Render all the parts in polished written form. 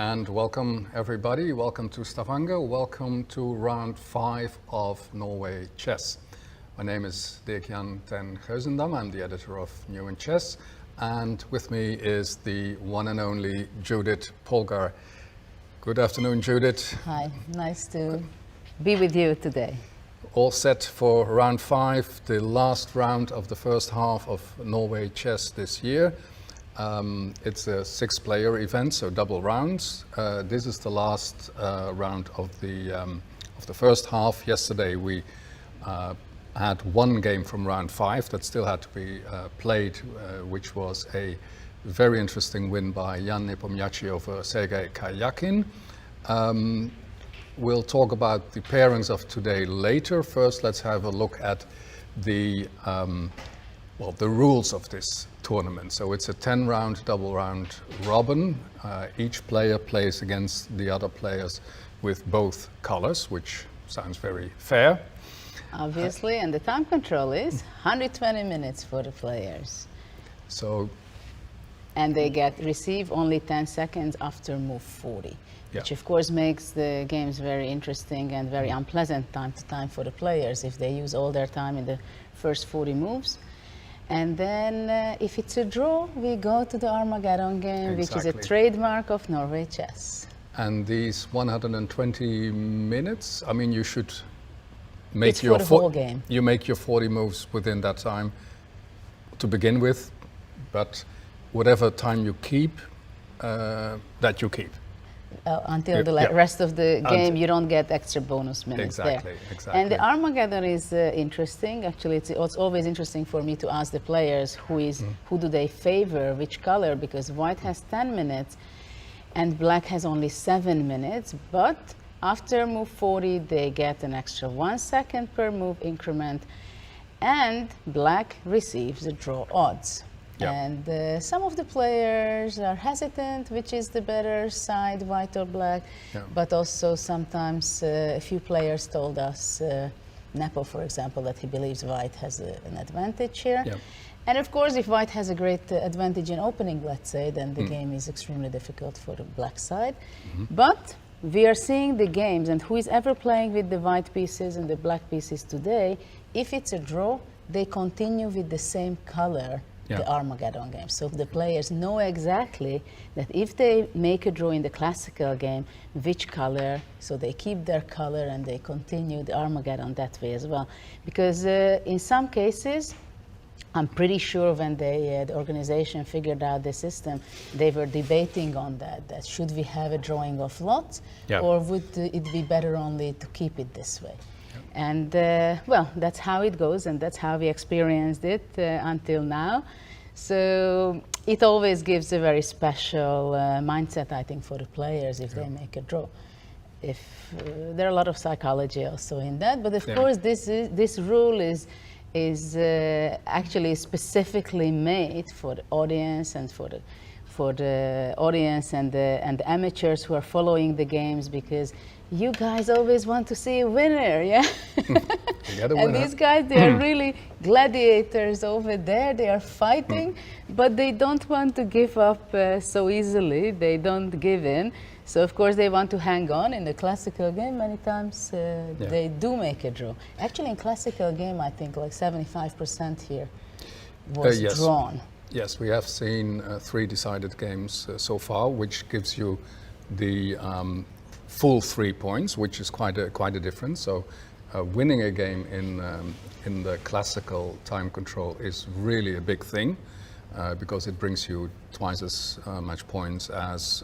And welcome everybody, welcome to Stavanger, welcome to round 5 of Norway Chess. My name is Dirk Jan Geuzendam, I'm the editor of Norway Chess, and with me is the one and only Judit Polgar. Good afternoon, Judit. Hi, nice to be with you today. All set for round 5, the last round of the first half of Norway Chess this year. It's a 6-player event, so double rounds. This is the last round of the first half. Yesterday we had one game from round 5 that still had to be played, which was a very interesting win by Ian Nepomniachtchi over Sergei Karyakin. We'll talk about the pairings of today later. First, let's have a look at the rules of this tournament. So it's a 10-round double round robin. Each player plays against the other players with both colors, which sounds very fair. Obviously, and the time control is 120 minutes for the players. So, and they receive only 10 seconds after move 40, which of course makes the games very interesting and very unpleasant time to time for the players if they use all their time in the first 40 moves. And then if it's a draw, we go to the Armageddon game, which is a trademark of Norway Chess. And these 120 minutes, I mean, you should make it's for the whole game. You make your 40 moves within that time to begin with, but whatever time you keep, that you keep. Until the rest of the game, you don't get extra bonus minutes there. Exactly. And the Armageddon is interesting. Actually, it's always interesting for me to ask the players who do they favor, which color, because white has 10 minutes and black has only 7 minutes. But after move 40, they get an extra 1 second per move increment, and black receives the draw odds. And some of the players are hesitant, which is the better side, white or black. But also sometimes a few players told us, Nepo, for example, that he believes white has an advantage here. And of course, if white has a great advantage in opening, let's say, then the game is extremely difficult for the black side. But we are seeing the games, and who is ever playing with the white pieces and the black pieces today, if it's a draw, they continue with the same color. The Armageddon game. So the players know exactly that if they make a draw in the classical game, which color, so they keep their color and they continue the Armageddon that way as well. Because in some cases, I'm pretty sure when the organization figured out the system, they were debating on that should we have a drawing of lots, or would it be better only to keep it this way? And well, that's how it goes, and that's how we experienced it until now. So it always gives a very special mindset, I think, for the players if they make a draw. There are a lot of psychology also in that, but of course this rule is actually specifically made for the audience and for the audience and the amateurs who are following the games, because you guys always want to see a winner, And these guys, they are really gladiators over there. They are fighting, but they don't want to give up so easily. They don't give in. So of course they want to hang on. In the classical game, many times they do make a draw. Actually, in classical game, I think like 75% here was drawn. Yes, we have seen 3 decided games so far, which gives you the full 3 points, which is quite a difference. So winning a game in the classical time control is really a big thing, because it brings you twice as much points as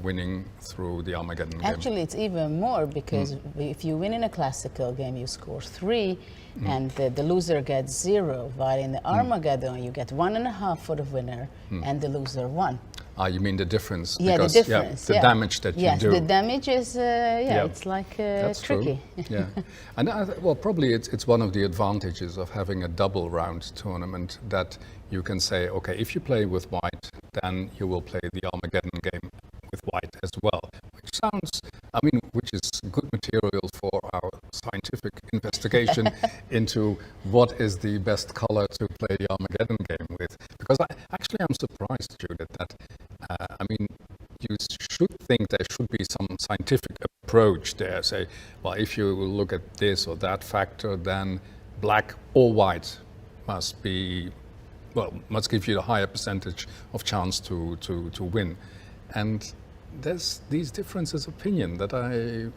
winning through the Armageddon game. Actually, it's even more, because if you win in a classical game, you score 3, and the loser gets 0, while in the Armageddon, you get 1.5 for the winner, and the loser 1. You mean the difference? Yeah, because, the difference. The damage that you do. Yes, the damage is, it's like tricky. True. And well, probably it's one of the advantages of having a double round tournament, that you can say, okay, if you play with white, then you will play the Armageddon game with white as well. Which is good material for our scientific investigation into what is the best color to play the Armageddon game with. Because I'm surprised, Judith, that you should think there should be some scientific approach there. Say, well, if you look at this or that factor, then black or white must be, well, must give you a higher percentage of chance to win. And there's these differences of opinion that I...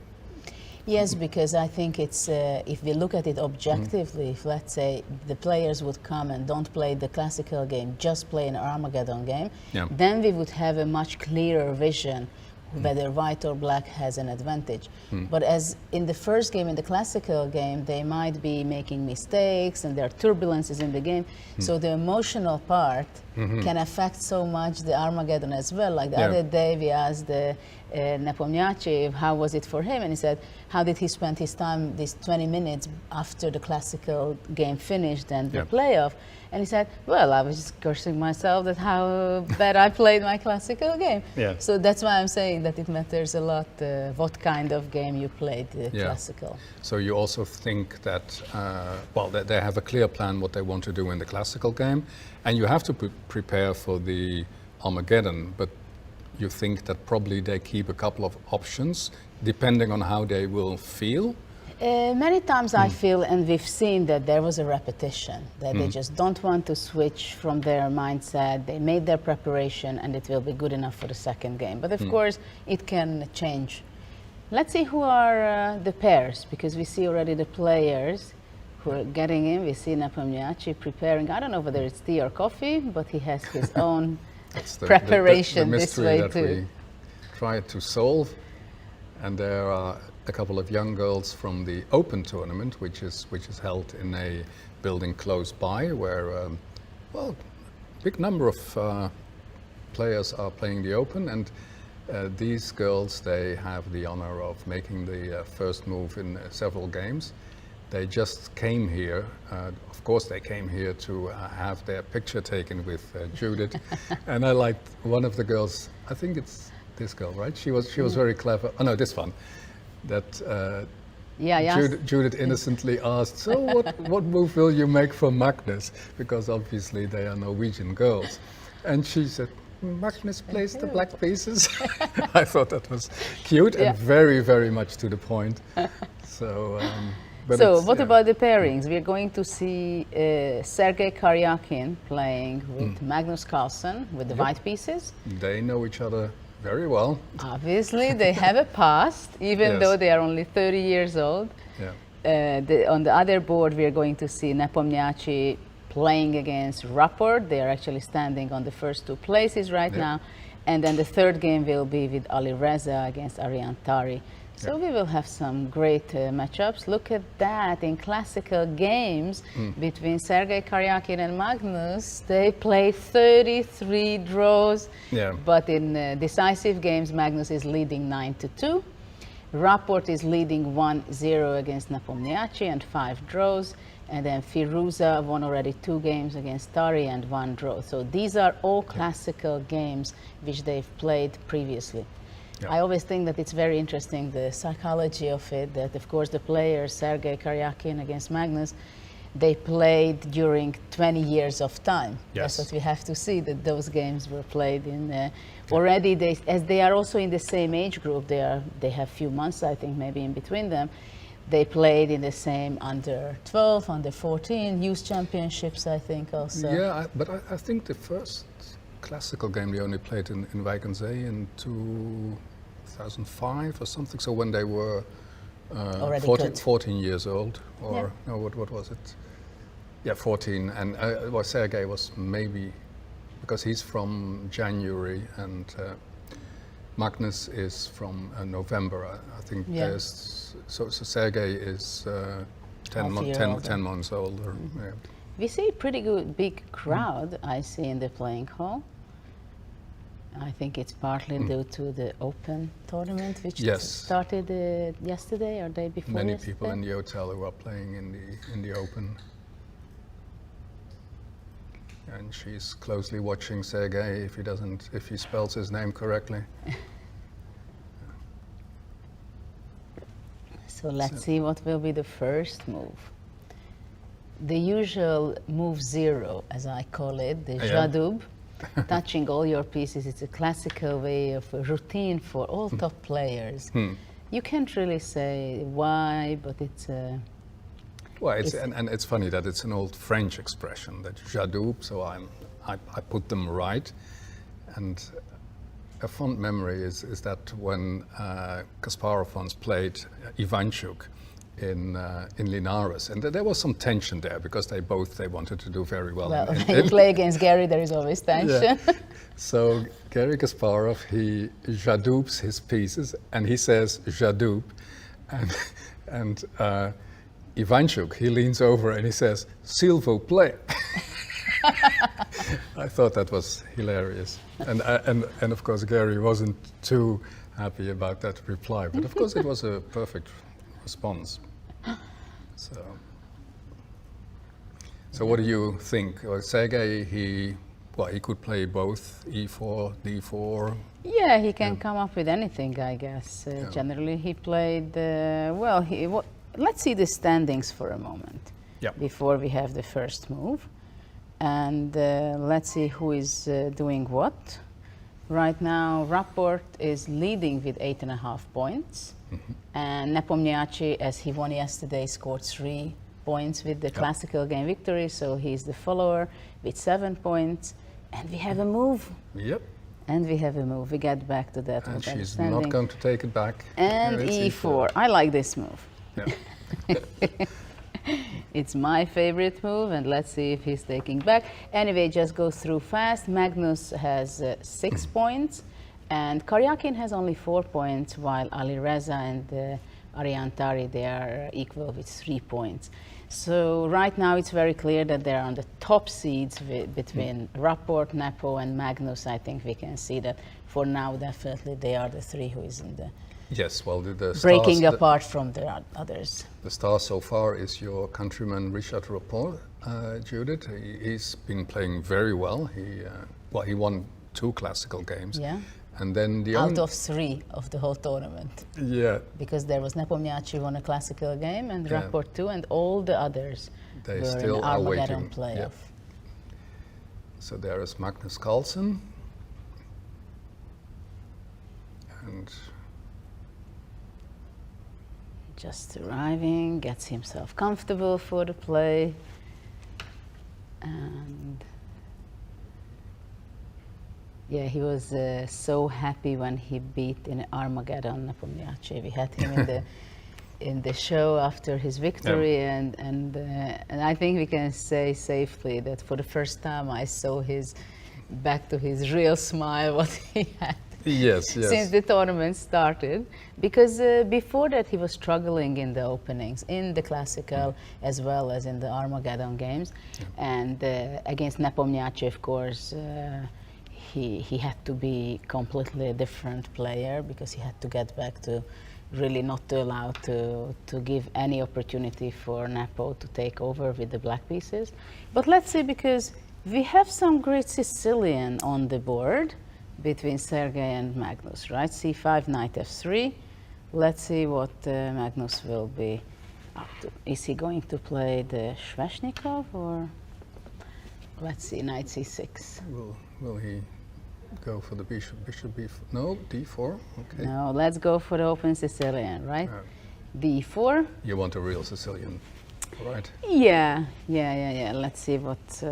Yes, because I think it's, if we look at it objectively, if let's say the players would come and don't play the classical game, just play an Armageddon game, then we would have a much clearer vision whether white or black has an advantage. But as in the first game, in the classical game, they might be making mistakes and there are turbulences in the game. So the emotional part can affect so much the Armageddon as well. Like the other day we asked Nepomniachtchi how was it for him, and he said, how did he spend his time, these 20 minutes after the classical game finished and the playoff? And he said, well, I was just cursing myself that how bad I played my classical game. So that's why I'm saying that it matters a lot what kind of game you played, classical. So you also think that, well, that they have a clear plan what they want to do in the classical game, and you have to prepare for the Armageddon, but you think that probably they keep a couple of options depending on how they will feel? Many times I feel, and we've seen that there was a repetition, that they just don't want to switch from their mindset. They made their preparation and it will be good enough for the second game. But of course, it can change. Let's see who are the pairs, because we see already the players who are getting in. We see Nepomniachtchi preparing, I don't know whether it's tea or coffee, but he has his own preparation this way that too. We try to solve. And there are a couple of young girls from the Open tournament, which is held in a building close by, where well, a big number of players are playing the Open, and these girls, they have the honor of making the first move in several games. They just came here. Of course, they came here to have their picture taken with Judit, and I liked one of the girls. I think it's this girl, right? She was very clever. Oh no, this one. That Judit innocently asked, so what move will you make for Magnus? Because obviously they are Norwegian girls. And she said, Magnus plays the black pieces. I thought that was cute and very, very much to the point. So, so what about the pairings? We're going to see Sergei Karyakin playing with Magnus Carlsen with the white pieces. They know each other very well. Obviously, they have a past, even though they are only 30 years old. On the other board, we are going to see Nepomniachtchi playing against Rapport. They are actually standing on the first two places right now. And then the third game will be with Ali Reza against Ariane Tari. So we will have some great matchups. Look at that, in classical games between Sergei Karyakin and Magnus, they played 33 draws. But in decisive games, Magnus is leading 9-2. Rapport is leading 1-0 against Nepomniachtchi and 5 draws. And then Firuza won already 2 games against Tari and 1 draw. So these are all classical games which they've played previously. I always think that it's very interesting, the psychology of it, that of course the players, Sergei Karyakin against Magnus, they played during 20 years of time. That's what we have to see, that those games were played in already, as they are also in the same age group, they have few months, I think, maybe in between them. They played in the same under 12, under 14, youth championships, I think also. Yeah, but I think the first classical game they only played in Weigensee in 2005 or something, so when they were 14 years old, or no, what was it? Yeah, 14, and well, Sergei was maybe, because he's from January and Magnus is from November, I think. So Sergei is 10 months older. We see a pretty good big crowd, I see, in the playing hall. I think it's partly due to the Open tournament, which started yesterday or day before. Many people in the hotel who are playing in the Open. And she's closely watching Sergei if he spells his name correctly. So let's see what will be the first move. The usual move 0, as I call it, the Jadub. touching all your pieces. It's a classical way of a routine for all top players. You can't really say why, but it's well, and it's funny that it's an old French expression, that j'adoube, so I put them right. And a fond memory is that when Kasparov once played Ivanchuk in Linares, and there was some tension there because they wanted to do very well. Well, when you play against Gary, there is always tension. Yeah. So Gary Kasparov, he j'adoubes his pieces, and he says j'adoube, and Ivanchuk, he leans over and he says s'il vous plaît. I thought that was hilarious, and of course Gary wasn't too happy about that reply, but of course it was a perfect response. So what do you think? Well, Sergei, he could play both E4, D4. Yeah, he can come up with anything, I guess. Generally, he played well. Let's see the standings for a moment before we have the first move. And let's see who is doing what. Right now, Rapport is leading with 8.5 points. And Nepomniachtchi, as he won yesterday, scored 3 points with the classical game victory. So he's the follower with 7 points. And we have a move. Yep. And we have a move. We get back to that. And she's not going to take it back. And E4. I like this move. Yeah. It's my favorite move, and let's see if he's taking back. Anyway, just go through fast. Magnus has 6 points, and Karyakin has only 4 points, while Ali Reza and Ariane Tari, they are equal with 3 points. So right now it's very clear that they're on the top seeds between Rapport, Nepo, and Magnus. I think we can see that for now, definitely they are the 3 who is in the yes, well, the breaking stars, apart from the others. The star so far is your countryman Richard Rapport, Judith. He's been playing very well. He won 2 classical games. Yeah. And then out of 3 of the whole tournament. Yeah. Because there was Nepomniachtchi won a classical game, and Rapport 2, and all the others they were still in are Armageddon waiting. playoff. Yeah. So there is Magnus Carlsen. And just arriving, gets himself comfortable for the play, and yeah, he was so happy when he beat in Armageddon Nepomniachtchi. We had him in the show after his victory, and I think we can say safely that for the first time I saw back to his real smile what he had. Yes. Since the tournament started, because before that he was struggling in the openings, in the classical as well as in the Armageddon games, and against Nepomniachtchi, of course, he had to be completely a different player because he had to get back to really not to allow to give any opportunity for Nepo to take over with the black pieces. But let's see, because we have some great Sicilian on the board between Sergei and Magnus, right? C5, knight f3. Let's see what Magnus will be up to. Is he going to play the Sveshnikov, or let's see, knight c6? Will he go for the bishop b4? No, d4. Okay. No, let's go for the open Sicilian, right? d4. You want a real Sicilian, right? Yeah. Let's see what's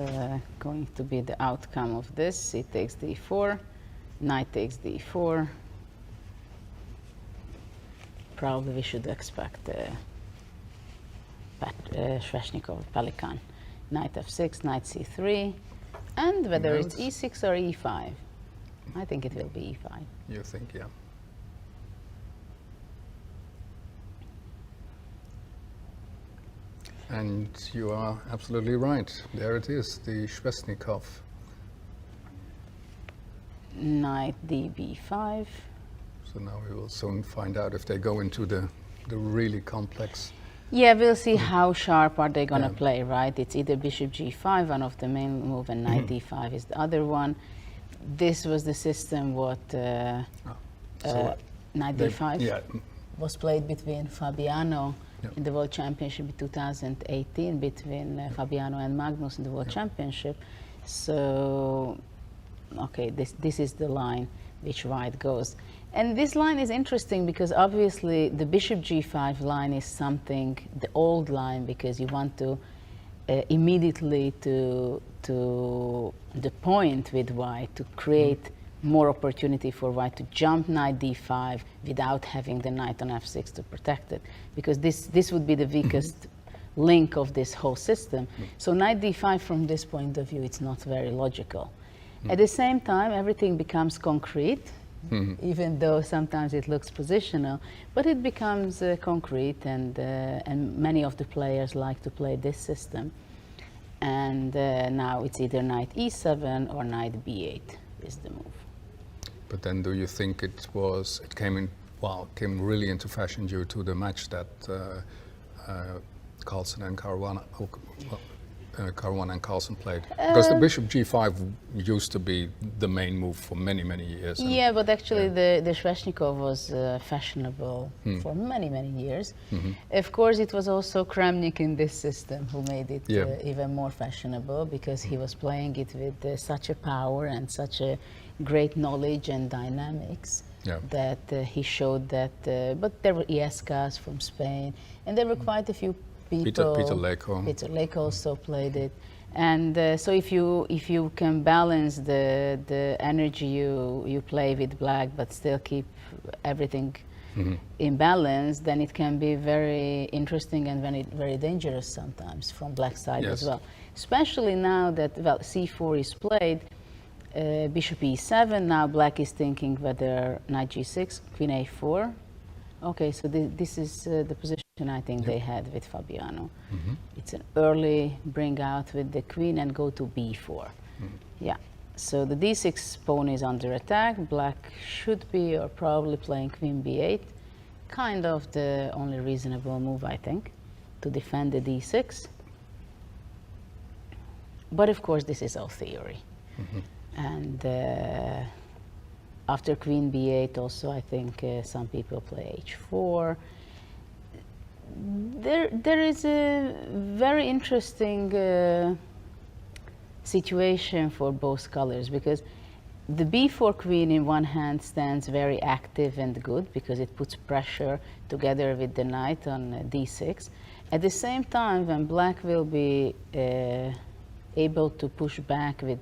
going to be the outcome of this. He takes d4. Knight takes d4. Probably we should expect Sveshnikov, Pelikan. Knight f6, knight c3, and whether it's e6 or e5. I think it will be e5. You think, yeah. And you are absolutely right. There it is, the Sveshnikov. Knight db5. So now we will soon find out if they go into the really complex. Yeah, we'll see how sharp are they going to play, right? It's either bishop g5, one of the main move, and knight d5 is the other one. This was the system what knight d5 was played between Fabiano in the World Championship in 2018, between Fabiano and Magnus in the World Championship. So okay, this is the line which white goes. And this line is interesting because obviously the bishop g5 line is something, the old line, because you want to immediately to the point with white to create more opportunity for white to jump knight d5 without having the knight on f6 to protect it, because this would be the weakest link of this whole system. So knight d5 from this point of view, it's not very logical. At the same time, everything becomes concrete, even though sometimes it looks positional, but it becomes concrete, and many of the players like to play this system. And now it's either knight e7 or knight b8 is the move. But then, do you think it came really into fashion due to the match that Carlsen and Caruana and Carlsen played? Because the bishop g5 used to be the main move for many, many years. Yeah, but actually the Sveshnikov was fashionable for many, many years. Of course, it was also Kramnik in this system who made it even more fashionable, because he was playing it with such a power and such a great knowledge and dynamics that he showed that. But there were Iescas from Spain, and there were quite a few people. Peter Leko also played it, and so if you can balance the energy you play with black, but still keep everything in balance, then it can be very interesting and very dangerous sometimes from black side as well. Especially now that c4 is played, bishop e7. Now black is thinking whether knight g6, queen a4. Okay, so this is the position I think they had with Fabiano. It's an early bring out with the queen and go to b4. Yeah, so the d6 pawn is under attack. Black should be or probably playing queen b8. Kind of the only reasonable move, I think, to defend the d6. But of course, this is all theory. And after queen b8 also, I think some people play h4. There is a very interesting situation for both colors, because the b4 queen in one hand stands very active and good because it puts pressure together with the knight on d6. At the same time, when black will be able to push back with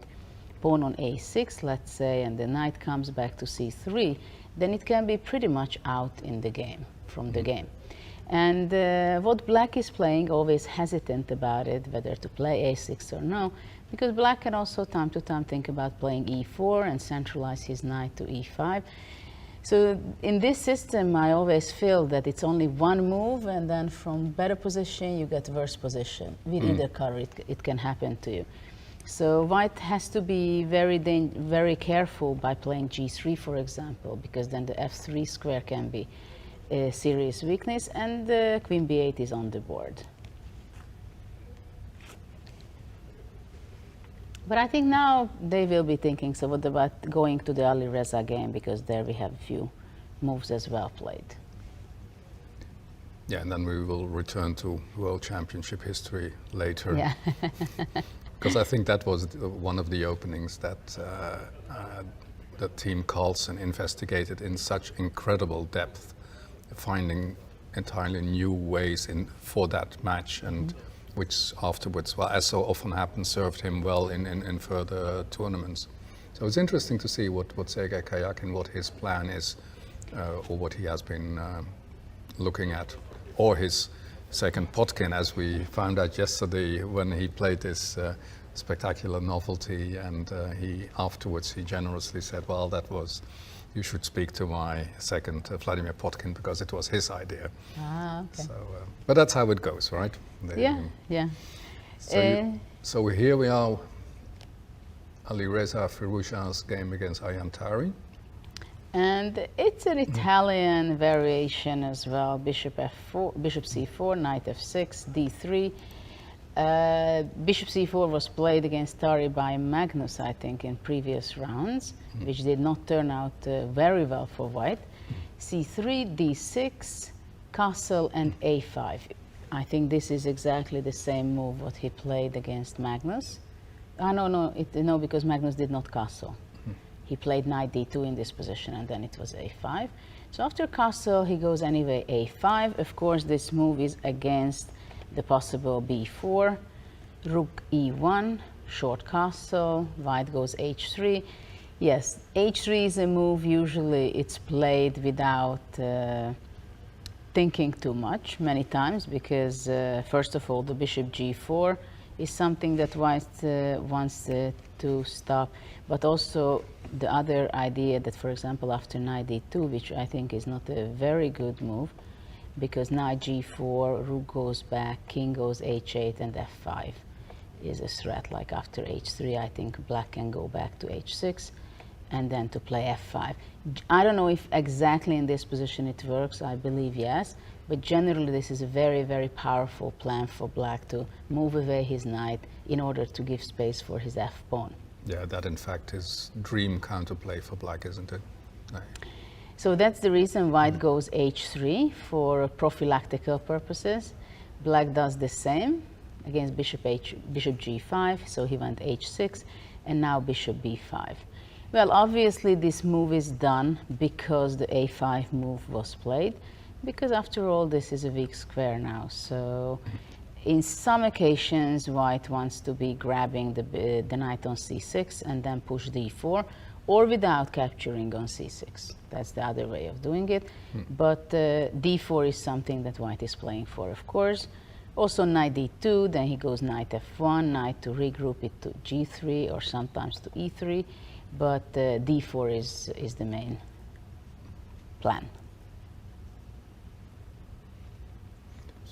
pawn on a6, let's say, and the knight comes back to c3, then it can be pretty much out in the game, from the game. And what black is playing, always hesitant about it, whether to play a6 or no, because black can also time to time think about playing e4 and centralize his knight to e5. So in this system, I always feel that it's only one move, and then from better position, you get worse position. With either color, it can happen to you. So white has to be very careful by playing g3, for example, because then the f3 square can be a serious weakness, and queen b8 is on the board. But I think now they will be thinking, so what about going to the Ali Reza game, because there we have a few moves as well played. Yeah, and then we will return to World Championship history later. Yeah. Because I think that was one of the openings that the team Carlsen investigated in such incredible depth, finding entirely new ways for that match, and which afterwards, well, as so often happens, served him well in further tournaments. So it's interesting to see what Sergei Karjakin, what his plan is, or what he has been looking at, or his second Potkin, as we found out yesterday when he played this spectacular novelty, and afterwards he generously said, well, that was, you should speak to my second Vladimir Potkin, because it was his idea. Ah, okay. So, but that's how it goes, right? Yeah. So here we are, Alireza Firouzjah's game against Ayaan Tari. And it's an Italian variation as well. Bishop f4, bishop c4, knight f6, d3. Bishop c4 was played against Tari by Magnus, I think, in previous rounds, which did not turn out very well for white. c3, d6, castle, and a5. I think this is exactly the same move what he played against Magnus. No, because Magnus did not castle. He played knight d2 in this position, and then it was a5. So after castle, he goes anyway a5. Of course, this move is against the possible b4, rook e1, short castle, white goes h3. Yes, h3 is a move, usually it's played without thinking too much, many times, because first of all, the bishop g4 is something that white wants to stop, but also the other idea that, for example, after knight d2, which I think is not a very good move, because knight g4, rook goes back, king goes h8, and f5 is a threat. Like after h3, I think black can go back to h6, and then to play f5. I don't know if exactly in this position it works, I believe yes, but generally this is a very, very powerful plan for black to move away his knight in order to give space for his f-pawn. Yeah, that in fact is dream counterplay for black, isn't it? No. So that's the reason white goes h3 for prophylactical purposes. Black does the same against bishop g5, so he went h6, and now bishop b5. Well, obviously this move is done because the a5 move was played, because after all this is a weak square now. So in some occasions white wants to be grabbing the knight on c6 and then push d4, or without capturing on c6. That's the other way of doing it. But d4 is something that white is playing for, of course. Also knight d2, then he goes knight f1, knight to regroup it to g3 or sometimes to e3. But d4 is the main plan.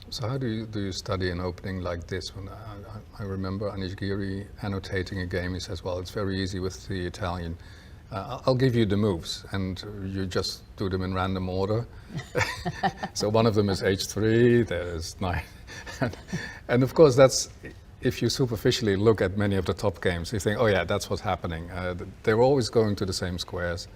So how do you study an opening like this? When I remember Anish Giri annotating a game, he says, well, it's very easy with the Italian. I'll give you the moves, and you just do them in random order. So one of them is h3, there's knight. And of course, that's, if you superficially look at many of the top games, you think, oh yeah, that's what's happening. They're always going to the same squares,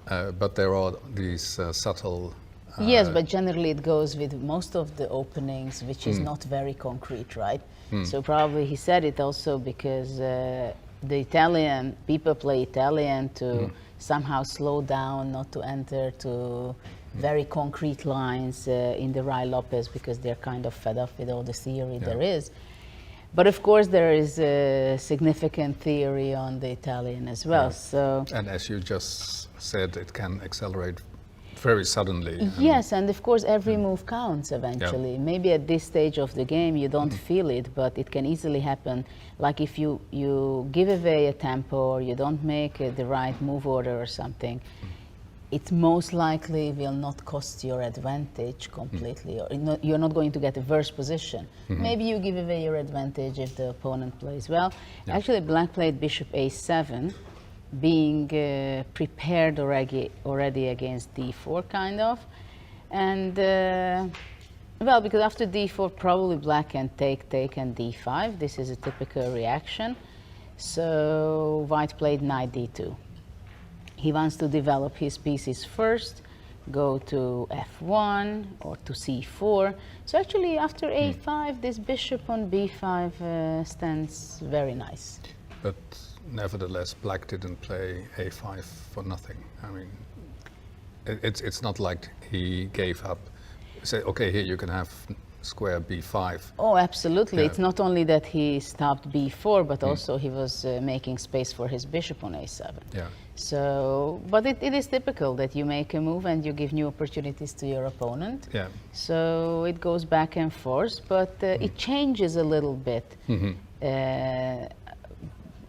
but there are these subtle... Yes, but generally it goes with most of the openings, which is not very concrete, right? So probably he said it also because the Italian, people play Italian to somehow slow down, not to enter to very concrete lines in the Rai Lopez, because they're kind of fed up with all the theory there is. But of course there is a significant theory on the Italian as well. So, and as you just said, it can accelerate very suddenly. Yes, and of course every move counts eventually. Maybe at this stage of the game you don't feel it, but it can easily happen. Like if you give away a tempo, or you don't make the right move order or something, it most likely will not cost your advantage completely. Or you're not going to get a worse position. Maybe you give away your advantage if the opponent plays well. Actually, black played bishop a7, being prepared already against d4, kind of. And, well, because after d4, probably black can take, and d5. This is a typical reaction. So white played knight d2. He wants to develop his pieces first, go to f1 or to c4. So actually, after a5, this bishop on b5 stands very nice. But nevertheless, black didn't play a5 for nothing. I mean, it's not like he gave up. Say, okay, here you can have square b5. Oh, absolutely. It's not only that he stopped b4, but also he was making space for his bishop on a7. Yeah. So, but it is typical that you make a move and you give new opportunities to your opponent. Yeah. So it goes back and forth, but it changes a little bit.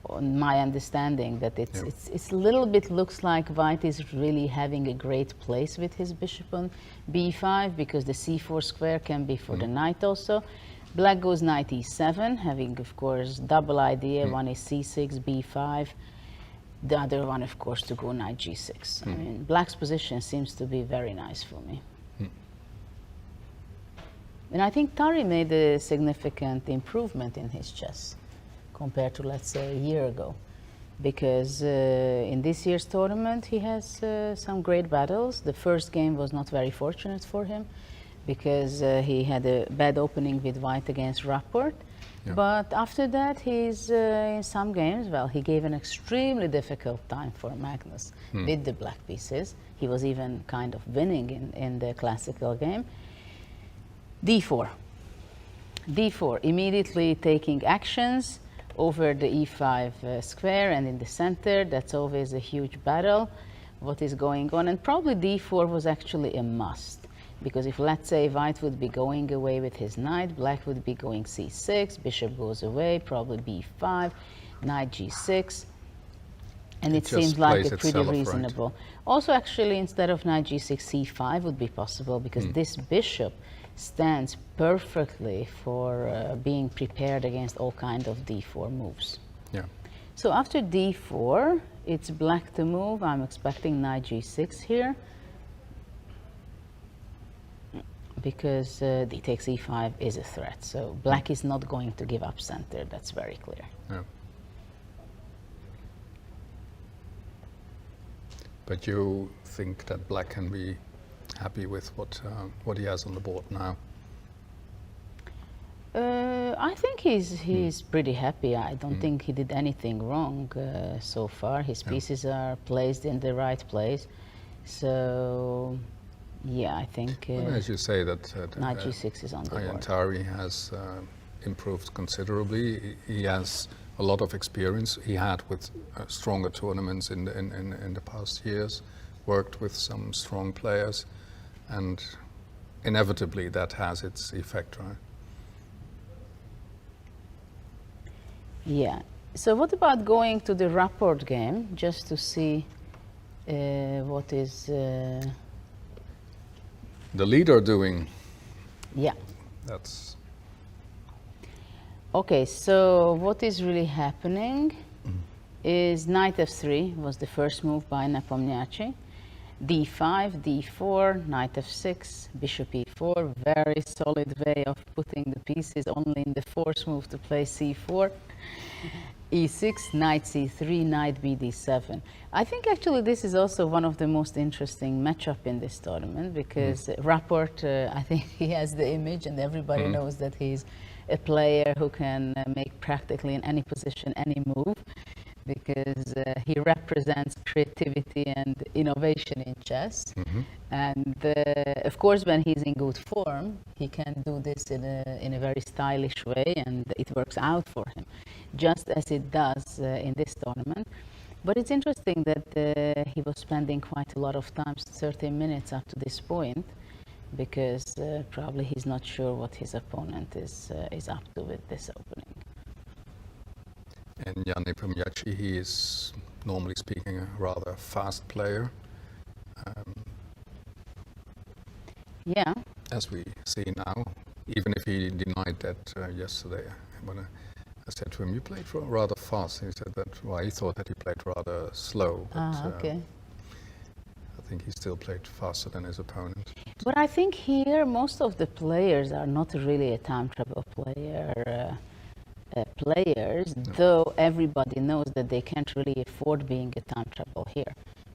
On my understanding, that it's a little bit looks like white is really having a great place with his bishop on b5, because the c4 square can be for the knight also. Black goes knight e7, having of course double idea. One is c6, b5. The other one, of course, to go knight g6. I mean, black's position seems to be very nice for me. And I think Tari made a significant improvement in his chess compared to, let's say, a year ago. Because in this year's tournament, he has some great battles. The first game was not very fortunate for him, because he had a bad opening with white against Rapport. Yeah. But after that, he's in some games, well, he gave an extremely difficult time for Magnus with the black pieces. He was even kind of winning in the classical game. D4. D4, immediately taking actions over the E5 square and in the center. That's always a huge battle, what is going on. And probably D4 was actually a must, because if, let's say, white would be going away with his knight, black would be going C6, bishop goes away, probably B5, knight G6. And it seems like a pretty reasonable. Right. Also, actually, instead of knight G6, C5 would be possible, because this bishop stands perfectly for being prepared against all kinds of D4 moves. Yeah. So after D4, it's black to move. I'm expecting knight G6 here, because d takes E5 is a threat. So black is not going to give up center. That's very clear. Yeah. But you think that black can be happy with what he has on the board now? I think he's pretty happy. I don't think he did anything wrong so far. His pieces are placed in the right place. So, yeah, I think well, as you say, that knight G6 is on the Ian board. Nepomniachtchi has improved considerably. He has a lot of experience. He had with stronger tournaments in the past years, worked with some strong players, and inevitably that has its effect, right? Yeah. So what about going to the rapport game, just to see what is the leader doing? Yeah. That's okay. So what is really happening is knight f3 was the first move by Nepomniachtchi. D5, D4, knight f6, bishop e4. Very solid way of putting the pieces only in the fourth move to play c4. E6, knight c3, knight bd7. I think actually this is also one of the most interesting matchup in this tournament, because Rapport, I think he has the image, and everybody knows that he's a player who can make practically in any position, any move, because he represents creativity and innovation in chess. And of course, when he's in good form, he can do this in a very stylish way, and it works out for him, just as it does in this tournament. But it's interesting that he was spending quite a lot of time, 30 minutes up to this point, because probably he's not sure what his opponent is up to with this opening. And Ian Nepomniachtchi, he is, normally speaking, a rather fast player. Yeah. As we see now, even if he denied that yesterday. When I said to him, you played rather fast. He said that, well, he thought that he played rather slow. But, okay. I think he still played faster than his opponent. But I think here most of the players are not really a time travel players, though everybody knows that they can't really afford being a time travel here.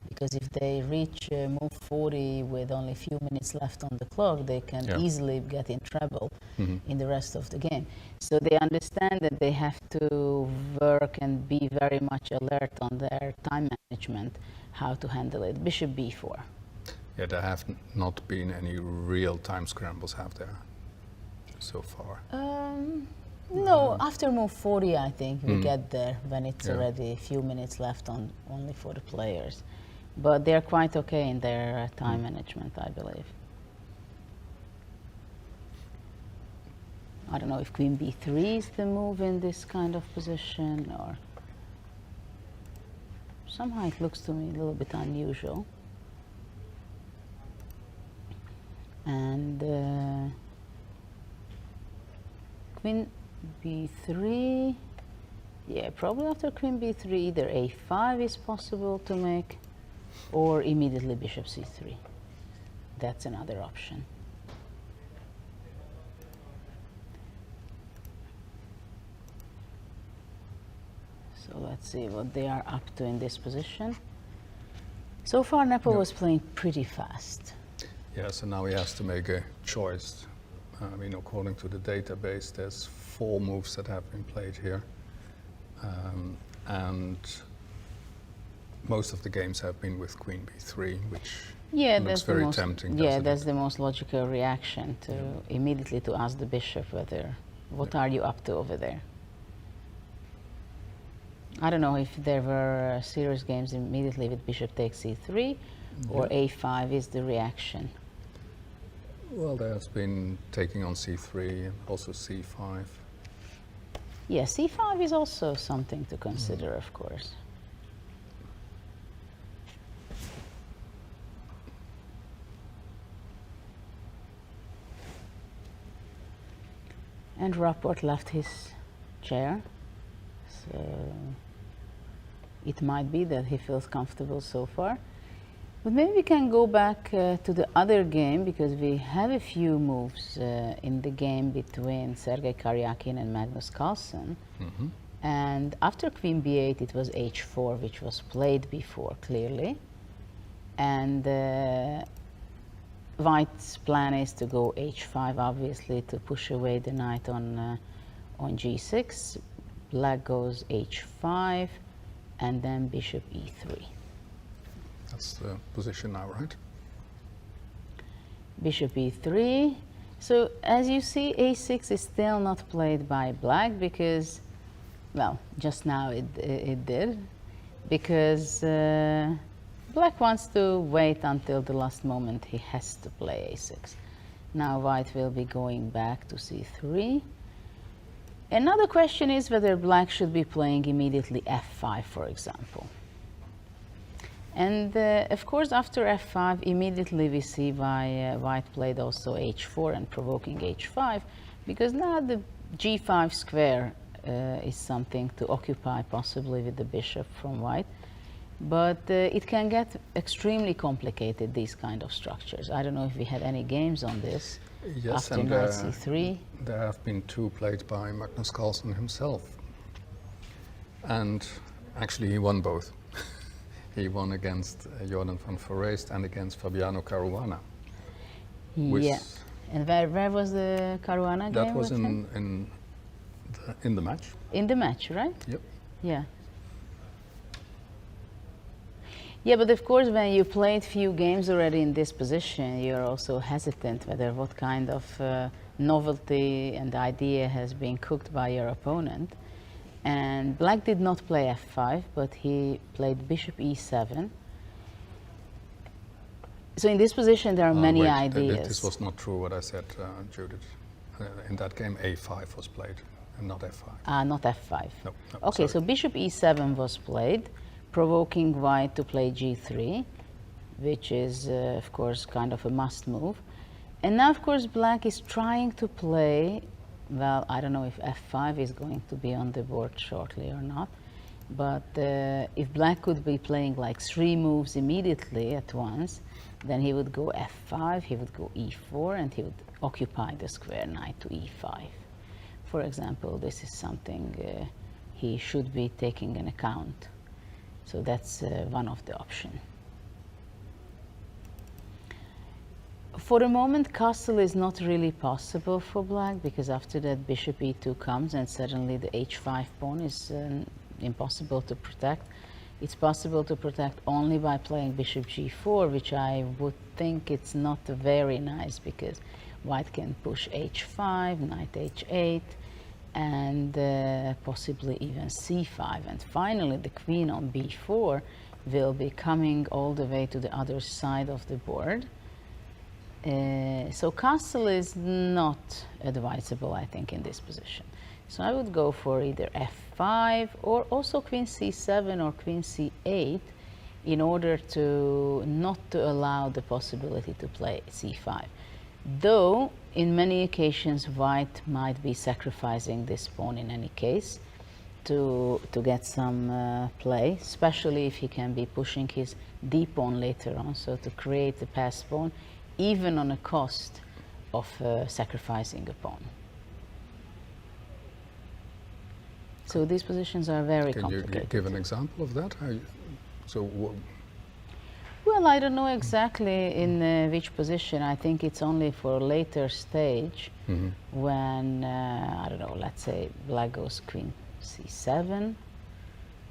Because if they reach move 40 with only a few minutes left on the clock, they can easily get in trouble in the rest of the game. So they understand that they have to work and be very much alert on their time management, how to handle it. Bishop b4. Yeah, there have not been any real time scrambles, have there, so far? No, after move 40, I think we get there when it's already a few minutes left on only for the players. But they're quite okay in their time management, I believe. I don't know if queen b3 is the move in this kind of position, or somehow it looks to me a little bit unusual. And queen b3, yeah, probably after queen b3 either a5 is possible to make, or immediately bishop c3. That's another option. So let's see what they are up to in this position. So far Nepo was playing pretty fast. Yeah, so now he has to make a choice. I mean, according to the database, there's 4 moves that have been played here. And most of the games have been with queen b3, which looks very tempting. Yeah, that's the most logical reaction, to immediately to ask the bishop whether, what are you up to over there? I don't know if there were serious games immediately with bishop takes c3, or a5 is the reaction. Well, there's been taking on c3 and also c5. Yeah, c5 is also something to consider, of course. And Rapport left his chair, so it might be that he feels comfortable so far. But maybe we can go back to the other game, because we have a few moves in the game between Sergei Karyakin and Magnus Carlsen. And after queen b8, it was h4, which was played before, clearly. And White's plan is to go h5, obviously, to push away the knight on g6. Black goes h5, and then bishop e3. That's the position now, right? Bishop e3. So as you see, a6 is still not played by Black, because, well, just now it did, because Black wants to wait until the last moment. He has to play a6. Now White will be going back to c3. Another question is whether Black should be playing immediately f5, for example. And of course, after f5, immediately we see why White played also h4 and provoking h5, because now the g5 square is something to occupy, possibly with the bishop from White. But it can get extremely complicated, these kind of structures. I don't know if we had any games on this. Yes, after and knight c3. There have been 2 played by Magnus Carlsen himself. And actually he won both. He won against Jordan van Foreest and against Fabiano Caruana. Yeah. And where was the Caruana game? That was in the match. In the match, right? Yep. Yeah. Yeah, but of course, when you played few games already in this position, you're also hesitant whether what kind of novelty and idea has been cooked by your opponent. And Black did not play f5, but he played bishop e7. So in this position, there are many ideas. This was not true what I said, Judith. In that game, a5 was played, and not f5. Not f5. No, okay, sorry. so bishop e7 was played, provoking White to play g3, which is, of course, kind of a must move. And now, of course, Black is trying to play, well, I don't know if f5 is going to be on the board shortly or not, but if Black could be playing like 3 moves immediately at once, then he would go f5, he would go e4, and he would occupy the square knight to e5. For example, this is something he should be taking into account. So that's one of the options. For the moment, castle is not really possible for Black, because after that bishop e2 comes and suddenly the h5 pawn is impossible to protect. It's possible to protect only by playing bishop g4, which I would think it's not very nice, because White can push h5, knight h8, and possibly even c5. And finally, the queen on b4 will be coming all the way to the other side of the board. So castle is not advisable, I think, in this position. So I would go for either f5 or also queen c7 or queen c8 in order to not to allow the possibility to play c5. Though, in many occasions, White might be sacrificing this pawn in any case to get some play, especially if he can be pushing his d pawn later on, so to create the pass pawn, even on a cost of sacrificing a pawn. So these positions are very complicated. Can you give an example of that? Well, I don't know exactly in which position. I think it's only for a later stage when, I don't know, let's say black goes queen c7,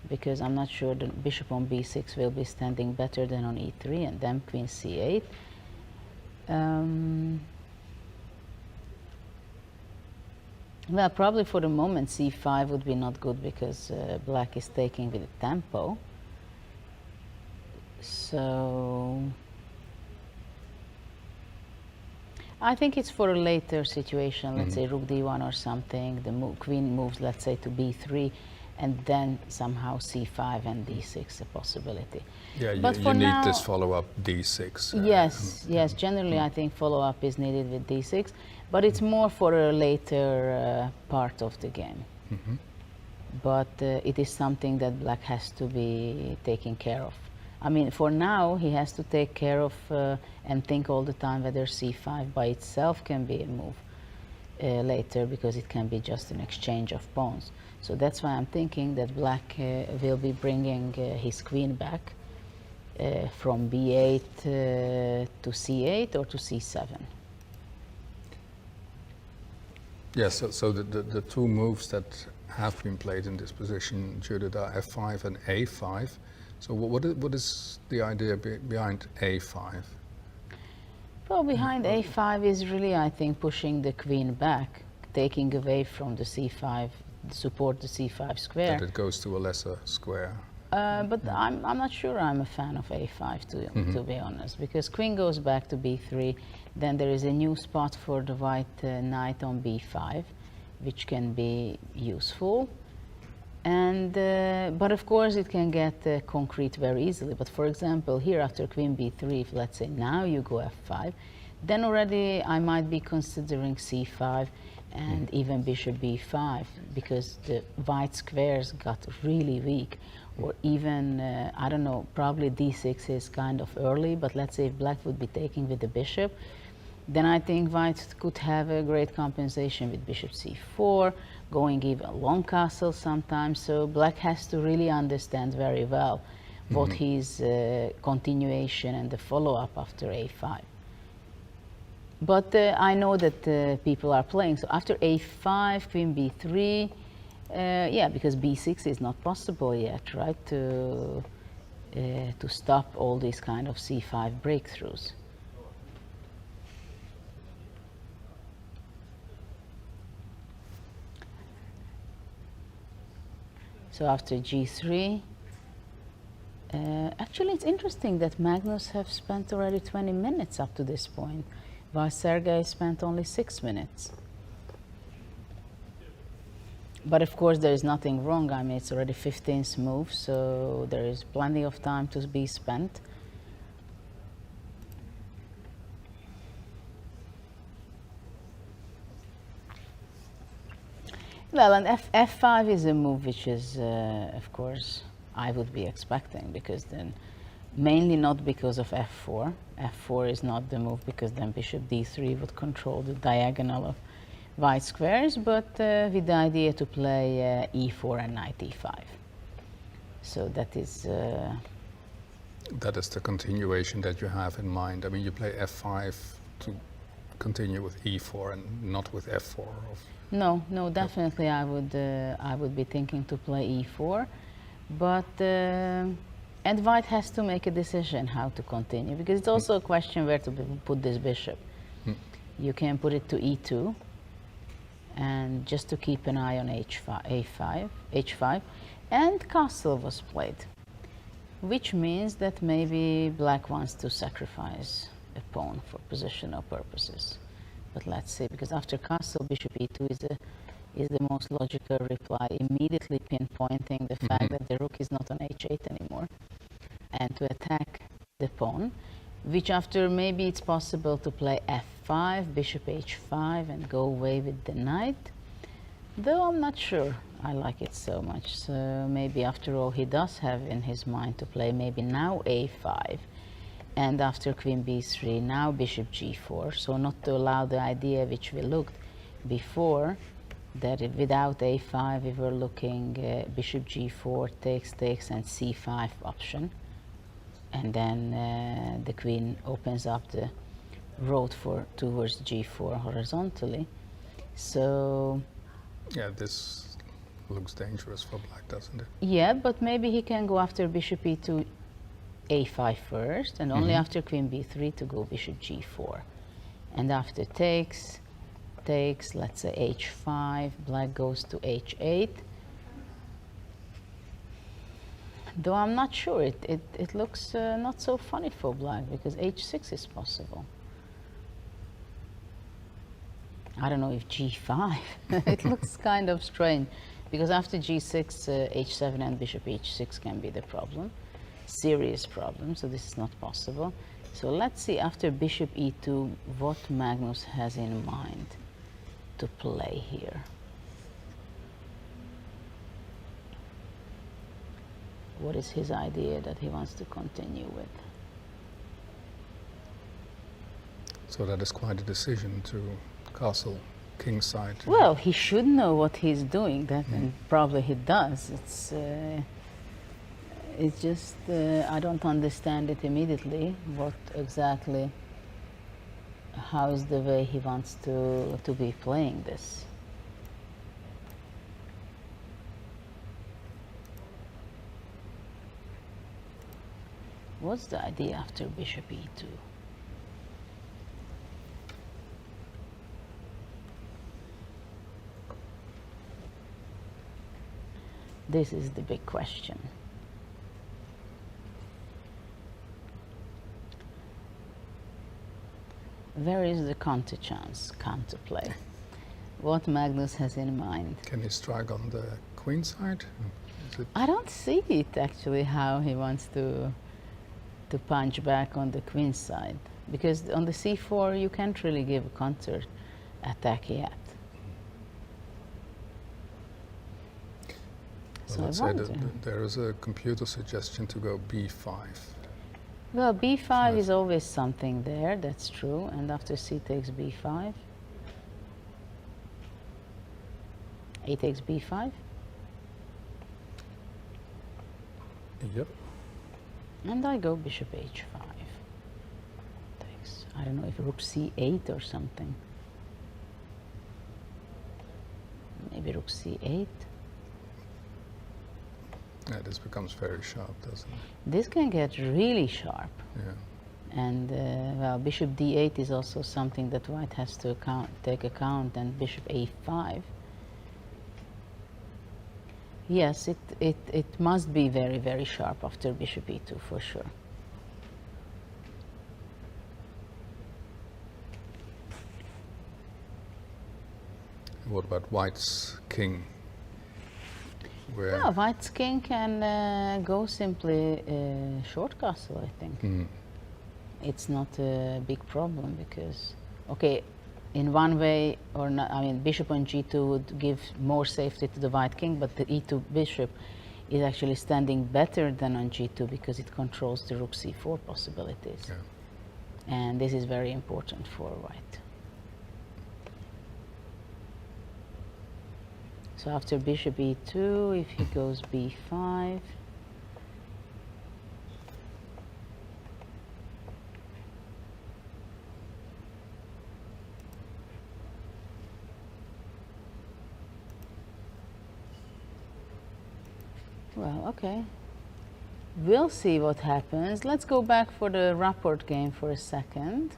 because I'm not sure the bishop on b6 will be standing better than on e3, and then queen c8. Well, probably for the moment c5 would be not good because black is taking with the tempo. So I think it's for a later situation, let's say rook d1 or something, the queen moves, let's say, to b3, and then somehow c5 and d6 a possibility. Yeah, but you for need now, this follow-up d6. Yes, generally I think follow-up is needed with d6, but it's more for a later part of the game. But it is something that black has to be taking care of. I mean, for now, he has to take care of and think all the time whether c5 by itself can be a move later, because it can be just an exchange of pawns. So that's why I'm thinking that black will be bringing his queen back from b8 to c8 or to c7. Yes, so the two moves that have been played in this position, Judit, are f5 and a5. So what is the idea behind a5? Well, behind a5 is really, I think, pushing the queen back, taking away from the c5, support the c5 square. That it goes to a lesser square. But I'm not sure I'm a fan of a5, to be honest, because queen goes back to b3, then there is a new spot for the white knight on b5, which can be useful. And but of course it can get concrete very easily. But for example, here after queen b3, if let's say now you go f5, then already I might be considering c5 and even bishop b5, because the white squares got really weak. Or even, I don't know, probably d6 is kind of early, but let's say if black would be taking with the bishop, then I think white could have a great compensation with bishop c4, going even long castle sometimes. So black has to really understand very well what his continuation and the follow-up after a5. But I know that people are playing. So after a5, queen b3, yeah, because b6 is not possible yet, right? To stop all these kind of c5 breakthroughs. So after g3, actually it's interesting that Magnus have spent already 20 minutes up to this point, while Sergei spent only 6 minutes. But of course there is nothing wrong. I mean, it's already 15th move, so there is plenty of time to be spent. Well, and f5 is a move which is, of course, I would be expecting, because then, mainly not because of f4. f4 is not the move, because then bishop d3 would control the diagonal of white squares, but with the idea to play e4 and knight e5. So that is... That is the continuation that you have in mind. I mean, you play f5 to continue with e4 and not with f4. No, definitely I would be thinking to play e4, but and white has to make a decision how to continue, because it's also a question where to put this bishop. You can put it to e2, and just to keep an eye on h5, and castle was played, which means that maybe black wants to sacrifice a pawn for positional purposes. But let's see, because after castle, bishop e2 is the most logical reply, immediately pinpointing the fact that the rook is not on h8 anymore, and to attack the pawn, which after maybe it's possible to play f5, bishop h5, and go away with the knight, though I'm not sure I like it so much. So maybe after all he does have in his mind to play maybe now a5, and after queen b3, now bishop g4, so not to allow the idea which we looked before, that without a5 we were looking bishop g4, takes, and c5 option. and then the queen opens up the road towards g4 horizontally. So Yeah, this looks dangerous for black, doesn't it? yeah, but maybe he can go after bishop e2, a5 first, and only after queen b3 to go bishop g4. And after takes, let's say h5, black goes to h8. Though I'm not sure, it looks not so funny for black, because h6 is possible. I don't know if g5, it looks kind of strange, because after g6, h7 and bishop h6 can be the problem, serious problem, so this is not possible. So let's see after bishop e2 what Magnus has in mind to play here. What is his idea that he wants to continue with? So that is quite a decision to castle kingside. Well, he should know what he's doing, that, and probably he does. It's just, I don't understand it immediately, what exactly, how is the way he wants to be playing this. What's the idea after bishop e2? This is the big question. Where is the counterplay? What Magnus has in mind? Can he strike on the queen side? I don't see it actually how he wants to punch back on the queen side, because on the c4 you can't really give a counter attack yet. So Let's I say wonder. that there is a computer suggestion to go b5. Well, b5 Yes. is always something there, that's true, and after c takes b5, a takes b5, Yep. and I go bishop h5. Takes, I don't know, if rook c8 or something. Maybe rook c8. Yeah, this becomes very sharp, doesn't it? This can get really sharp. Yeah. And well, bishop d8 is also something that white has to take account, and bishop a5. Yes, it must be very, very sharp after bishop e2 for sure. What about white's king? Where Yeah, white's king can go simply short castle, I think. It's not a big problem because, okay, in one way or not, I mean, bishop on g2 would give more safety to the white king, but the e2 bishop is actually standing better than on g2 because it controls the rook c4 possibilities. Yeah. And this is very important for white. So after bishop e2, if he goes b5, well, okay. We'll see what happens. Let's go back for the rapport game for a second.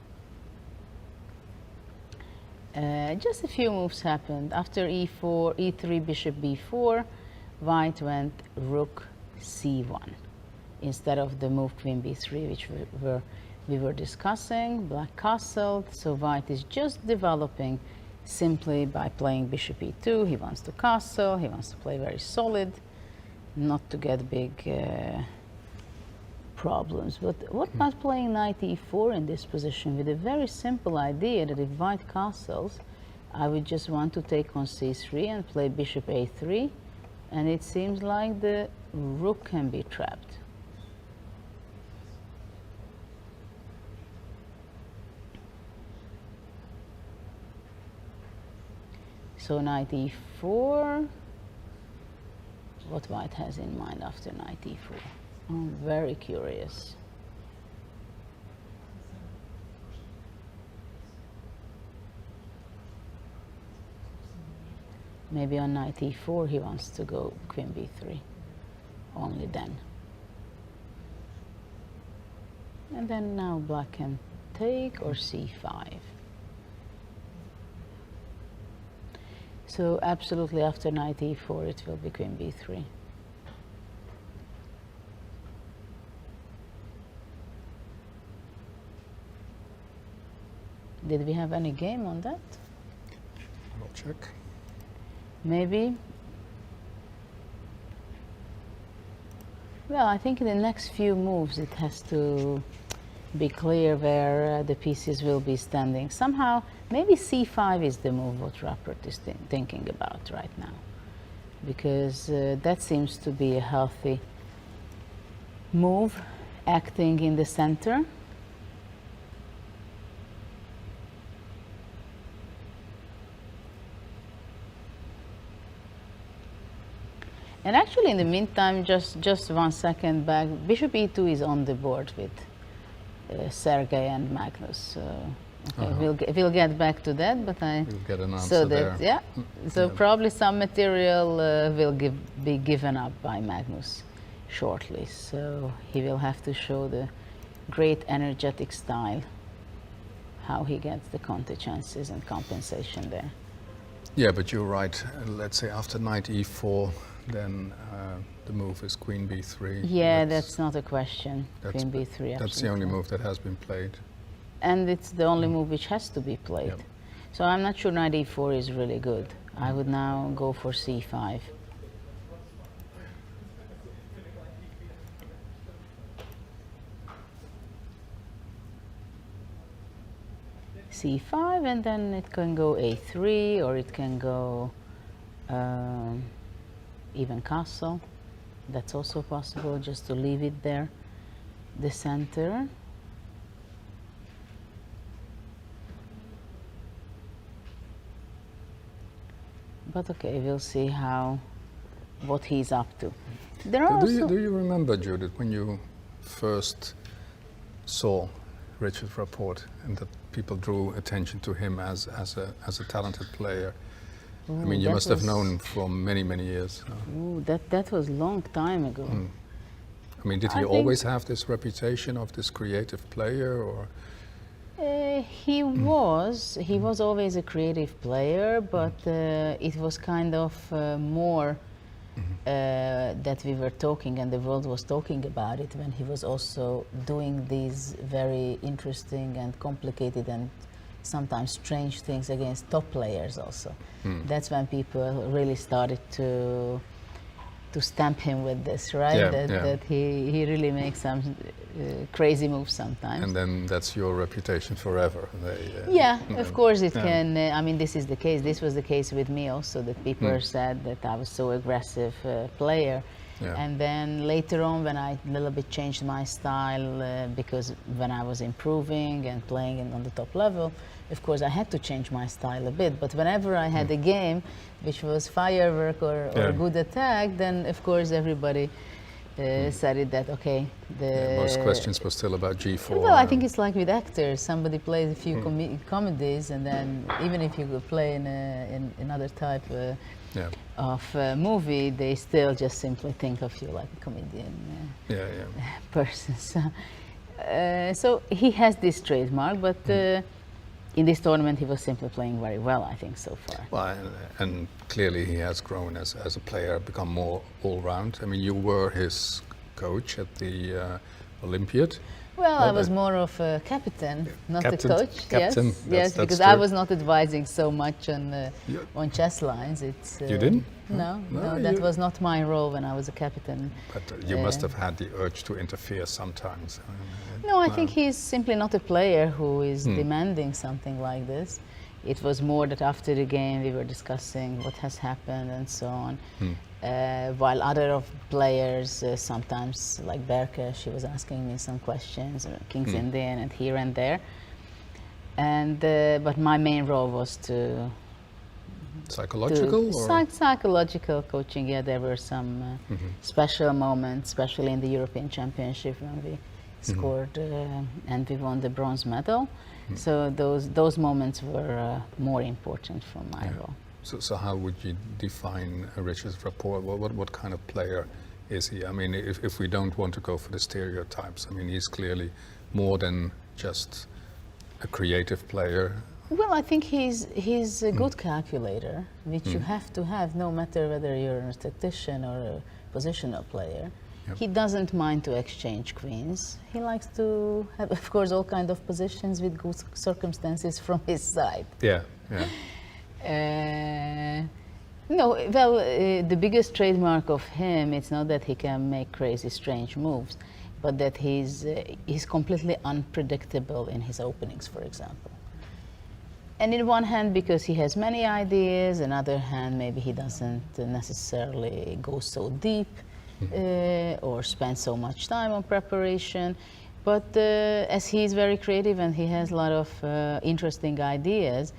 Just a few moves happened. After e4, e3, bishop b4, white went rook c1 instead of the move queen b3, which we were discussing. Black castled, so white is just developing simply by playing bishop e2. He wants to castle, he wants to play very solid, not to get big problems. But what about playing knight e4 in this position with a very simple idea that if white castles, I would just want to take on c3 and play bishop a3, and it seems like the rook can be trapped. So knight e4, what white has in mind after knight e4? I'm very curious. Maybe on knight e4 he wants to go queen b3, only then. And then now black can take or c5. So absolutely after knight e4 it will be queen b3. Did we have any game on that? I'll check. Maybe. Well, I think in the next few moves it has to be clear where the pieces will be standing. Somehow, maybe c5 is the move what Rappert is thinking about right now, because that seems to be a healthy move, acting in the center. And actually, in the meantime, just 1 second back, bishop e2 is on the board with Sergei and Magnus. Okay, we'll get back to that, but We'll get an answer so that there. yeah, so Yeah. probably some material will be given up by Magnus shortly. So he will have to show the great energetic style, how he gets the counter chances and compensation there. Yeah, but you're right. Let's say after knight e4, then the move is queen b3. Yeah, that's not a question. that's- Queen b3. That's the only absolutely. move that has been played. And it's the only move which has to be played. Yep. So I'm not sure knight e4 is really good. I would now go for c5. c5, and then it can go a3, or it can go even castle. That's also possible, just to leave it there, the center. But okay, we'll see what he's up to. There are also Do you remember, Judith, when you first saw Richard Rapport and that people drew attention to him as a talented player? I mean, you that must have was- known for many, many years. Ooh, that was long time ago. I mean, did he I think- always have this reputation of this creative player, or? He was always a creative player, but it was kind of more that we were talking and the world was talking about it when he was also doing these very interesting and complicated and sometimes strange things against top players also. That's when people really started to stamp him with this, right? Yeah, That he really makes some crazy moves sometimes. And then that's your reputation forever. Yeah, of course it yeah. can. I mean, this is the case. This was the case with me also, that people said that I was so aggressive player. Yeah. And then later on, when I a little bit changed my style, because when I was improving and playing on the top level, of course I had to change my style a bit. But whenever I had a game which was firework or Yeah. good attack, then of course everybody said it that, okay, Most questions were still about g4. well, I think it's like with actors. Somebody plays a few comedies, and then even if you could play in another type Yeah, of movie, they still just simply think of you like a comedian yeah. person. So he has this trademark, but in this tournament he was simply playing very well, I think, so far. Well, and clearly he has grown as a player, become more all-round. I mean, you were his coach at the Olympiad. Well, I Well, was more of a captain, not a Captain- coach. captain, Yes, that's- yes, that's because I true. was not advising so much Yeah. on chess lines. It's You didn't? No, No, that you- was not my role when I was a captain. But you must have had the urge to interfere sometimes. No, I think he's simply not a player who is demanding something like this. It was more that after the game we were discussing what has happened and so on. While other of players, sometimes like Berke, she was asking me some questions, King's Indian and here and there. And but my main role was to Psychological? Or? Psychological coaching. Yeah, there were some special moments, especially in the European Championship when we scored and we won the bronze medal. So those moments were more important for my role. So how would you define Richard Rapport? What kind of player is he? I mean, if we don't want to go for the stereotypes, I mean, he's clearly more than just a creative player. Well, I think he's a good calculator, which you have to have, no matter whether you're a tactician or a positional player. Yep. He doesn't mind to exchange queens. He likes to have, of course, all kinds of positions with good circumstances from his side. Yeah, yeah. No, well, the biggest trademark of him, it's not that he can make crazy, strange moves, but that he's completely unpredictable in his openings, for example. And in one hand, because he has many ideas, in other hand, maybe he doesn't necessarily go so deep or spend so much time on preparation. But as he's very creative and he has a lot of interesting ideas,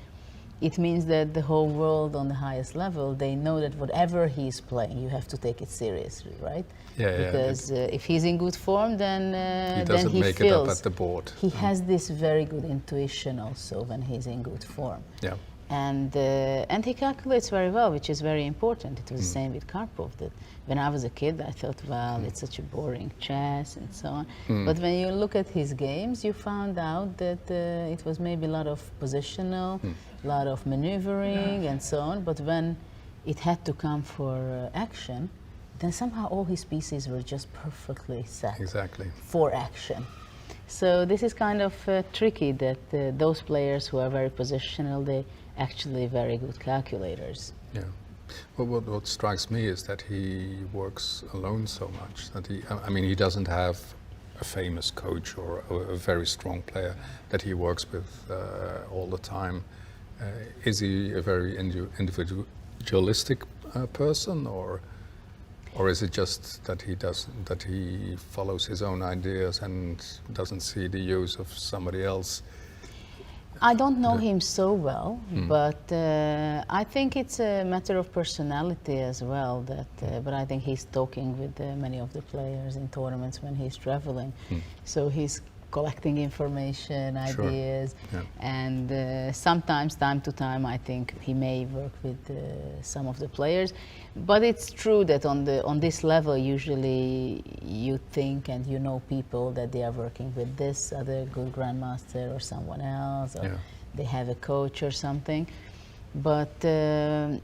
it means that the whole world on the highest level, they know that whatever he's playing, you have to take it seriously, right? Yeah, because if he's in good form, then he doesn't make it up at the board. He has this very good intuition also when he's in good form. Yeah. And he calculates very well, which is very important. It was the same with Karpov. That when I was a kid, I thought, well, it's such a boring chess and so on. But when you look at his games, you found out that it was maybe a lot of positional, a lot of maneuvering and so on. But when it had to come for action, then somehow all his pieces were just perfectly set for action. So this is kind of tricky that those players who are very positional, they actually very good calculators. Yeah. Well, what strikes me is that he works alone so much that I mean, he doesn't have a famous coach or a very strong player that he works with all the time. Is he a very individualistic person, or is it just that he follows his own ideas and doesn't see the use of somebody else? I don't know him so well, but I think it's a matter of personality as well. But I think he's talking with many of the players in tournaments when he's traveling. So he's collecting information, ideas, and sometimes, time to time, I think he may work with some of the players. But it's true that on this level, usually you think and you know people that they are working with this other good grandmaster or someone else, or they have a coach or something. But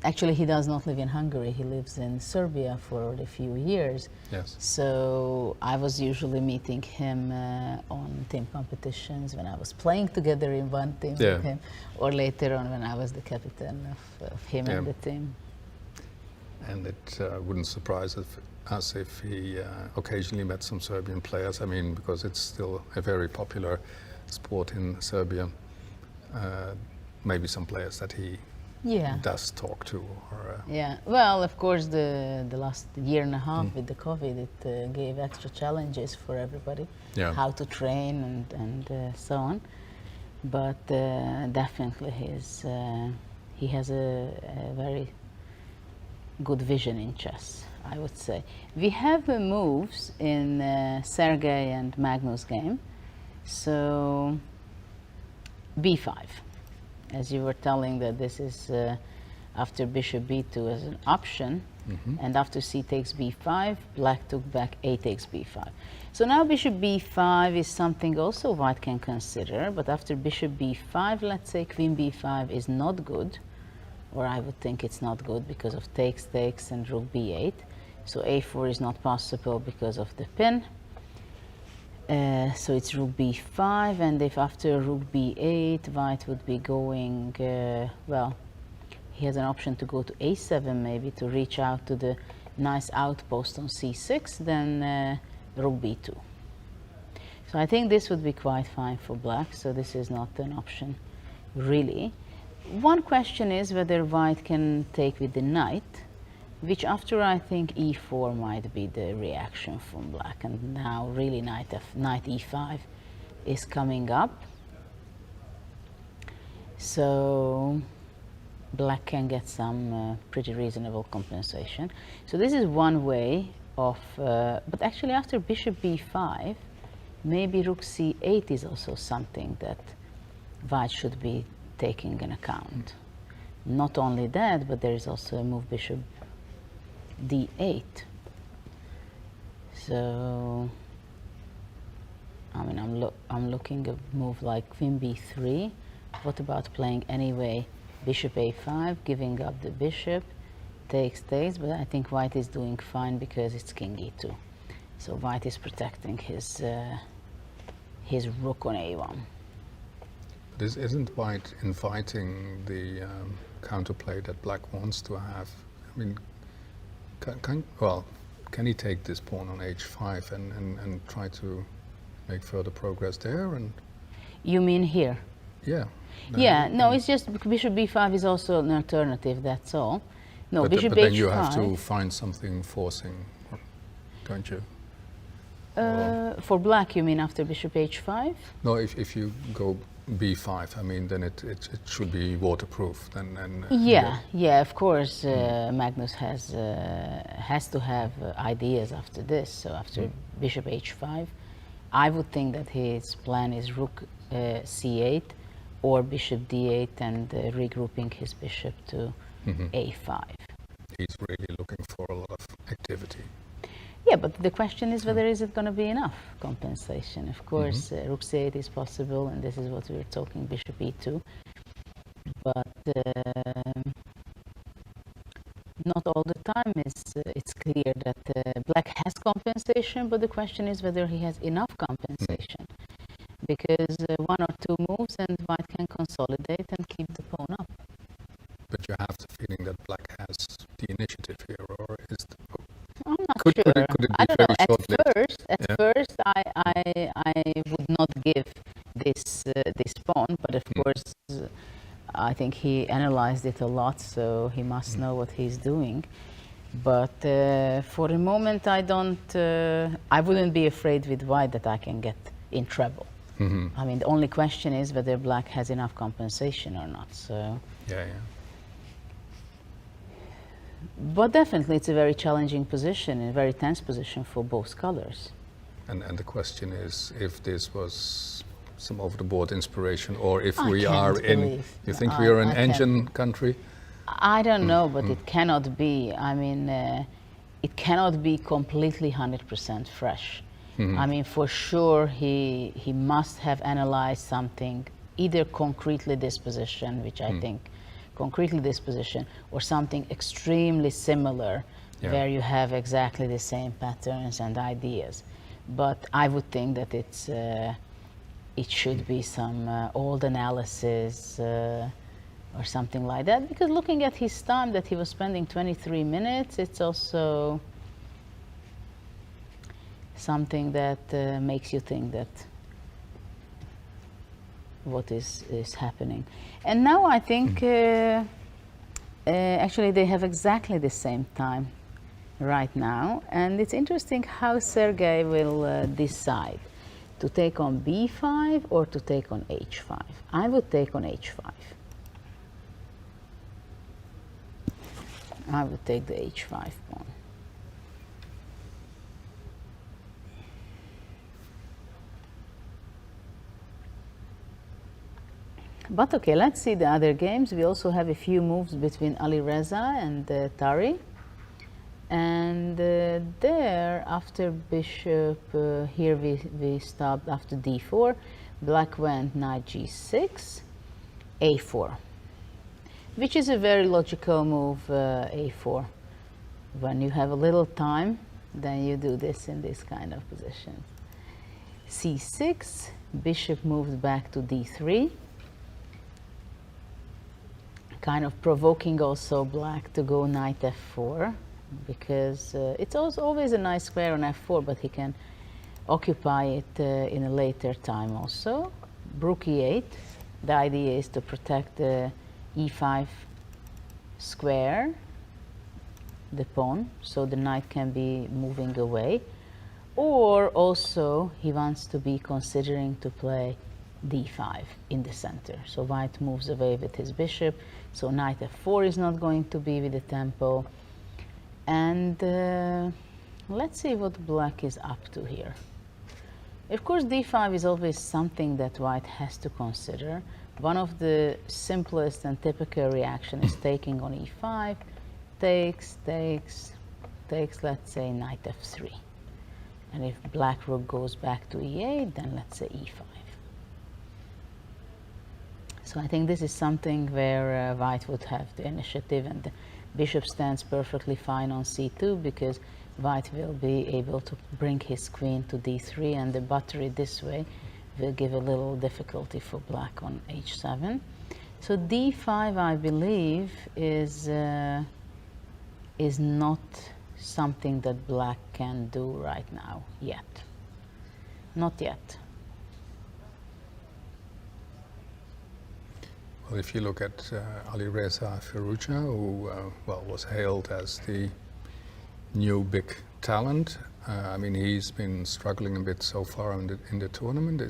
actually, he does not live in Hungary. He lives in Serbia for a few years. Yes. So I was usually meeting him on team competitions when I was playing together in one team with him, or later on when I was the captain of him and the team. And it wouldn't surprise us if he occasionally met some Serbian players. I mean, because it's still a very popular sport in Serbia. Maybe some players that he does talk to. Or, well, of course, the last year and a half with the COVID, it gave extra challenges for everybody, how to train and so on. But definitely he has a very good vision in chess, I would say. We have moves in Sergei and Magnus game. So b5. As you were telling that this is after bishop b2 as an option, and after c takes b5, black took back a takes b5. So now bishop b5 is something also white can consider, but after bishop b5, let's say queen b5 is not good, or I would think it's not good because of takes, takes, and rook b8. So a4 is not possible because of the pin. So it's rook b5, and if after rook b8, white would be going, well, he has an option to go to a7 maybe to reach out to the nice outpost on c6, then rook b2. So I think this would be quite fine for black, so this is not an option really. One question is whether white can take with the knight, which after I think e4 might be the reaction from black, and now really knight e5 is coming up. So black can get some pretty reasonable compensation. So this is one way of, but actually after bishop b5, maybe rook c8 is also something that white should be taking in account. Not only that, but there is also a move bishop d8. So, I mean, I'm looking at a move like queen b3. What about playing anyway bishop a5, giving up the bishop, takes, but I think white is doing fine because it's king e2. So white is protecting his rook on a1. This isn't white inviting the counterplay that black wants to have. I mean, can he take this pawn on h5 and try to make further progress there? And you mean here? Yeah. Yeah, no, it's just bishop b5 is also an alternative, that's all. No, but bishop but then h5. you have to find something forcing, don't you? For black, you mean after bishop h5? No, if you go b5, I mean, then it should be waterproof. Then yeah, of course, Magnus has to have ideas after this. So after bishop h5, I would think that his plan is rook c8 or bishop d8 and regrouping his bishop to a5. He's really looking for a lot of activity. Yeah, but the question is whether is it going to be enough compensation. Of course, rook c8 is possible, and this is what we were talking, bishop e2. But not all the time it's clear that black has compensation, but the question is whether he has enough compensation. Because one or two moves and white can consolidate and keep the pawn up. But you have the feeling that black has the initiative here, or is the, I'm not could sure. it be I don't know. very At first, I would not give this pawn, but of course, I think he analyzed it a lot, so he must know what he's doing. But for the moment, I wouldn't be afraid with white that I can get in trouble. I mean, the only question is whether black has enough compensation or not. So. Yeah. But definitely, it's a very challenging position, a very tense position for both colors. And the question is if this was some over-the-board inspiration, or if we think we are an engine country? I don't know, but it cannot be. I mean, it cannot be completely 100% fresh. I mean, for sure, he must have analyzed something, either concretely this position, which I think concretely this position, or something extremely similar, where you have exactly the same patterns and ideas. But I would think that it should be some old analysis or something like that, because looking at his time that he was spending 23 minutes, it's also something that makes you think that what is happening. And now I think actually they have exactly the same time right now, and it's interesting how Sergei will decide to take on b5 or to take on h5. I would take on h5. I would take the h5 pawn. But okay, let's see the other games. We also have a few moves between Ali Reza and Tari. And there, after bishop, here we stopped after d4. Black went knight g6, a4, which is a very logical move, a4. When you have a little time, then you do this in this kind of positions. c6, bishop moves back to d3. Kind of provoking also black to go knight f4, because it's also always a nice square on f4, but he can occupy it in a later time also. Rook e8. The idea is to protect the e5 square, the pawn, so the knight can be moving away. Or also he wants to be considering to play d5 in the center. So white moves away with his bishop, so knight f4 is not going to be with the tempo. And let's see what black is up to here. Of course, d5 is always something that white has to consider, one of the simplest and typical reaction is taking on e5, takes, let's say knight f3. And if black rook goes back to e8, then let's say e5. So I think this is something where white would have the initiative, and the bishop stands perfectly fine on c2 because white will be able to bring his queen to d3, and the buttery this way will give a little difficulty for black on h7. So d5, I believe, is not something that black can do right now, yet. Not yet. Well, if you look at Alireza Firouzja, who was hailed as the new big talent, I mean, he's been struggling a bit so far in the tournament.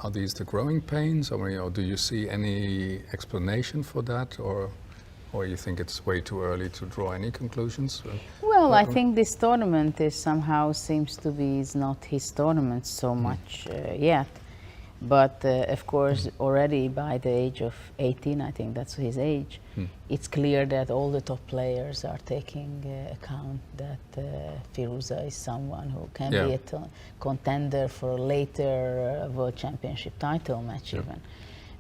Are these the growing pains, or do you see any explanation for that, or you think it's way too early to draw any conclusions? Well, I think this tournament is is not his tournament so much yet. But of course, already by the age of 18, I think that's his age, it's clear that all the top players are taking account that Firouzja is someone who can be a contender for a later World Championship title match even.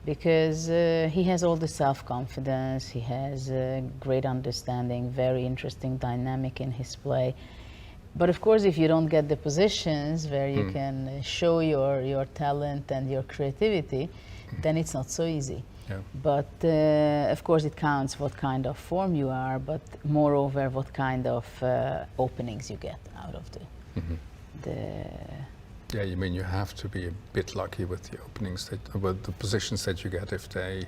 Because he has all the self-confidence, he has great understanding, very interesting dynamic in his play. But of course, if you don't get the positions where you can show your talent and your creativity, then it's not so easy. Yeah. But of course, it counts what kind of form you are, but moreover, what kind of openings you get out of the. Yeah, you mean you have to be a bit lucky with the openings, with the positions that you get if they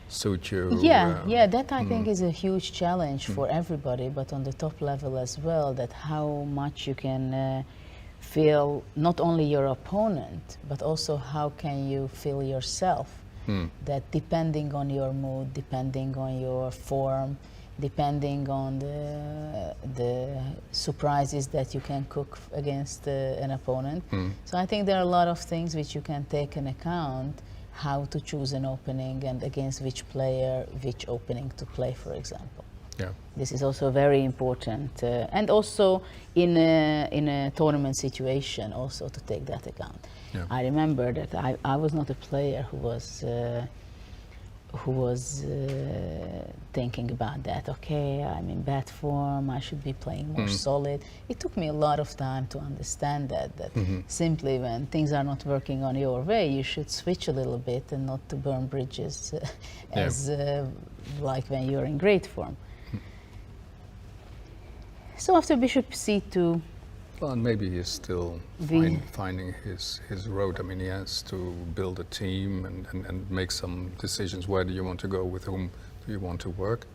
suit you. Yeah, that I think is a huge challenge for everybody, but on the top level as well, that how much you can feel not only your opponent, but also how can you feel yourself. That depending on your mood, depending on your form, depending on the surprises that you can cook against an opponent. So I think there are a lot of things which you can take into account, how to choose an opening and against which player, which opening to play, for example. Yeah. This is also very important, and also in a tournament situation, also to take that account. Yeah. I remember that I was not a player who was thinking about that. Okay, I'm in bad form, I should be playing more solid. It took me a lot of time to understand that simply when things are not working on your way, you should switch a little bit and not to burn bridges as like when you're in great form. So after bishop c2, well, and maybe he's still finding his road. I mean, he has to build a team and make some decisions. Where do you want to go? With whom do you want to work?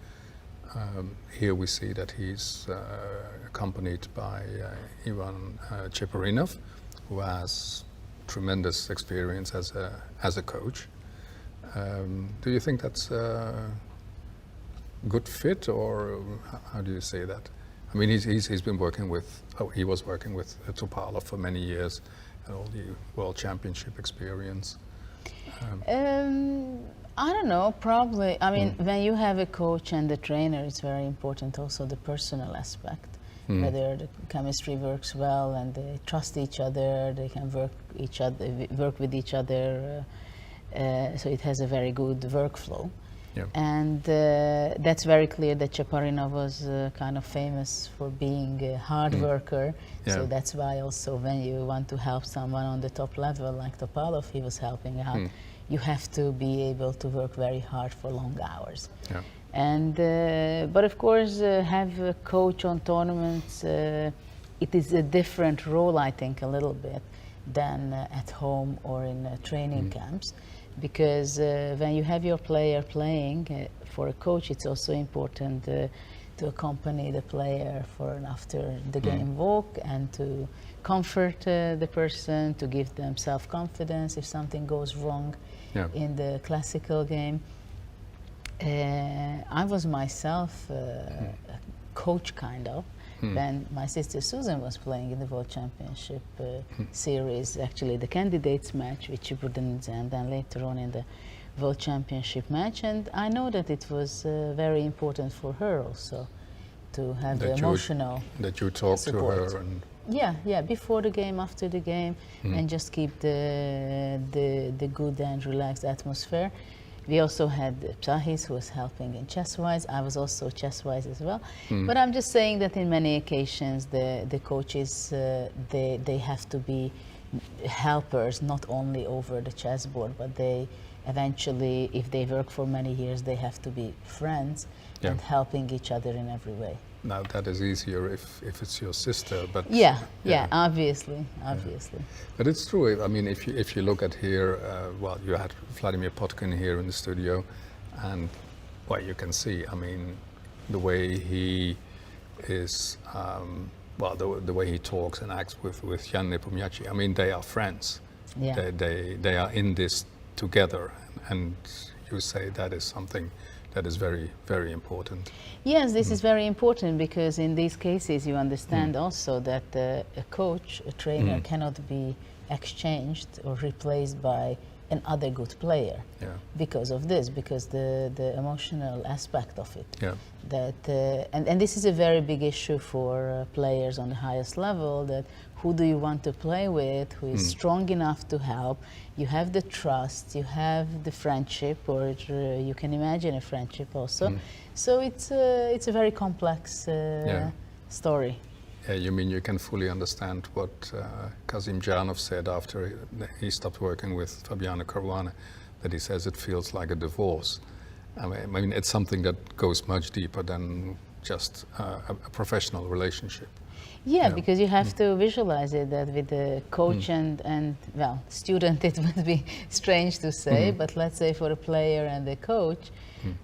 Here we see that he's accompanied by Ivan Cheparinov, who has tremendous experience as a coach. Do you think that's a good fit, or how do you say that? I mean, he's been working with, he was working with Topalov for many years, and all the World Championship experience. I don't know, probably. I mean, when you have a coach and a trainer, it's very important also the personal aspect, whether the chemistry works well and they trust each other, they can work with each other, so it has a very good workflow. Yeah. And that's very clear that Cheparinov was kind of famous for being a hard worker. Yeah. So that's why also when you want to help someone on the top level, like Topalov, he was helping out, you have to be able to work very hard for long hours. Yeah. And but of course, have a coach on tournaments, it is a different role, I think, a little bit than at home or in training camps. Because when you have your player playing, for a coach it's also important to accompany the player for an after the game walk and to comfort the person, to give them self-confidence if something goes wrong in the classical game. I was myself a coach kind of, when my sister Susan was playing in the World Championship series, actually the candidates match, which she wouldn't, and then later on in the World Championship match. And I know that it was very important for her also to have the emotional that you talk support to her and yeah, before the game, after the game, and just keep the good and relaxed atmosphere. We also had Psahis who was helping in chess-wise. I was also chess-wise as well. But I'm just saying that in many occasions the coaches, they have to be helpers, not only over the chessboard, but they eventually, if they work for many years, they have to be friends and helping each other in every way. Now that is easier if it's your sister, but obviously. But it's true. I mean, if you look at here, well, you had Vladimir Potkin here in the studio, and well, you can see. I mean, the way he is, well, the way he talks and acts with Ian Nepomniachtchi. I mean, they are friends. Yeah. They are in this together, and you say that is something that is very, very important. Yes, this is very important because in these cases you understand also that a coach, a trainer cannot be exchanged or replaced by another good player because of this, because the emotional aspect of it. Yeah. That and this is a very big issue for players on the highest level, that who do you want to play with, who is strong enough to help. You have the trust, you have the friendship, or you can imagine a friendship also. So it's a very complex story. Yeah, you mean you can fully understand what Kasim Janov said after he stopped working with Fabiano Caruana, that he says it feels like a divorce. I mean, it's something that goes much deeper than just a professional relationship. Yeah, because you have to visualize it, that with the coach and well, student, it would be strange to say, but let's say for a player and the coach,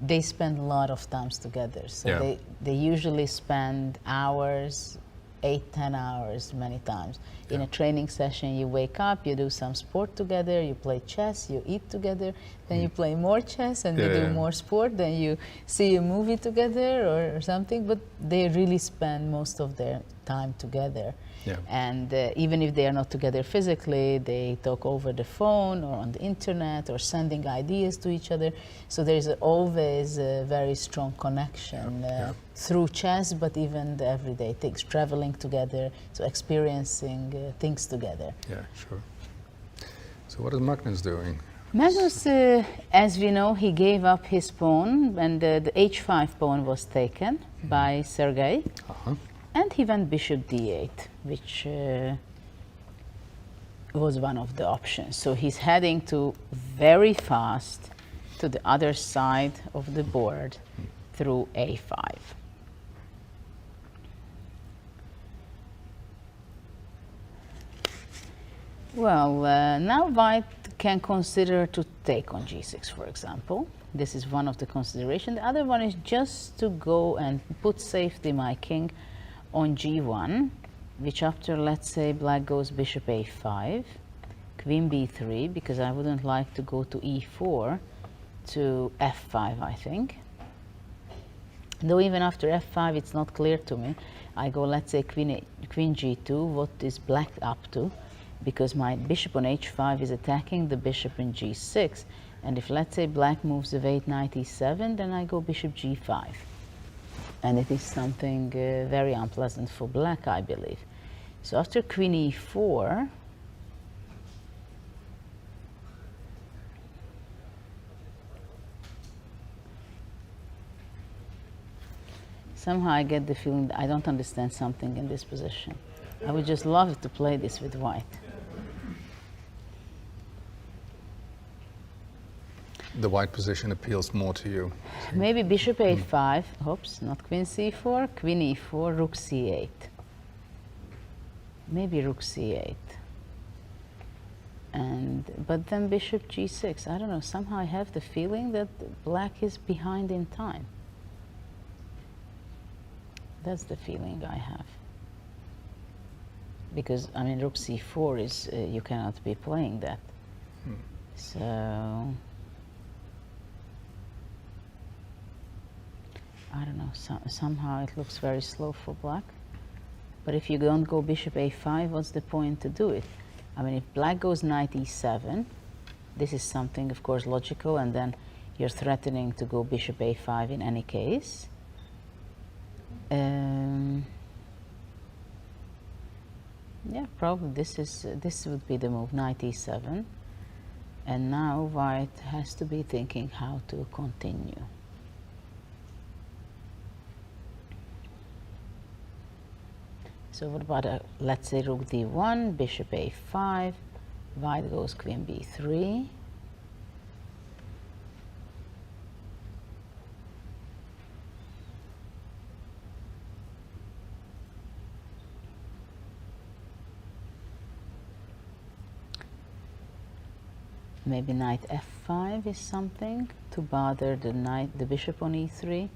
they spend a lot of times together. So they usually spend hours, 8-10 hours many times. In a training session, you wake up, you do some sport together, you play chess, you eat together, then you play more chess and you do more sport, then you see a movie together or something, but they really spend most of their time together. Yeah. And even if they are not together physically, they talk over the phone or on the internet or sending ideas to each other. So there is always a very strong connection through chess, but even the everyday things, traveling together, so experiencing things together. Yeah, sure. So what is Magnus doing? Magnus, as we know, he gave up his pawn, and the h5 pawn was taken by Sergei. And he went bishop d8, which was one of the options. So he's heading to very fast to the other side of the board through a5. Well, now white can consider to take on g6, for example. This is one of the considerations. The other one is just to go and put safely my king on g1, which after, let's say, black goes bishop a5, queen b3, because I wouldn't like to go to e4, to f5, I think. Though even after f5, it's not clear to me. I go, let's say, queen g2, what is black up to? Because my bishop on h5 is attacking the bishop in g6. And if, let's say, black moves away knight e7, then I go bishop g5. And it is something very unpleasant for black, I believe. So after queen e4, somehow I get the feeling that I don't understand something in this position. I would just love to play this with white. The white position appeals more to you. Maybe bishop a5, oops, not queen c4, queen e4, rook c8. Maybe rook c8. But then bishop g6, I don't know, somehow I have the feeling that black is behind in time. That's the feeling I have. Because, I mean, rook c4 is, you cannot be playing that. So, I don't know, somehow it looks very slow for black. But if you don't go bishop a5, what's the point to do it? I mean, if black goes knight e7, this is something, of course, logical, and then you're threatening to go bishop a5 in any case. Yeah, probably this would be the move, knight e7. And now white has to be thinking how to continue. So what about, let's say, rook d1, bishop a5, white goes queen b3. Maybe knight f5 is something to bother the bishop on e3.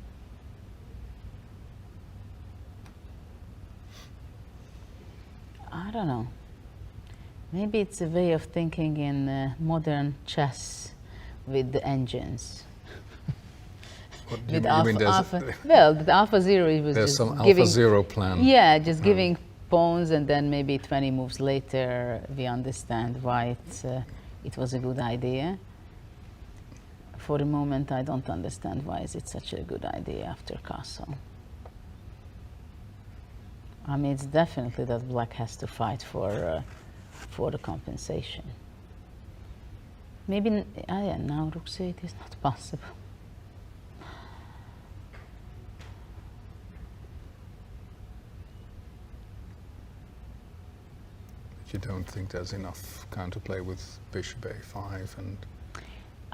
I don't know. Maybe it's a way of thinking in modern chess with the engines. What do you mean? Well, the alpha zero was there's just some giving, alpha zero plan. Yeah, just giving pawns, and then maybe 20 moves later we understand why it was a good idea. For the moment, I don't understand why is it such a good idea after castle. I mean, it's definitely that black has to fight for the compensation. Maybe, yeah, now rook c8 is not possible. You don't think there's enough counterplay with bishop a5 and...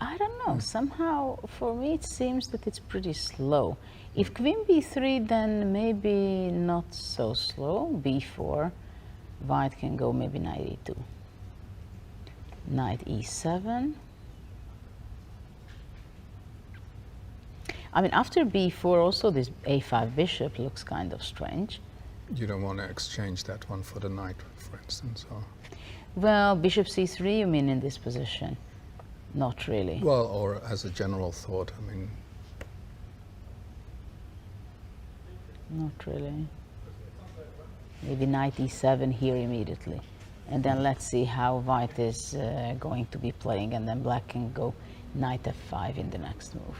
I don't know. Somehow, for me, it seems that it's pretty slow. If queen b3, then maybe not so slow. b4, white can go maybe knight e2. Knight e7. I mean, after b4, also this a5 bishop looks kind of strange. You don't want to exchange that one for the knight, for instance, or? Well, bishop c3, you mean in this position? Not really. Well, or as a general thought, I mean... Not really. Maybe knight e7 here immediately. And then let's see how white is going to be playing, and then black can go knight f5 in the next move.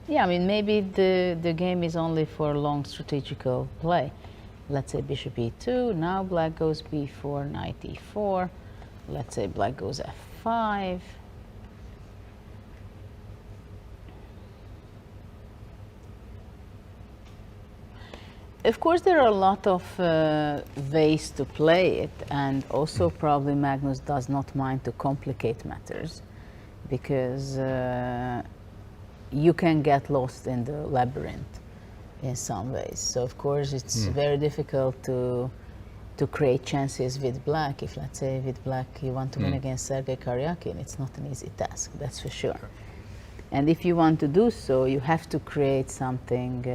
Yeah, I mean, maybe the game is only for long strategical play. Let's say bishop e2, now black goes b4, knight e4. Let's say black goes f5. Of course, there are a lot of ways to play it, and also probably Magnus does not mind to complicate matters, because you can get lost in the labyrinth in some ways. So of course it's very difficult to create chances with black. If, let's say, with black you want to win against Sergei Karyakin, it's not an easy task, that's for sure. And if you want to do so, you have to create something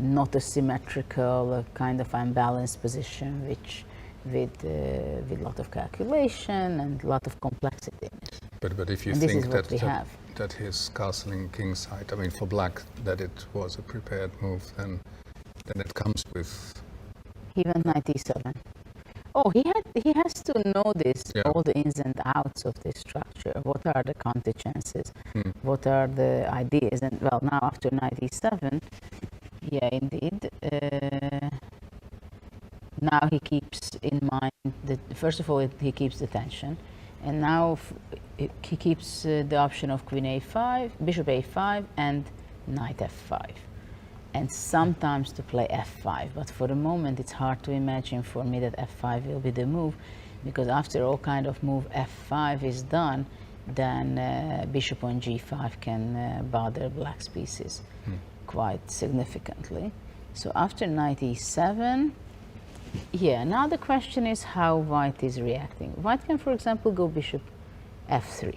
not a symmetrical, a kind of unbalanced position, which with a lot of calculation and a lot of complexity. But if you think that his castling kingside, I mean, for black, that it was a prepared move, then it comes with... He went knight e7. Oh, he has to know this, all the ins and outs of this structure. What are the counter chances? What are the ideas? And well, now after knight e7, yeah, indeed. Now he keeps in mind that, first of all, he keeps the tension. And now he keeps the option of queen a5, bishop a5, and knight f5. And sometimes to play f5, but for the moment it's hard to imagine for me that f5 will be the move, because after all kind of move f5 is done, then bishop on g5 can bother black's pieces quite significantly. So after knight e7, yeah, now the question is how white is reacting. White can, for example, go bishop f3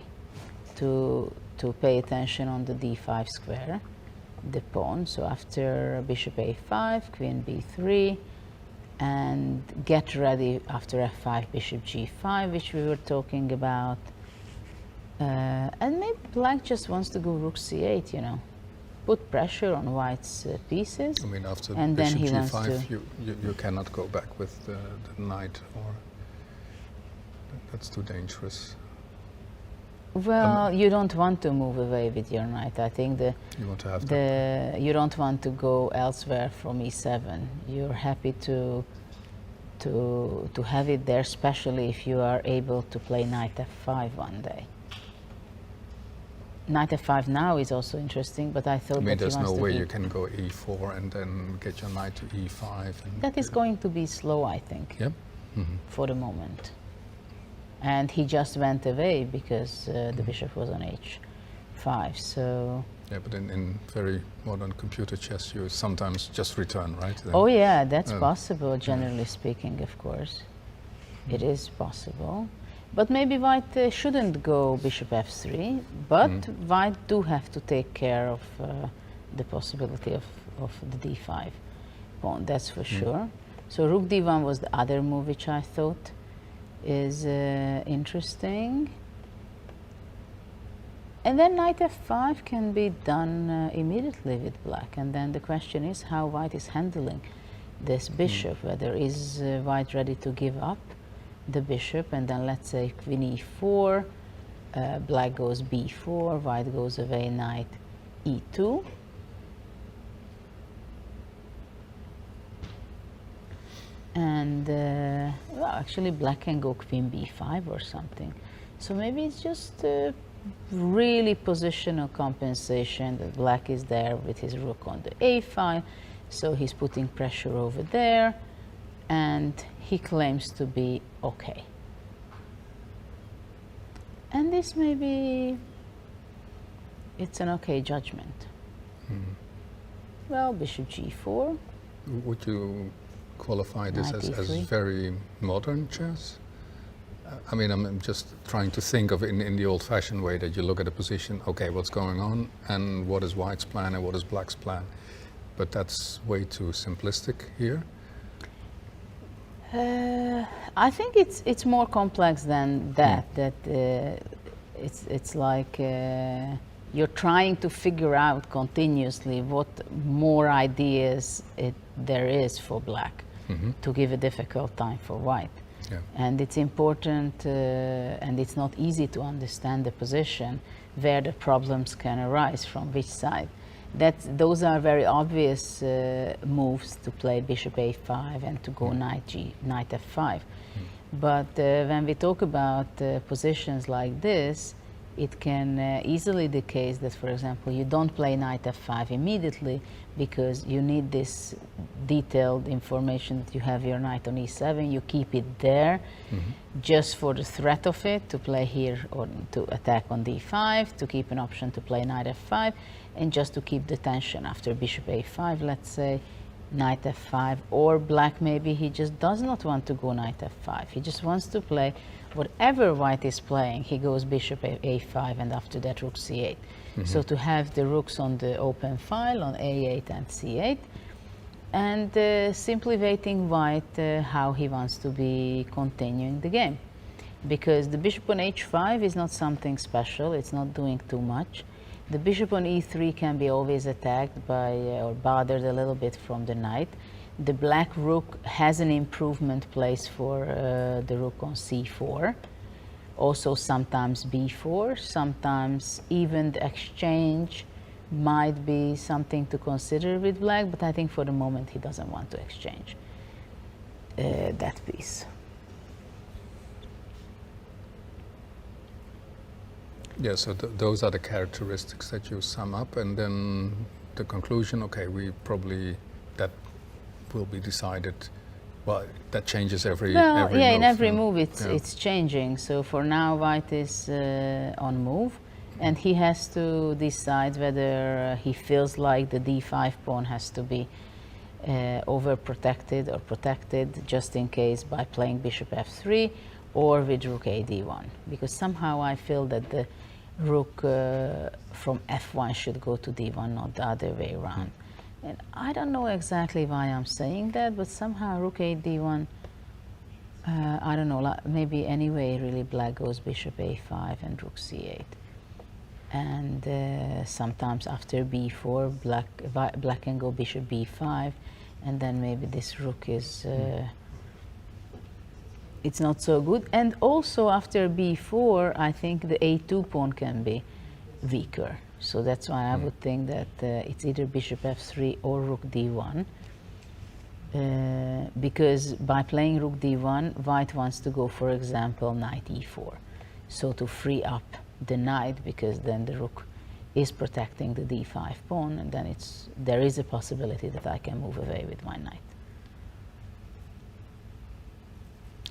to pay attention on the d5 square, the pawn. So after bishop a5, queen b3, and get ready after f5, bishop g5, which we were talking about. And maybe black just wants to go rook c8, you know. put pressure on White's pieces. I mean, after and then bishop he wants g5, to you cannot go back with the knight, or that's too dangerous. Well, you don't want to move away with your knight. I think You want to have you don't want to go elsewhere from e7. You're happy to have it there, especially if you are able to play knight f5 one day. Knight f5 now is also interesting, but I thought that there's no way to you can go e4 and then get your knight to e5. And that is going to be slow, I think. Yep. For the moment. And he just went away because the bishop was on h5, so... Yeah, but in very modern computer chess, you sometimes just return, right? Then, oh yeah, that's possible, generally speaking, of course. It is possible. But maybe White shouldn't go bishop f3, but White do have to take care of the possibility of the d5 pawn, that's for sure. So rook d1 was the other move which I thought is interesting. And then knight f5 can be done immediately with black. And then the question is how White is handling this bishop, whether is White ready to give up the bishop, and then let's say queen e4, black goes b4, White goes away, knight e2. And well, actually black can go queen b5 or something. So maybe it's just really positional compensation that black is there with his rook on the a file, so he's putting pressure over there, and he claims to be okay. And this maybe it's an okay judgment. Well, bishop g4. Would you qualify this as very modern chess? I mean, I'm just trying to think of in the old-fashioned way that you look at a position, okay, what's going on, and what is White's plan and what is Black's plan. But that's way too simplistic here. I think it's more complex than that. It's like you're trying to figure out continuously what more ideas there is for Black to give a difficult time for White. Yeah. And it's important, and it's not easy to understand the position where the problems can arise from which side. Those are very obvious moves to play bishop a5 and to go knight f5. But when we talk about positions like this, it can easily be the case that, for example, you don't play knight f5 immediately because you need this detailed information that you have your knight on e7. You keep it there just for the threat of it, to play here or to attack on d5, to keep an option to play knight f5, and just to keep the tension after bishop a5, let's say, knight f5, or Black maybe he just does not want to go knight f5. He just wants to play whatever White is playing. He goes bishop a5 and after that rook c8. So to have the rooks on the open file on a8 and c8, and simply waiting White how he wants to be continuing the game. Because the bishop on h5 is not something special, it's not doing too much. The bishop on e3 can be always attacked by or bothered a little bit from the knight. The black rook has an improvement place for the rook on c4. Also sometimes b4, sometimes even the exchange might be something to consider with Black, but I think for the moment he doesn't want to exchange that piece. Yeah, so those are the characteristics that you sum up, and then the conclusion, okay, we probably, that will be decided, well, that changes every move. In every move it's changing. So for now, White is on move, and he has to decide whether he feels like the d5 pawn has to be overprotected or protected just in case by playing bishop f3 or with rook a d1, because somehow I feel that the rook from f1 should go to d1, not the other way around. And I don't know exactly why I'm saying that, but somehow rook a d1, I don't know, maybe anyway really Black goes bishop a5 and rook c8. and sometimes after b4, black can go bishop b5, and then maybe this rook is it's not so good. And also after b4, I think the a2 pawn can be weaker. So that's why I would think that it's either bishop f3 or rook d1. Because by playing rook d1, white wants to go, for example, knight e4. So to free up the knight, because then the rook is protecting the d5 pawn, and then there is a possibility that I can move away with my knight.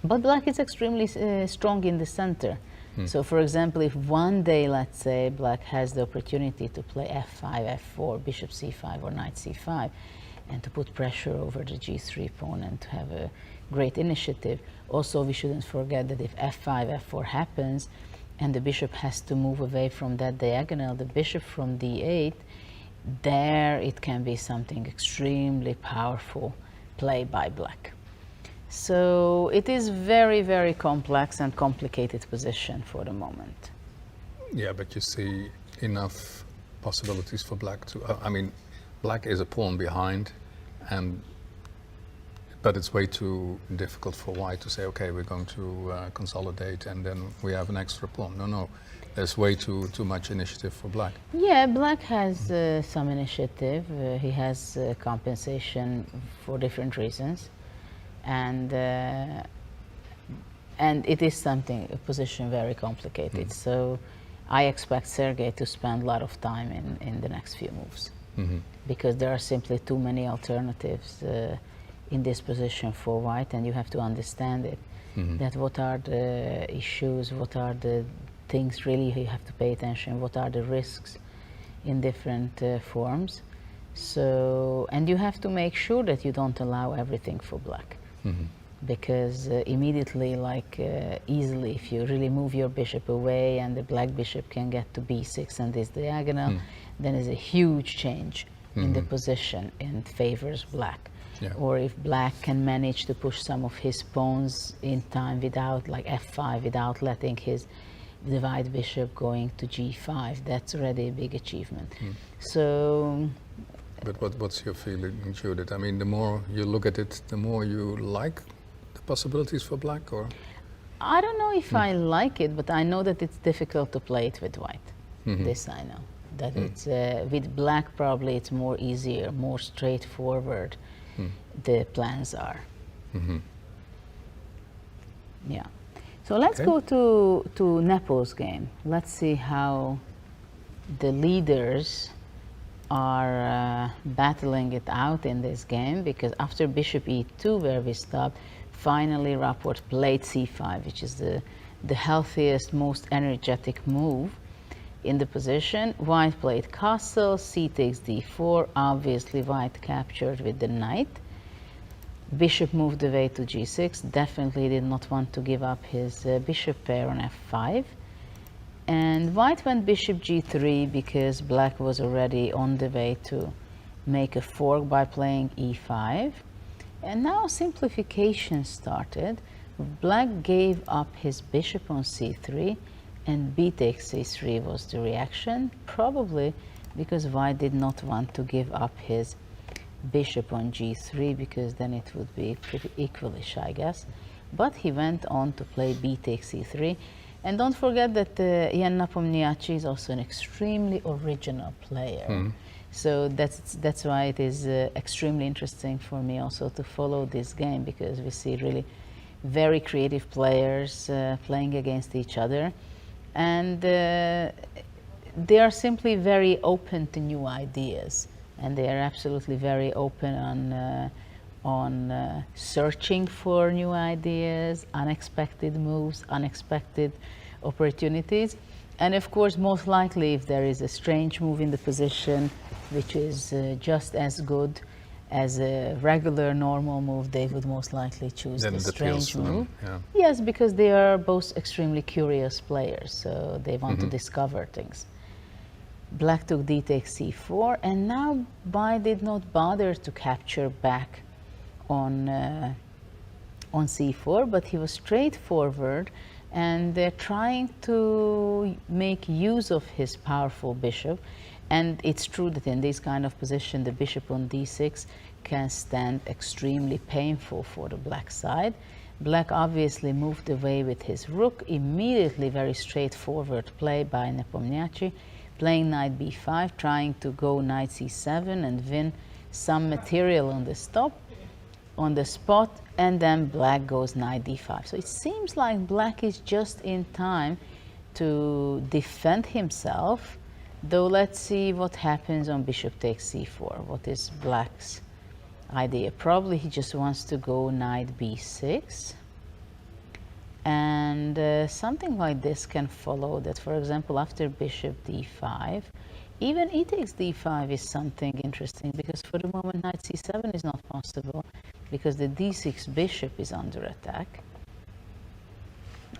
But black is extremely strong in the center. So for example, if one day, let's say, black has the opportunity to play f5, f4, bishop c5 or knight c5, and to put pressure over the g3 pawn and to have a great initiative. Also, we shouldn't forget that if f5, f4 happens, and the bishop has to move away from that diagonal, the bishop from d8, there it can be something extremely powerful play by black. So it is very, very complex and complicated position for the moment. Yeah, but you see enough possibilities for black to, I mean, black is a pawn behind, but it's way too difficult for white to say, okay, we're going to consolidate and then we have an extra pawn. No, there's way too much initiative for black. Yeah, black has some initiative. He has compensation for different reasons. And it is something, a position very complicated. So I expect Sergei to spend a lot of time in the next few moves. Because there are simply too many alternatives in this position for white, and you have to understand it. That what are the issues, what are the things really you have to pay attention, what are the risks in different forms. So, and you have to make sure that you don't allow everything for black. Because immediately, like easily, if you really move your bishop away and the black bishop can get to b6 and this diagonal, then there's a huge change in the position and favors black. Yeah. Or if black can manage to push some of his pawns in time without, like f5, without letting the white bishop going to g5, that's already a big achievement. So. But what's your feeling, Judith? I mean, the more you look at it, the more you like the possibilities for black, or? I don't know if I like it, but I know that it's difficult to play it with white. This I know. That it's with black probably it's more easier, more straightforward. The plans are. Yeah. So let's go to Nepo's game. Let's see how the leaders are battling it out in this game, because after bishop e2, where we stopped, finally Rapport played c5, which is the healthiest, most energetic move in the position. White played castle, c takes d4, obviously white captured with the knight. Bishop moved away to g6, definitely did not want to give up his bishop pair on f5. And white went bishop g3 because black was already on the way to make a fork by playing e5. And now simplification started. Black gave up his bishop on c3, and b takes c3 was the reaction, probably because white did not want to give up his bishop on g3, because then it would be pretty equalish, I guess. But he went on to play b takes c3. And don't forget that Ian Nepomniachtchi is also an extremely original player. So that's why it is extremely interesting for me also to follow this game, because we see really very creative players playing against each other. And they are simply very open to new ideas. And they are absolutely very open on searching for new ideas, unexpected moves, unexpected opportunities. And of course, most likely, if there is a strange move in the position, which is just as good as a regular normal move, they would most likely choose the strange move. Yeah. Yes, because they are both extremely curious players, so they want to discover things. Black took d takes c4, and now white did not bother to capture back on c4, but he was straightforward and they're trying to make use of his powerful bishop. And it's true that in this kind of position, the bishop on d6 can stand extremely painful for the black side. Black obviously moved away with his rook, immediately very straightforward play by Nepomniachtchi, playing knight b5, trying to go knight c7 and win some material on the spot, and then black goes knight d5. So it seems like black is just in time to defend himself, though let's see what happens on bishop takes c4. What is black's idea? Probably he just wants to go knight b6, and something like this can follow, that for example after bishop d5, even e takes d5 is something interesting, because for the moment knight c7 is not possible because the d6 bishop is under attack.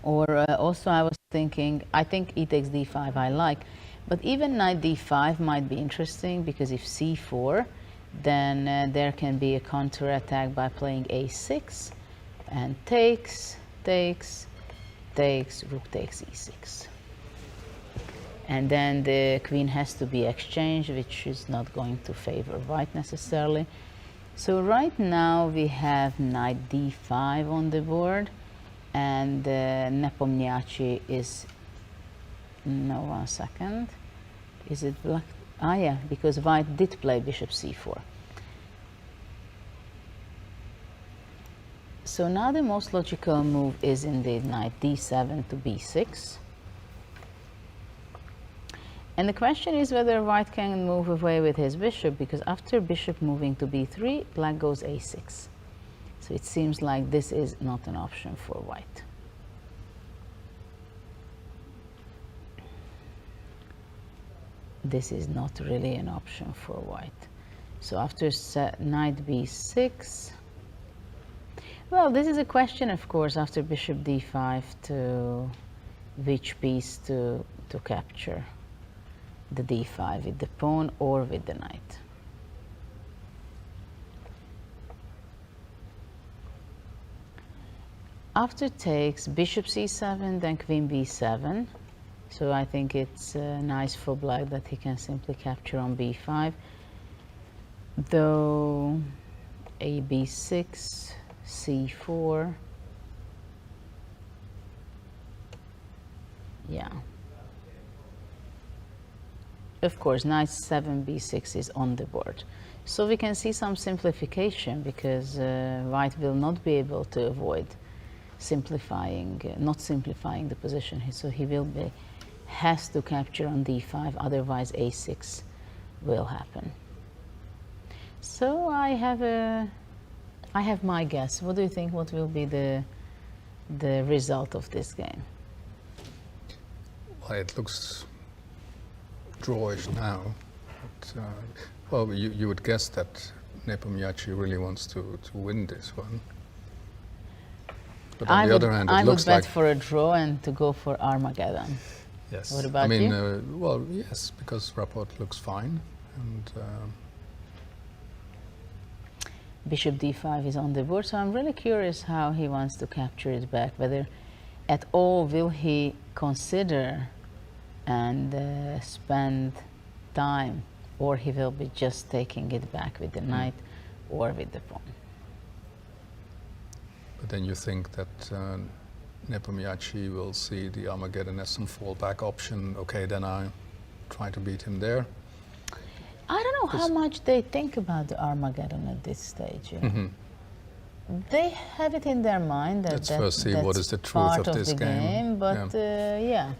Or also I was thinking, I think e takes d5 I like, but even knight d5 might be interesting, because if c4, then there can be a counter attack by playing a6 and takes, rook takes e6. And then the queen has to be exchanged, which is not going to favor white necessarily. So right now we have knight d5 on the board, and Nepomniachtchi is, no, 1 second, is it black? Ah yeah, because white did play bishop c4. So now the most logical move is indeed knight d7 to b6. And the question is whether white can move away with his bishop, because after bishop moving to b3, black goes a6. So it seems like this is not an option for white. This is not really an option for white. So after knight b6, well, this is a question, of course, after bishop d5 to which piece to capture. The d5 with the pawn or with the knight. After takes, bishop c7, then queen b7. So I think it's nice for black that he can simply capture on b5. Though a b6, c4. Yeah. Of course, knight 7 b6 is on the board. So we can see some simplification, because white will not be able to avoid simplifying, not simplifying the position. So he has to capture on d5, otherwise a6 will happen. So I have my guess. What do you think? What will be the result of this game? Well, it looks drawish now. But, well, you would guess that Nepomniachtchi really wants to win this one. But on the other hand, it looks like... I would bet for a draw and to go for Armageddon. Yes. What about you? Well, yes, because rapport looks fine. And bishop d5 is on the board, so I'm really curious how he wants to capture it back. Whether at all will he consider and spend time, or he will be just taking it back with the knight or with the pawn. But then you think that Nepomniachtchi will see the Armageddon as some fallback option. Okay, then I try to beat him there. I don't know how much they think about the Armageddon at this stage. You know? They have it in their mind that let's first see what is the truth of this game. But yeah.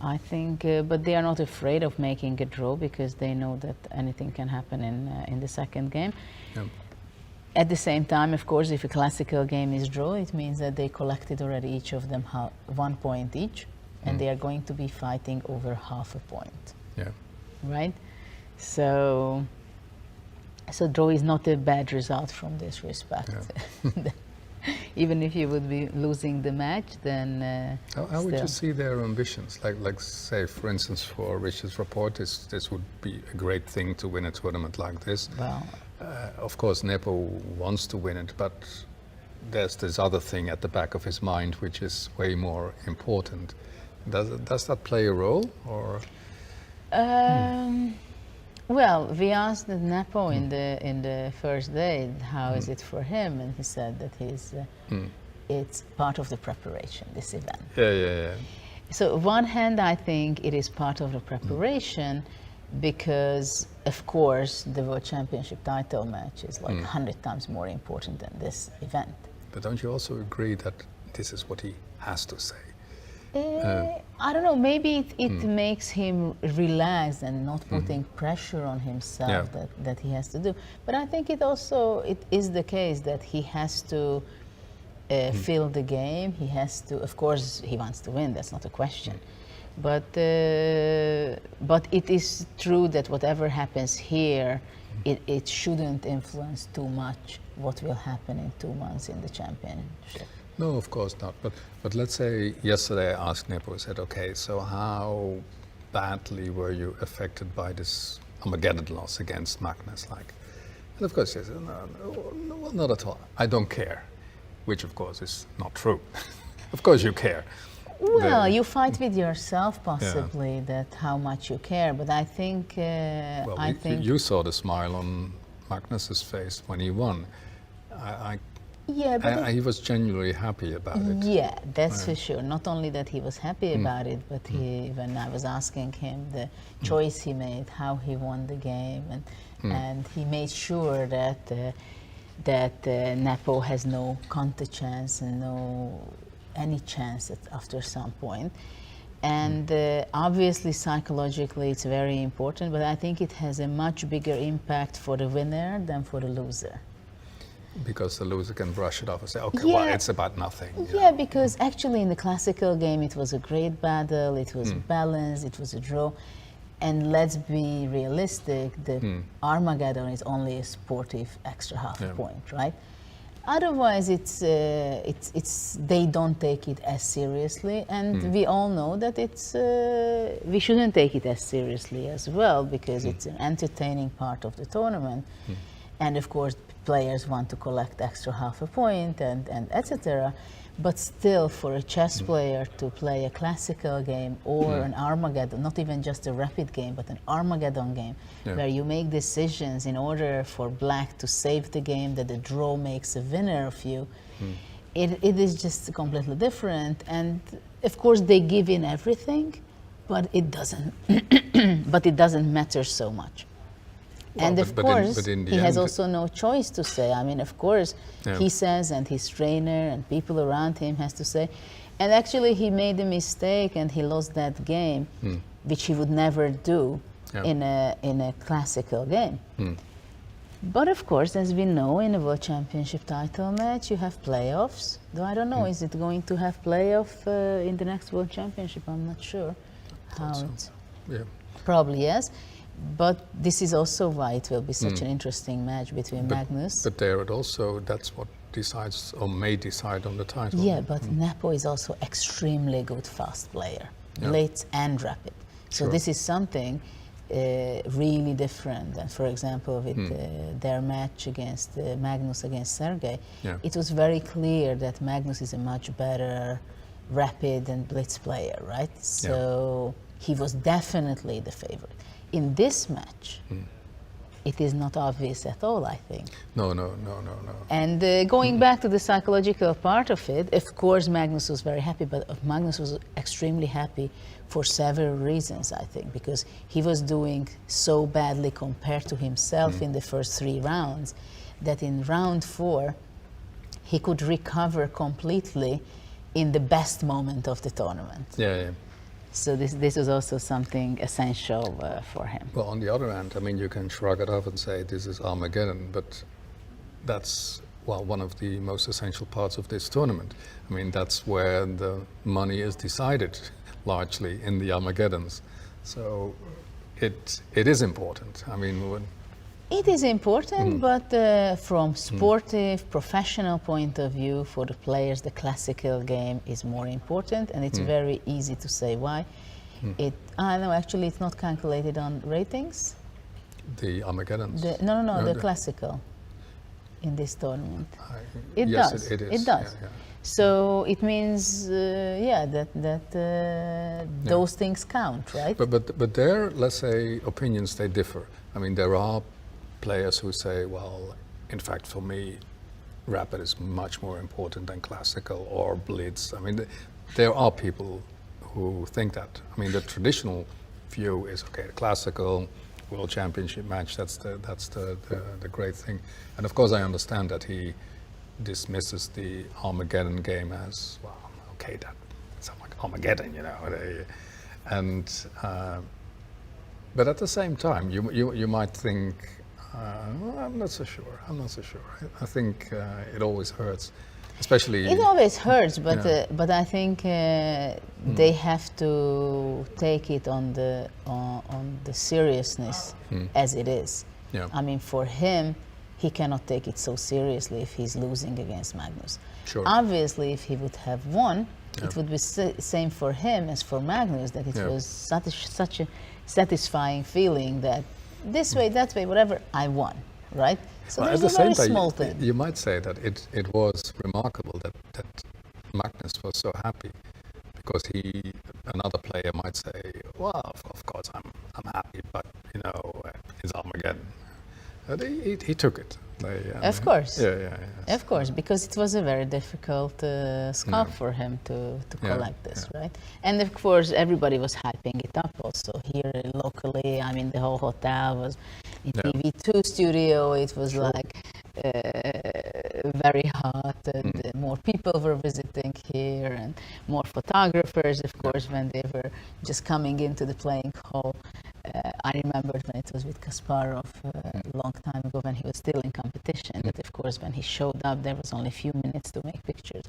I think, but they are not afraid of making a draw, because they know that anything can happen in the second game. Yeah. At the same time, of course, if a classical game is draw, it means that they collected already each of them 1 point each, and they are going to be fighting over half a point. Yeah. Right? So draw is not a bad result from this respect. Yeah. Even if you would be losing the match, then how would you see their ambitions? Like say, for instance, for Richard's report, this would be a great thing to win a tournament like this. Well, of course, Nepo wants to win it, but there's this other thing at the back of his mind which is way more important. Does that play a role, or? Well, we asked Nepo in the first day how is it for him, and he said that it's part of the preparation, this event. Yeah. So on one hand, I think it is part of the preparation because, of course, the World Championship title match is like 100 times more important than this event. But don't you also agree that this is what he has to say? I don't know, maybe it makes him relax and not putting pressure on himself that he has to do. But I think it is the case that he has to fill the game. He has to, of course, he wants to win, that's not a question. But it is true that whatever happens here, it shouldn't influence too much what will happen in 2 months in the championship. No, of course not. But let's say yesterday I asked Nepo, I said, okay, so how badly were you affected by this Armageddon loss against Magnus? And of course he said, no, not at all. I don't care, which of course is not true. Of course you care. Well, you fight with yourself possibly that how much you care, but I think you saw the smile on Magnus's face when he won. He was genuinely happy about it. Yeah, that's for sure. Not only that he was happy about it, but when I was asking him the choice he made, how he won the game, and he made sure that Nepo has no counter chance and any chance after some point. And obviously psychologically it's very important, but I think it has a much bigger impact for the winner than for the loser. Because the loser can brush it off and say, okay, well, it's about nothing. Yeah, because actually in the classical game it was a great battle, it was balanced, it was a draw. And let's be realistic, the Armageddon is only a sportive extra half point, right? Otherwise, they don't take it as seriously, and we all know that we shouldn't take it as seriously as well, because it's an entertaining part of the tournament. And of course, players want to collect extra half a point and etc. But still, for a chess player to play a classical game or an Armageddon, not even just a rapid game, but an Armageddon game, where you make decisions in order for black to save the game, that the draw makes a winner of you, it is just completely different. And of course, they give in everything, but it doesn't. But it doesn't matter so much. Well, and of course, he has also no choice to say. I mean, of course, he says, and his trainer and people around him has to say. And actually, he made a mistake and he lost that game, which he would never do in a classical game. But of course, as we know, in a World Championship title match, you have playoffs. Though I don't know, is it going to have playoff in the next World Championship? I'm not sure how it's. Probably yes. But this is also why it will be such an interesting match between Magnus. But there it also, that's what decides or may decide on the title. Yeah, but Nepo is also extremely good fast player, late and rapid. So this is something really different than, for example, with their match against Magnus against Sergei. It was very clear that Magnus is a much better rapid and blitz player, right? So he was definitely the favorite. In this match, it is not obvious at all, I think. No. And going back to the psychological part of it, of course Magnus was very happy, but Magnus was extremely happy for several reasons, I think, because he was doing so badly compared to himself in the first 3 rounds, that in round 4, he could recover completely in the best moment of the tournament. So this is also something essential for him. Well, on the other hand, I mean, you can shrug it off and say this is Armageddon, but that's, well, one of the most essential parts of this tournament. I mean, that's where the money is decided, largely, in the Armageddons. So it is important. I mean, it is important, but from sportive, professional point of view, for the players, the classical game is more important, and it's very easy to say why. I know, actually, it's not calculated on ratings. The Armageddons? No, the classical. in this tournament. It Yes, does. it is. does. Yeah. So it means, that those things count, right? But their, let's say, opinions, they differ. I mean, there are players who say, well, in fact, for me, rapid is much more important than classical or blitz. I mean, there are people who think that. I mean, the traditional view is, okay, the classical World Championship match, that's the great thing. And of course, I understand that he dismisses the Armageddon game as, well, okay, that's like Armageddon, you know. But at the same time, you might think, well, I'm not so sure. I think it always hurts, especially. It always hurts, but I think they have to take it on the seriousness as it is. Yeah. I mean, for him, he cannot take it so seriously if he's losing against Magnus. Sure. Obviously, if he would have won, it would be same for him as for Magnus, that it was such a satisfying feeling that this way, that way, whatever, I won, right? So well, there's a very small time, thing. You might say that it was remarkable that Magnus was so happy, because another player might say, well, of course I'm happy, but you know, it's Armageddon. He took it. Of course. Yeah. Of course, because it was a very difficult sculpt for him to collect this, right? And of course, everybody was hyping it up also here locally. I mean, the whole hotel was in TV2 studio. It was like very hot, and more people were visiting here, and more photographers, of course, when they were just coming into the playing hall. I remember when it was with Kasparov a long time ago, when he was still in competition, that of course when he showed up there was only a few minutes to make pictures.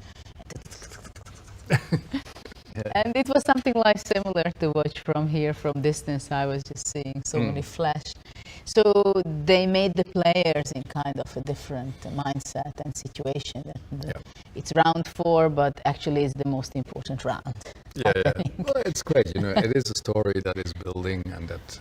And it was something like similar to watch from here, from distance. I was just seeing so many flash. So they made the players in kind of a different mindset and situation. It's round 4, but actually it's the most important round. Yeah. Well, it's great. You know, it is a story that is building and that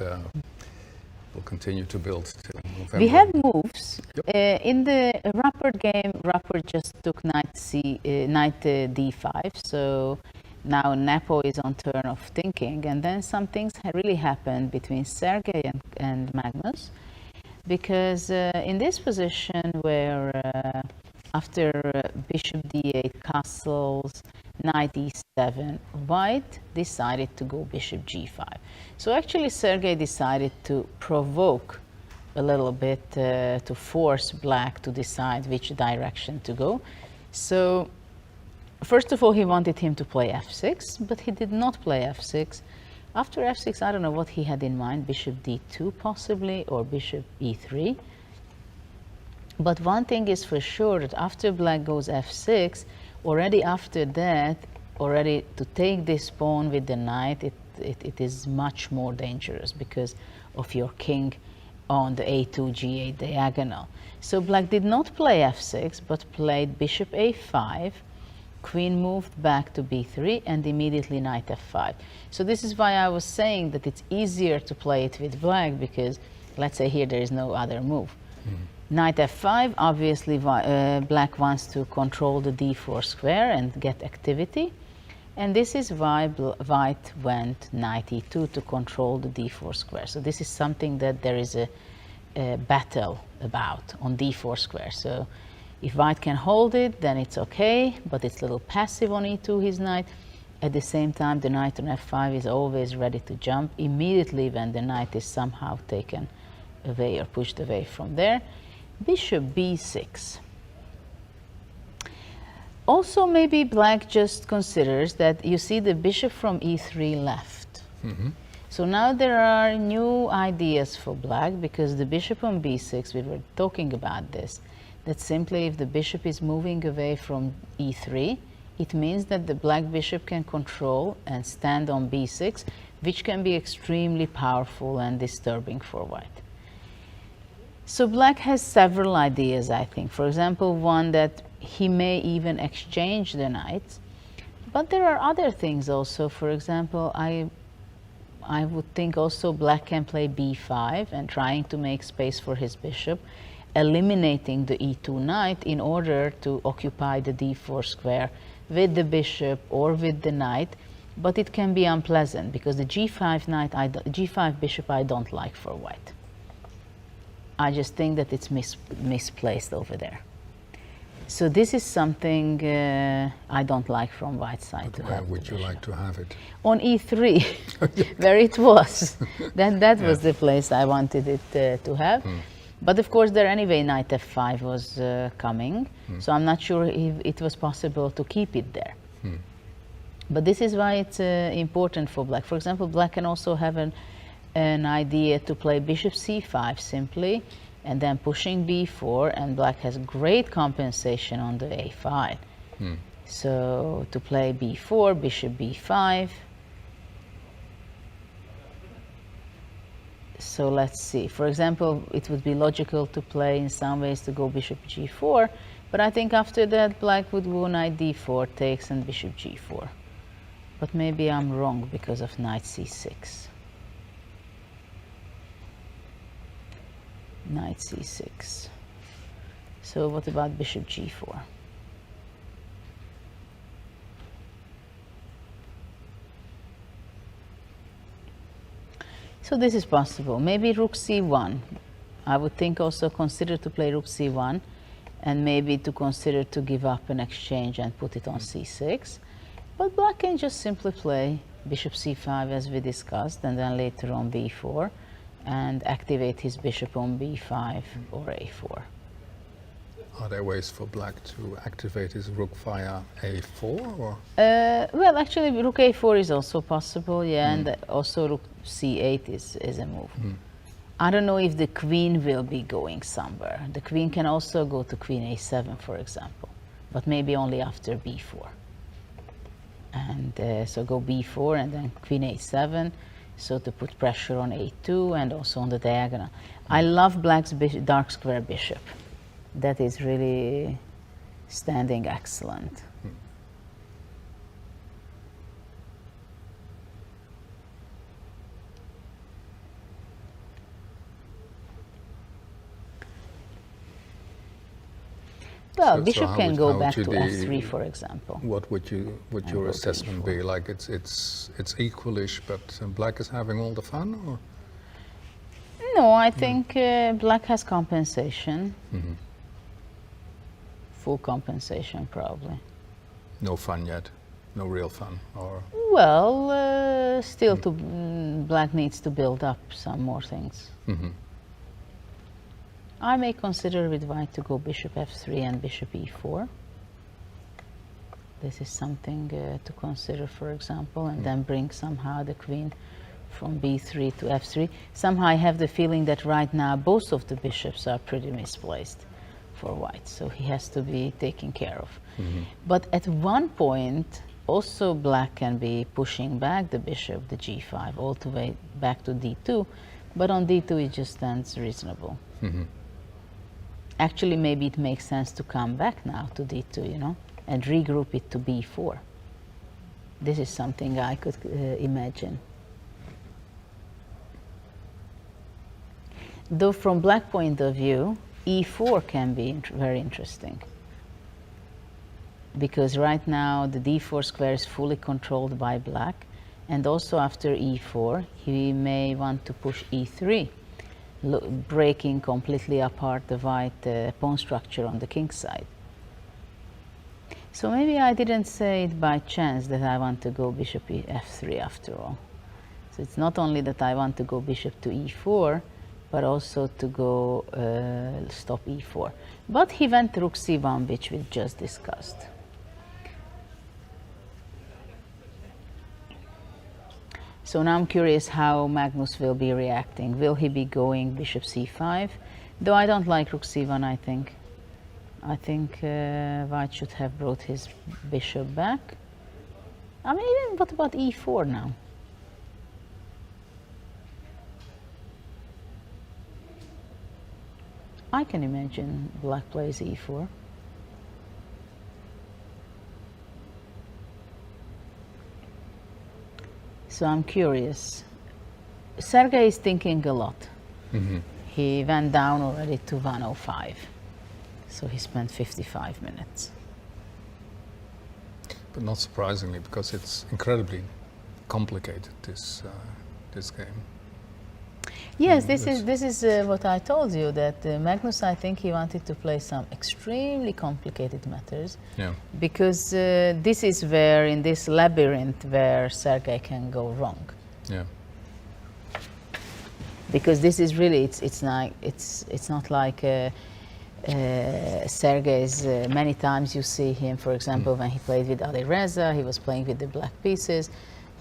will continue to build till November. We have moves. Yep. In the Rapport game, Rapport just took knight d5. So now Nepo is on turn of thinking, and then some things really happened between Sergei and Magnus, because in this position where after bishop d8 castles, knight e7, white decided to go bishop g5. So actually Sergei decided to provoke a little bit to force black to decide which direction to go. So first of all, he wanted him to play f6, but he did not play f6. After f6, I don't know what he had in mind, bishop d2 possibly, or bishop e3. But one thing is for sure, that after black goes f6, already after that, already to take this pawn with the knight, it is much more dangerous because of your king on the a2, g8 diagonal. So black did not play f6, but played bishop a5, queen moved back to b3, and immediately knight f5. So this is why I was saying that it's easier to play it with black, because let's say here there is no other move. Knight f5, obviously black wants to control the d4 square and get activity. And this is why white went knight e2 to control the d4 square. So this is something that there is a battle about on d4 square. So if white can hold it, then it's okay, but it's a little passive on e2, his knight. At the same time, the knight on f5 is always ready to jump immediately when the knight is somehow taken away or pushed away from there. Bishop b6. Also, maybe black just considers that, you see, the bishop from e3 left. So now there are new ideas for black, because the bishop on b6, we were talking about this, that simply if the bishop is moving away from e3, it means that the black bishop can control and stand on b6, which can be extremely powerful and disturbing for white. So black has several ideas, I think. For example, one that he may even exchange the knights. But there are other things also. For example, I would think also black can play b5 and trying to make space for his bishop. eliminating the e2 knight in order to occupy the d4 square with the bishop or with the knight, but it can be unpleasant because the g5 knight, g5 bishop I don't like for white. I just think that it's misplaced over there. So this is something I don't like from white side. But where would you like to have it? On e3, where it was. That was the place I wanted it to have. But of course, there anyway, knight f5 was coming. So I'm not sure if it was possible to keep it there. But this is why it's important for black. For example, black can also have an idea to play bishop c5 simply, and then pushing b4, and black has great compensation on the a5. So to play b4, bishop b5. So let's see. For example, it would be logical to play in some ways to go bishop g4, but I think after that black would go knight d4, takes, and bishop g4. But maybe I'm wrong because of knight c6. Knight c6. So what about bishop g4? So this is possible. Maybe rook c1. I would think also consider to play rook c1, and maybe to consider to give up an exchange and put it on c6. But black can just simply play bishop c5 as we discussed, and then later on b4, and activate his bishop on b5 or a4. Are there ways for black to activate his rook via a4? Or? Well, actually, rook a4 is also possible, and also rook c8 is a move. I don't know if the queen will be going somewhere. The queen can also go to queen a7, for example, but maybe only after b4. And so go b4 and then queen a7, so to put pressure on a2 and also on the diagonal. I love black's dark square bishop. That is really standing excellent. Well, bishop can go back to f3, for example. What would your assessment be? Like it's equalish, but black is having all the fun, or? No, I think black has compensation. Full compensation, probably. No fun yet? No real fun? Or? Well, still black needs to build up some more things. I may consider with white to go bishop f3 and bishop e4. This is something to consider, for example, and then bring somehow the queen from b3 to f3. Somehow I have the feeling that right now both of the bishops are pretty misplaced for white, so he has to be taken care of. But at one point, also black can be pushing back the bishop, the g5, all the way back to d2, but on d2 it just stands reasonable. Actually, maybe it makes sense to come back now to d2, you know, and regroup it to b4. This is something I could imagine. Though from black point of view, e4 can be very interesting. Because right now the d4 square is fully controlled by black, and also after e4 he may want to push e3, breaking completely apart the white pawn structure on the king side. So maybe I didn't say it by chance that I want to go bishop f3 after all. So it's not only that I want to go bishop to e4, but also to go stop e4. But he went rook c1, which we just discussed. So now I'm curious how Magnus will be reacting. Will he be going bishop c5? Though I don't like rook c1, I think. I think white should have brought his bishop back. I mean, even what about e4 now? I can imagine black plays e4. So I'm curious. Sergei is thinking a lot. he went down already to 105. So he spent 55 minutes. But not surprisingly, because it's incredibly complicated, this game. Yes, this is what I told you, that Magnus, I think he wanted to play some extremely complicated matters. Yeah. Because this is where, in this labyrinth, where Sergei can go wrong. Yeah. Because this is really, it's not like Sergei's, many times you see him, for example, when he played with Ali Reza, he was playing with the black pieces.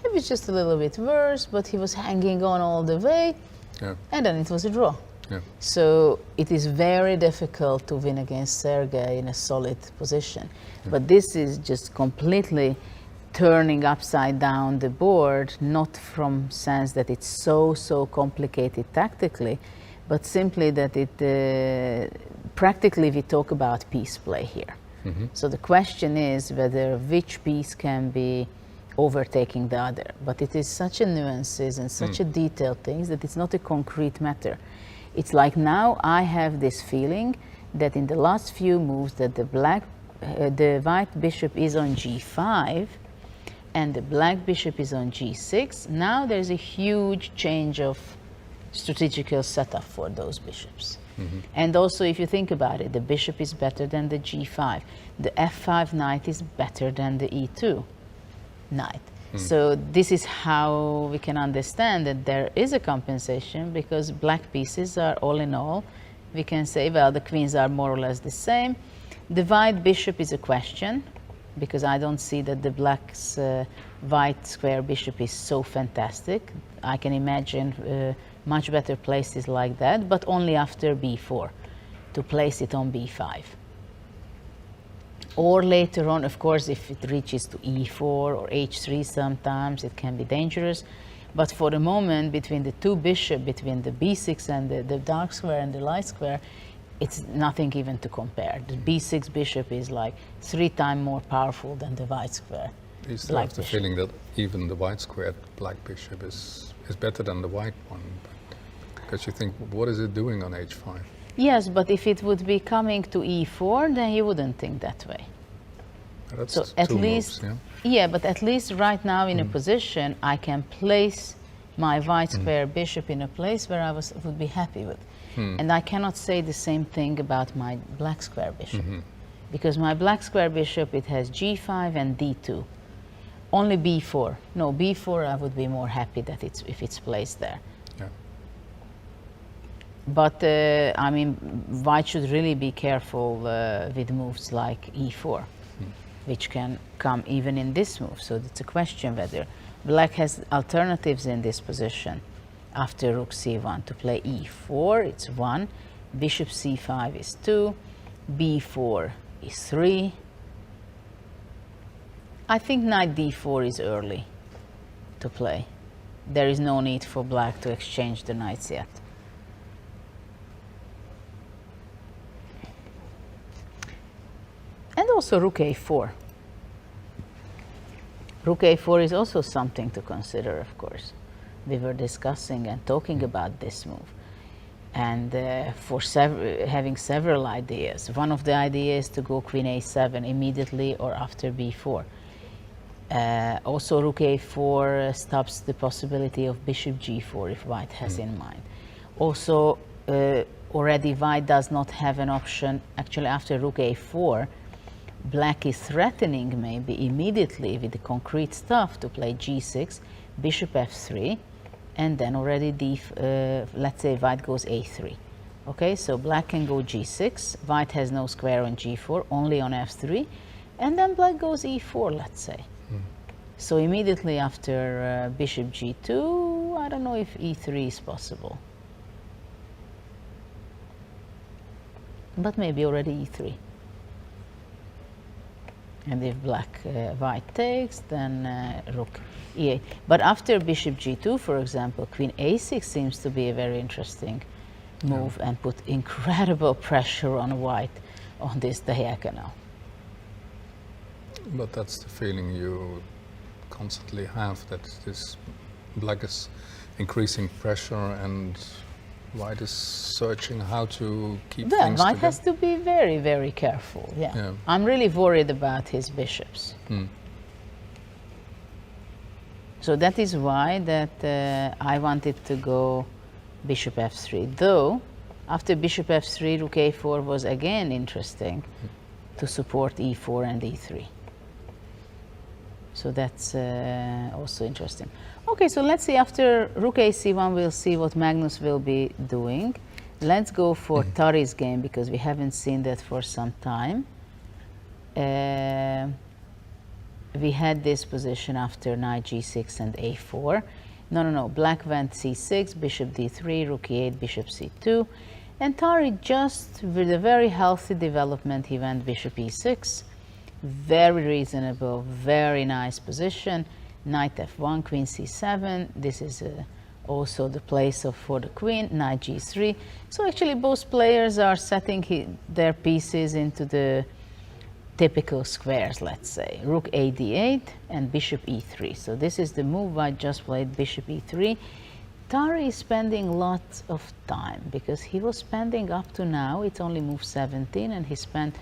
It was just a little bit worse, but he was hanging on all the way. Yeah. And then it was a draw. Yeah. So it is very difficult to win against Sergei in a solid position. Yeah. But this is just completely turning upside down the board, not from sense that it's so complicated tactically, but simply that it practically we talk about piece play here. Mm-hmm. So the question is whether which piece can be overtaking the other. But it is such a nuances and such a detailed things that it's not a concrete matter. It's like now I have this feeling that in the last few moves that the white bishop is on g5 and the black bishop is on g6. Now there's a huge change of strategical setup for those bishops. Mm-hmm. And also if you think about it, the bishop is better than the g5. The f5 knight is better than the e2 knight. So this is how we can understand that there is a compensation, because black pieces are all in all, we can say, well, the queens are more or less the same. The white bishop is a question, because I don't see that the black's white square bishop is so fantastic. I can imagine much better places like that, but only after b4, to place it on b5. Or later on, of course, if it reaches to e4 or h3 sometimes, it can be dangerous. But for the moment, between the two bishops, between the b6 and the dark square and the light square, it's nothing even to compare. The b6 bishop is like 3 times more powerful than the white square. You still have the feeling that even the white squared black bishop is better than the white one, because you think, what is it doing on h5? Yes, but if it would be coming to e4, then you wouldn't think that way. That's so at least, moves, yeah? Yeah, but at least right now in a position, I can place my white square bishop in a place where I would be happy with. And I cannot say the same thing about my black square bishop. Because my black square bishop, it has g5 and d2. Only b4. No, b4 I would be more happy that if it's placed there. Yeah. But I mean, white should really be careful with moves like e4, which can come even in this move. So it's a question whether black has alternatives in this position after rook c1 to play e4. It's 1, bishop c5 is 2, b4 is 3. I think knight d4 is early to play. There is no need for black to exchange the knights yet. And also rook a4. Rook a4 is also something to consider, of course. We were discussing and talking about this move. And for having several ideas. One of the ideas is to go queen a7 immediately or after b4. Also rook a4 stops the possibility of bishop g4 if white has in mind. Also, already white does not have an option. Actually, after rook a4, black is threatening maybe immediately with the concrete stuff to play g6, bishop f3, and then already let's say white goes a3. Okay, so black can go g6, white has no square on g4, only on f3, and then black goes e4, let's say. So immediately after bishop g2, I don't know if e3 is possible. But maybe already e3. And if white takes, then rook e8. But after bishop g2, for example, queen a6 seems to be a very interesting move and put incredible pressure on white on this diagonal. But that's the feeling you constantly have, that this black is increasing pressure and White is searching how to keep Well, things White together. has to be very, very careful. Yeah. Yeah. I'm really worried about his bishops. So that is why that I wanted to go bishop f3. Though, after bishop f3, rook a4 was again interesting to support e4 and e3. So that's also interesting. Okay, so let's see, after rook ac1, we'll see what Magnus will be doing. Let's go for Tari's game, because we haven't seen that for some time. We had this position after knight g6 and a4. No, black went c6, bishop d3, rook e8, bishop c2. And Tari, just with a very healthy development, he went bishop e6. Very reasonable, very nice position. Knight f1, queen c7. This is also the place for the queen. Knight g3. So actually both players are setting their pieces into the typical squares, let's say. Rook a d8 and bishop e3. So this is the move White just played, bishop e3. Tari is spending lots of time, because he was spending up to now, it's only move 17, and he spent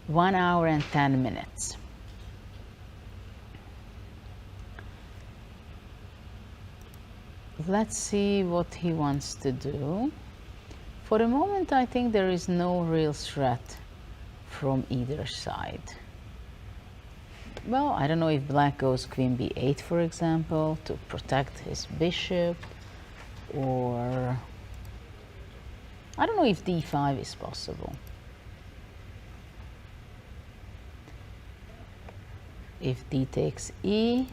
1 hour and 10 minutes. Let's see what he wants to do. For the moment, I think there is no real threat from either side. Well, I don't know if black goes queen b8, for example, to protect his bishop, or I don't know if d5 is possible. If d takes e,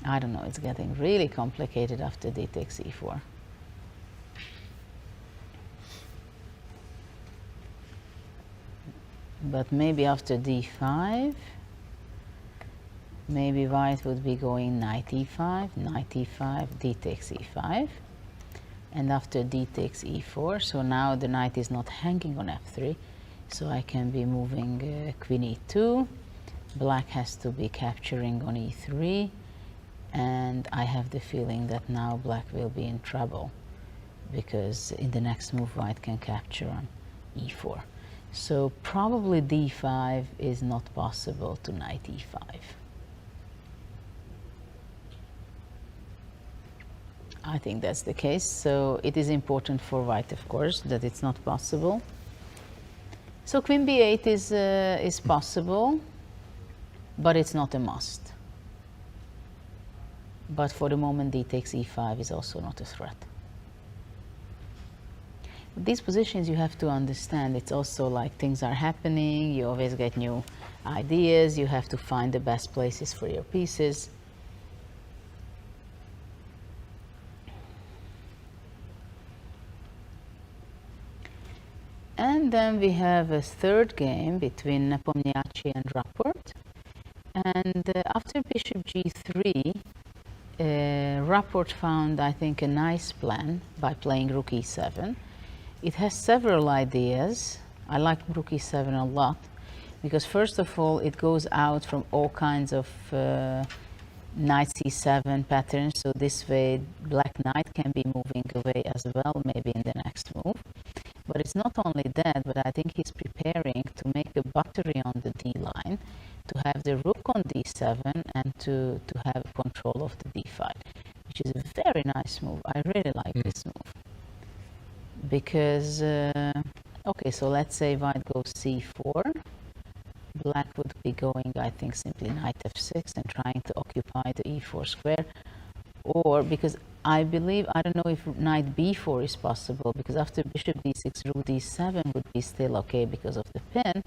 I don't know, it's getting really complicated after d takes e4. But maybe after d5, maybe White would be going knight e5, d takes e5, and after d takes e4, so now the knight is not hanging on f3, so I can be moving queen e2, black has to be capturing on e3, and I have the feeling that now black will be in trouble, because in the next move White can capture on e4. So probably d5 is not possible to knight e5. I think that's the case. So it is important for White, of course, that it's not possible. So queen b8 is possible, but it's not a must. But for the moment, d takes e5 is also not a threat. These positions you have to understand, it's also like things are happening, you always get new ideas, you have to find the best places for your pieces. And then we have a third game between Nepomniachtchi and Rapport. And after bishop g3, Rapport found, I think, a nice plan by playing rook e7. It has several ideas. I like rook e7 a lot, because first of all, it goes out from all kinds of knight c7 patterns, so this way black knight can be moving away as well, maybe in the next move. But it's not only that, but I think he's preparing to make a battery on the d line, to have the rook on d7, and to have control of the d5, which is a very nice move. I really like this move. Because, okay, so let's say White goes c4, black would be going, I think, simply knight f6 and trying to occupy the e4 square. Or, because I believe, I don't know if knight b4 is possible, because after bishop d6, rook d7 would be still okay because of the pin,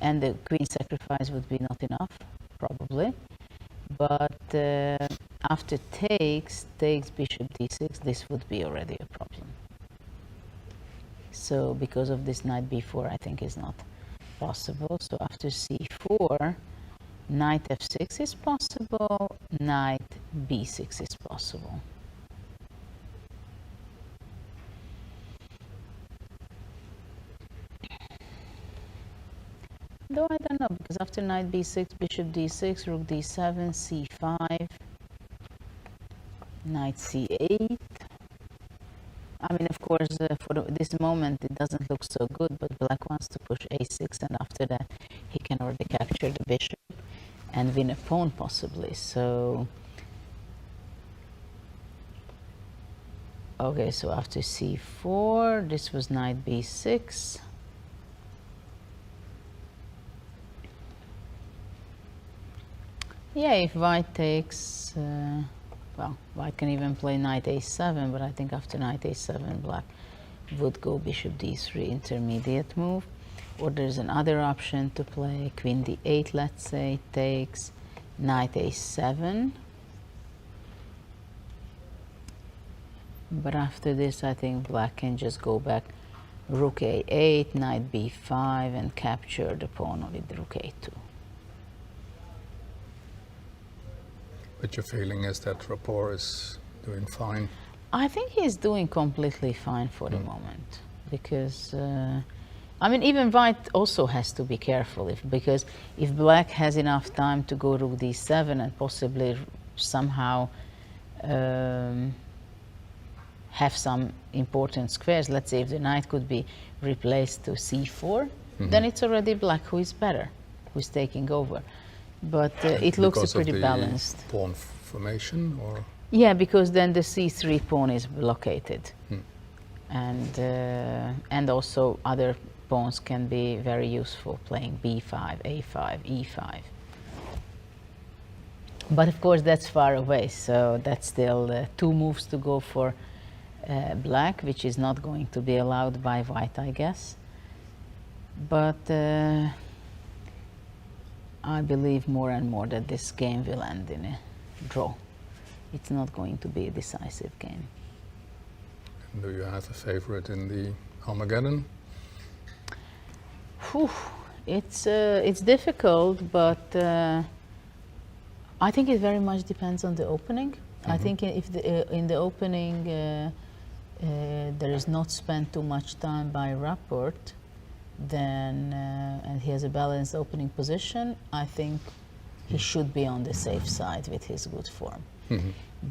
and the queen sacrifice would be not enough, probably. But after takes bishop d6, this would be already a problem. So because of this, knight b4 I think is not possible. So after c4, knight f6 is possible, knight b6 is possible. Though I don't know, because after knight b6, bishop d6, rook d7, c5, knight c8, I mean, of course, for this moment, it doesn't look so good, but black wants to push a6, and after that, he can already capture the bishop and win a pawn, possibly. So, okay, so after c4, this was knight b6. Yeah, if white takes, well, white can even play knight a7, but I think after knight a7, black would go bishop d3, intermediate move. Or there's another option to play queen d8, let's say, takes knight a7. But after this, I think black can just go back rook a8, knight b5, and capture the pawn with rook a2. But your feeling is that rapport is doing fine? I think he's doing completely fine for the moment, because I mean, even white also has to be careful, because if black has enough time to go rook d7 and possibly somehow have some important squares, let's say if the knight could be replaced to c4, then it's already black who is better, who's taking over. But it looks pretty balanced. Pawn formation, or? Yeah, because then the c3 pawn is blockaded, and also other pawns can be very useful, playing b5, a5, e5. But of course that's far away, so that's still 2 moves to go for black, which is not going to be allowed by white, I guess. But I believe more and more that this game will end in a draw. It's not going to be a decisive game. And do you have a favorite in the Armageddon? Whew. It's difficult, but I think it very much depends on the opening. I think if in the opening there is not spent too much time by Rapport, then and he has a balanced opening position, I think he should be on the safe side with his good form.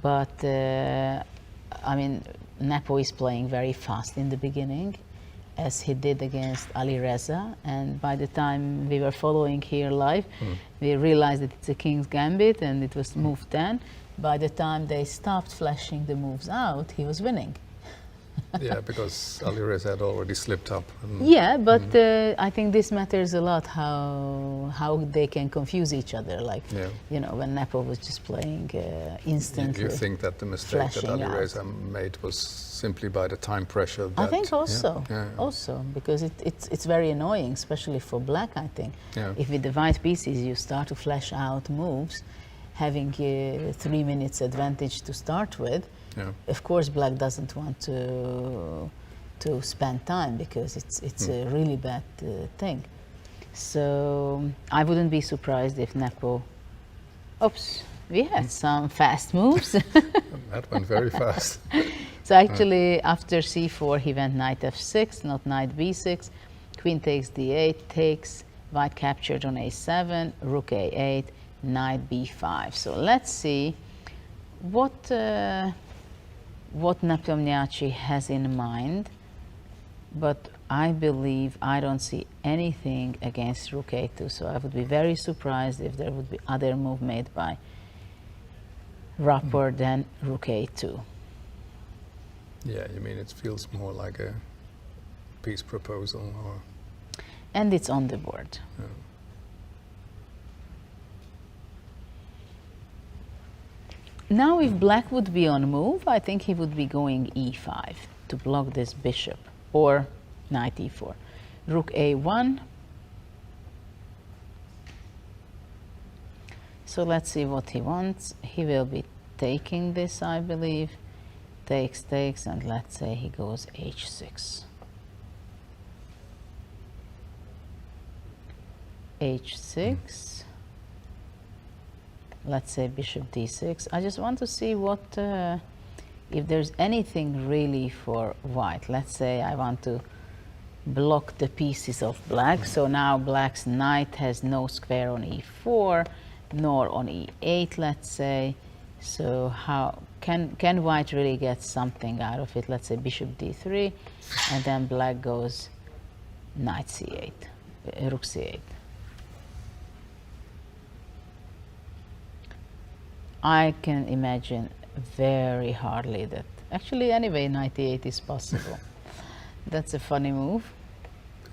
But I mean, Nepo is playing very fast in the beginning, as he did against Ali Reza, and by the time we were following here live, we realized that it's a king's gambit and it was move 10. By the time they stopped flashing the moves out, he was winning. Yeah, because Ali Reza had already slipped up. Yeah, but I think this matters a lot, how they can confuse each other. Like, you know, when Nepo was just playing instantly. You think that the mistake that Ali Reza made was simply by the time pressure? That, I think also, yeah. also, because it's very annoying, especially for black, I think. Yeah. If with the white pieces you start to flash out moves, having 3 minutes advantage to start with, of course, black doesn't want to spend time, because it's a really bad thing. So I wouldn't be surprised if Nepo. Oops, we had some fast moves. That went very fast. So actually, after c4, he went knight f6, not knight b6. Queen takes d8, takes. White captured on a7, rook a8, knight b5. So let's see what Nepomniachtchi has in mind, but I believe I don't see anything against rook a2, so I would be very surprised if there would be other move made by Rapport than rook a2. Yeah, you mean it feels more like a peace proposal, or? And it's on the board. Yeah. Now, if black would be on move, I think he would be going e5 to block this bishop, or knight e4. Rook a1. So let's see what he wants. He will be taking this, I believe. Takes, takes, and let's say he goes h6. h6. Let's say bishop d6. I just want to see what, if there's anything really for white. Let's say I want to block the pieces of black. So now black's knight has no square on e4, nor on e8, let's say. So how can white really get something out of it? Let's say bishop d3, and then black goes knight c8, rook c8. I can imagine very hardly that. Actually, anyway, knight e8 is possible. That's a funny move.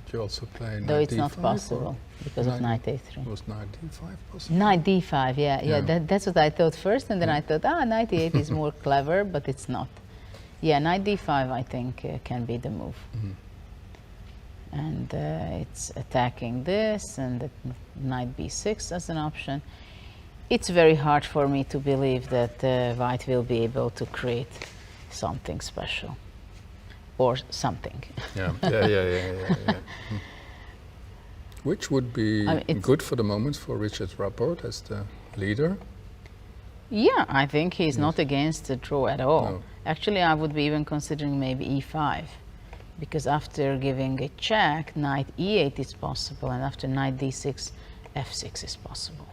Did you also play knight Though it's d5, not possible because of knight a3. Was knight d5 possible? Knight d5, yeah. That's what I thought first, and then Yeah. I thought, knight e8 is more clever, but it's not. Yeah, knight d5, I think, can be the move. And it's attacking this, and the knight b6 as an option. It's very hard for me to believe that white will be able to create something special. Or something. Yeah. Which would be good for the moment for Richard Rapport as the leader? Yeah, I think he's not against the draw at all. No. Actually, I would be even considering maybe e5, because after giving a check, knight e8 is possible, and after knight d6, f6 is possible.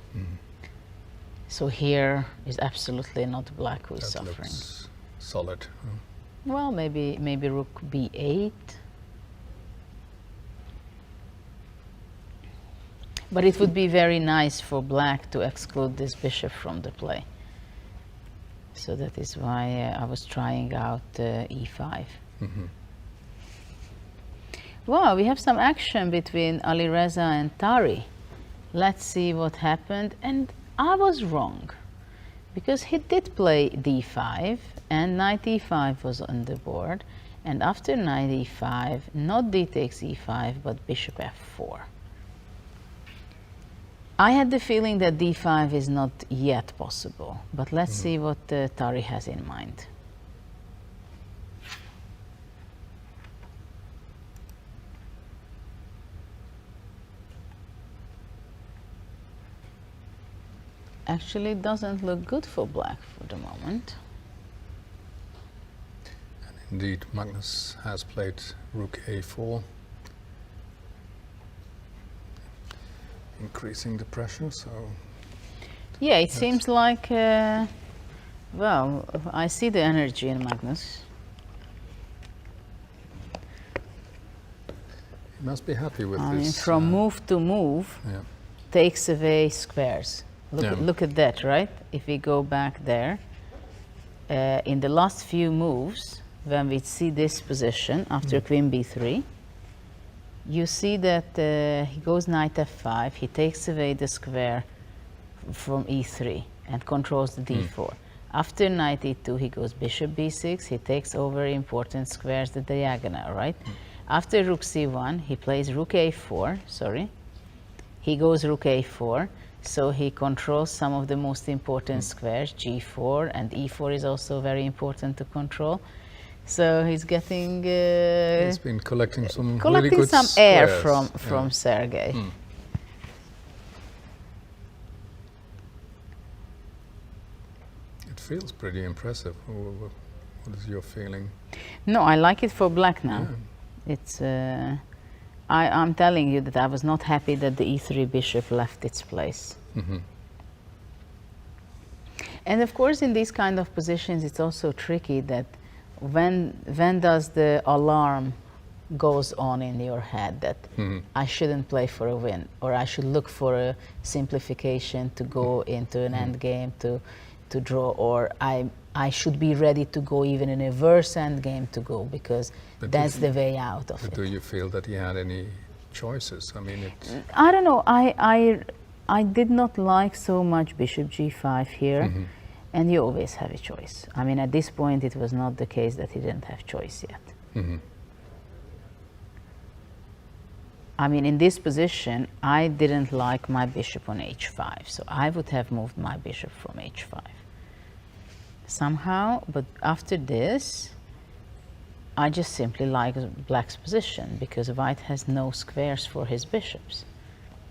So here is absolutely not black who is That suffering. looks solid. Well, maybe rook b8. But it would be very nice for black to exclude this bishop from the play. So that is why I was trying out e5. Wow, we have some action between Alireza and Tari. Let's see what happened. And I was wrong, because he did play d5, and knight e5 was on the board. And after knight e5, not d takes e5, but bishop f4. I had the feeling that d5 is not yet possible, but let's see what Tari has in mind. Actually, it doesn't look good for black for the moment. And indeed, Magnus has played rook a4, increasing the pressure. So yeah, it seems like, well, I see the energy in Magnus. he must be happy with I mean, this. from move to move, takes away squares. Look at that, right? If we go back there, in the last few moves, when we see this position after queen b3, you see that he goes knight f5, he takes away the square from e3 and controls the d4. After knight e2, he goes bishop b6, he takes over important squares, the diagonal, right? After rook c1, he plays rook a4, he goes rook a4, so he controls some of the most important squares, g4, and e4 is also very important to control. So he's getting he's been collecting some really good some squares. air from Sergei. It feels pretty impressive. What is your feeling? No, I like it for black now. It's I'm telling you that I was not happy that the e3 bishop left its place. And of course, in these kind of positions, it's also tricky that when does the alarm goes on in your head that I shouldn't play for a win, or I should look for a simplification to go into an end game to draw, or I should be ready to go even in a worse end game to go, because that's the way out of it. Do you feel that he had any choices? I mean, I don't know. I did not like so much bishop g5 here, and you always have a choice. I mean, at this point, it was not the case that he didn't have choice yet. I mean, in this position, I didn't like my bishop on h5, so I would have moved my bishop from h5 somehow, but after this, I just simply like black's position, because white has no squares for his bishops.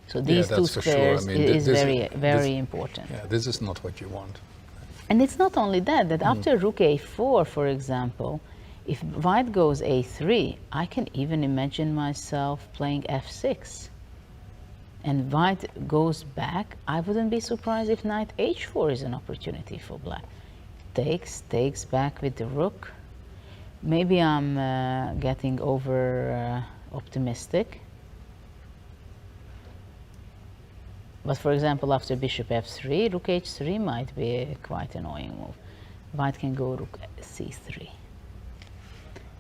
So these two squares is very important. Yeah, this is not what you want. And it's not only that after rook a4, for example, if white goes a3, I can even imagine myself playing f6. And white goes back, I wouldn't be surprised if knight h4 is an opportunity for black. takes back with the rook. Maybe I'm getting over optimistic. But for example, after bishop f3, rook h3 might be a quite annoying move. White can go rook c3.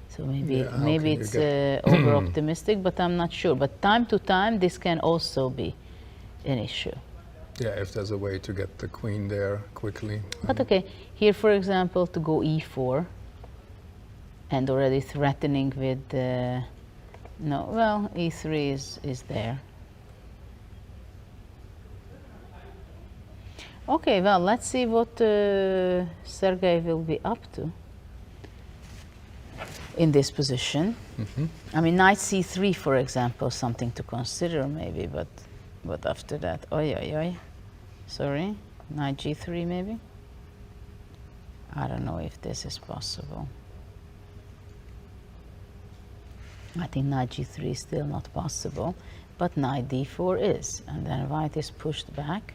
So maybe it's over optimistic, but I'm not sure. But time to time, this can also be an issue. Yeah, if there's a way to get the queen there quickly. But okay, here for example, to go e4, and already threatening with no, well, e3 is there. Okay, well, let's see what Sergei will be up to in this position. I mean, knight c3, for example, something to consider maybe, but after that, sorry, knight g3 maybe. I don't know if this is possible. I think knight g3 is still not possible, but knight d4 is, and then white is pushed back.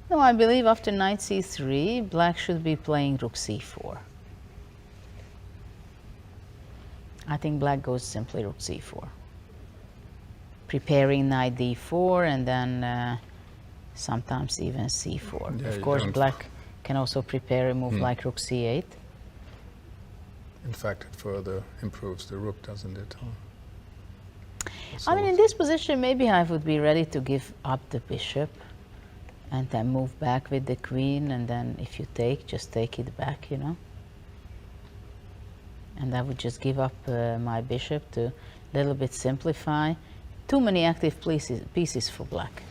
No, I believe after knight c3, black should be playing rook c4. I think black goes simply rook c4. Preparing knight d4 and then sometimes even c4. Yeah, of course, black can also prepare a move like rook c8. In fact, it further improves the rook, doesn't it? I mean, in this position, maybe I would be ready to give up the bishop and then move back with the queen, and then if you take, just take it back, you know. And I would just give up my bishop to a little bit simplify. Too many active pieces for black.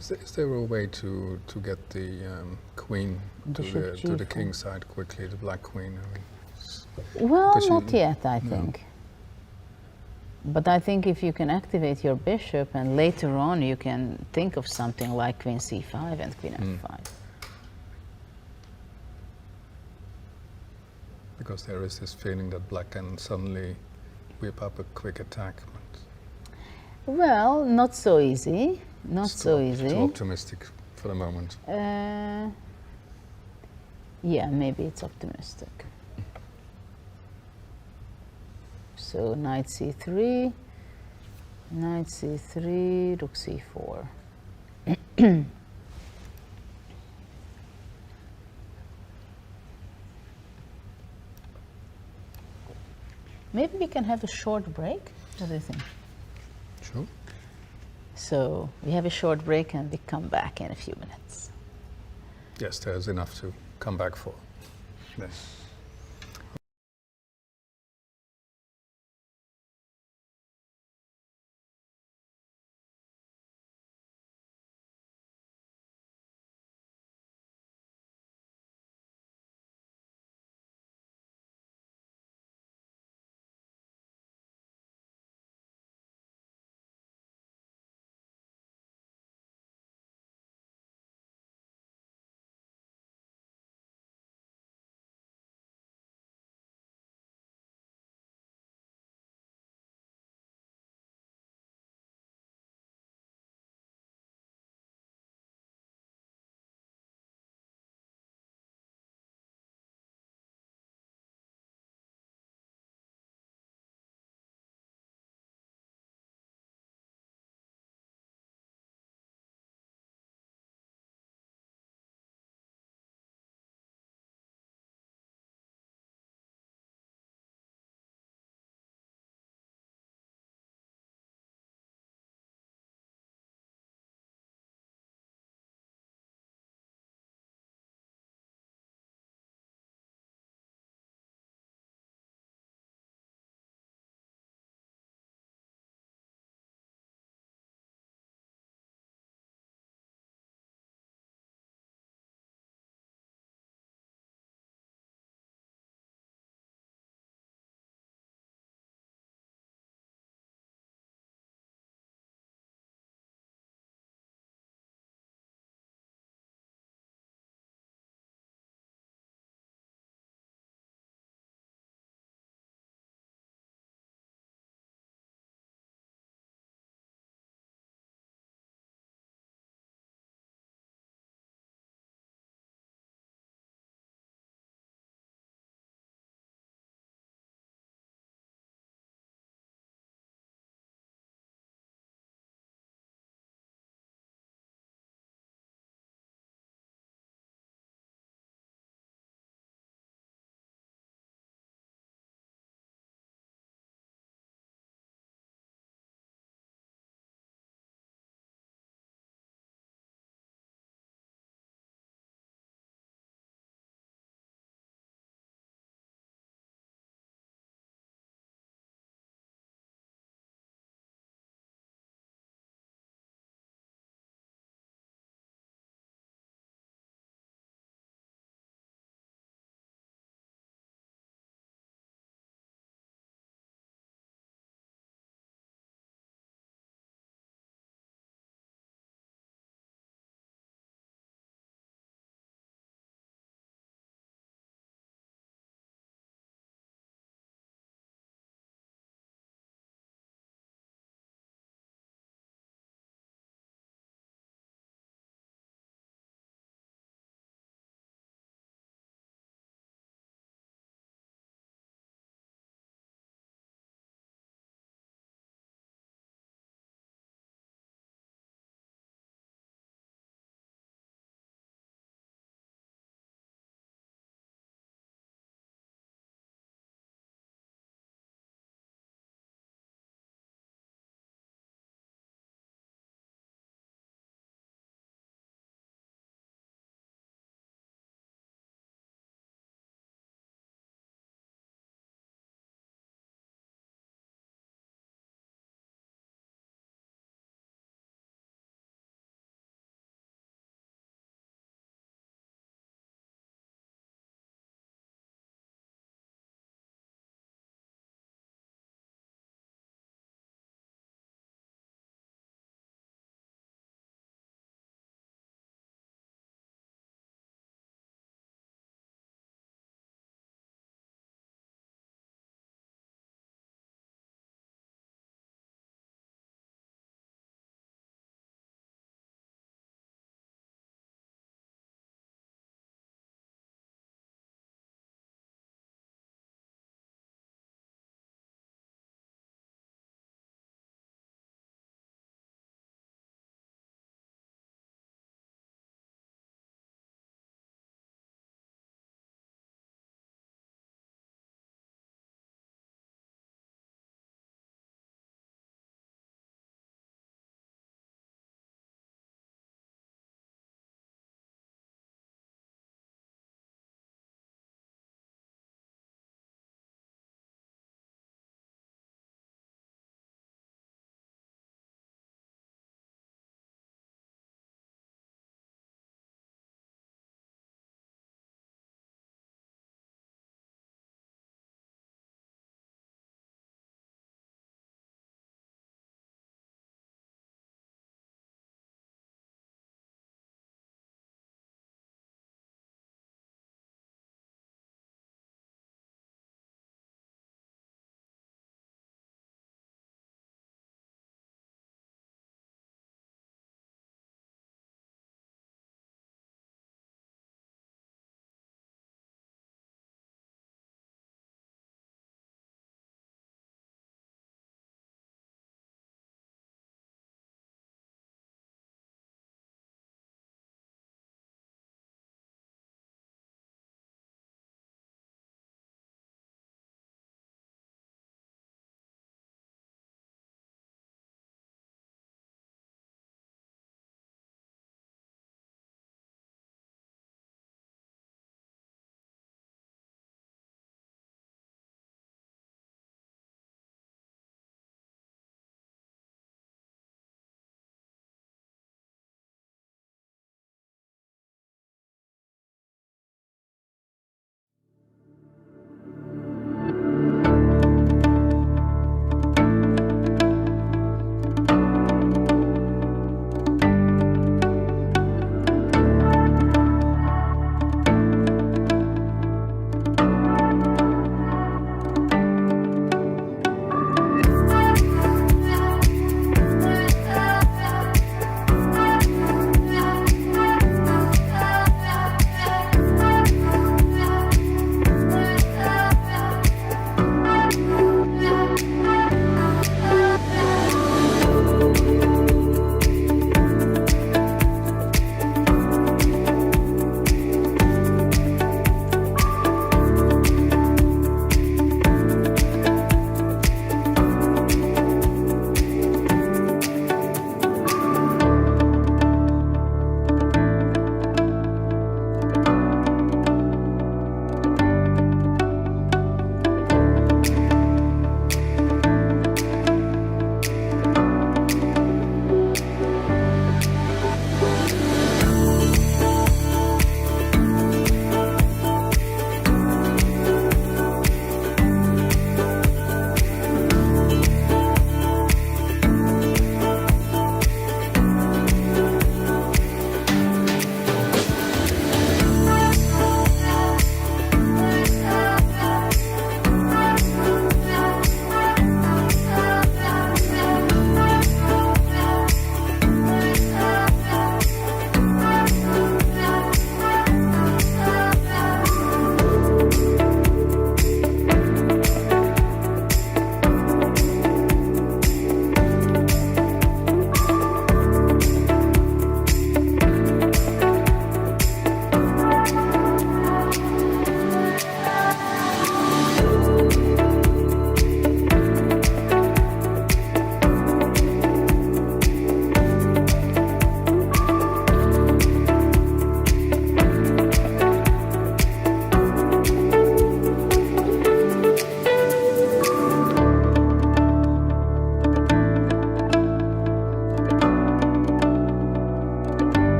Is there a way to get the queen to the king side quickly, the black queen? I mean, well, not yet, I think. But I think if you can activate your bishop, and later on you can think of something like queen c5 and queen f5. Because there is this feeling that black can suddenly whip up a quick attack. Well, not so easy. Not so easy. Too optimistic for the moment. Yeah, maybe it's optimistic. So knight c3, rook c4. Maybe we can have a short break. What do you think? Sure. So we have a short break and we come back in a few minutes. Yes, there's enough to come back for. Yes.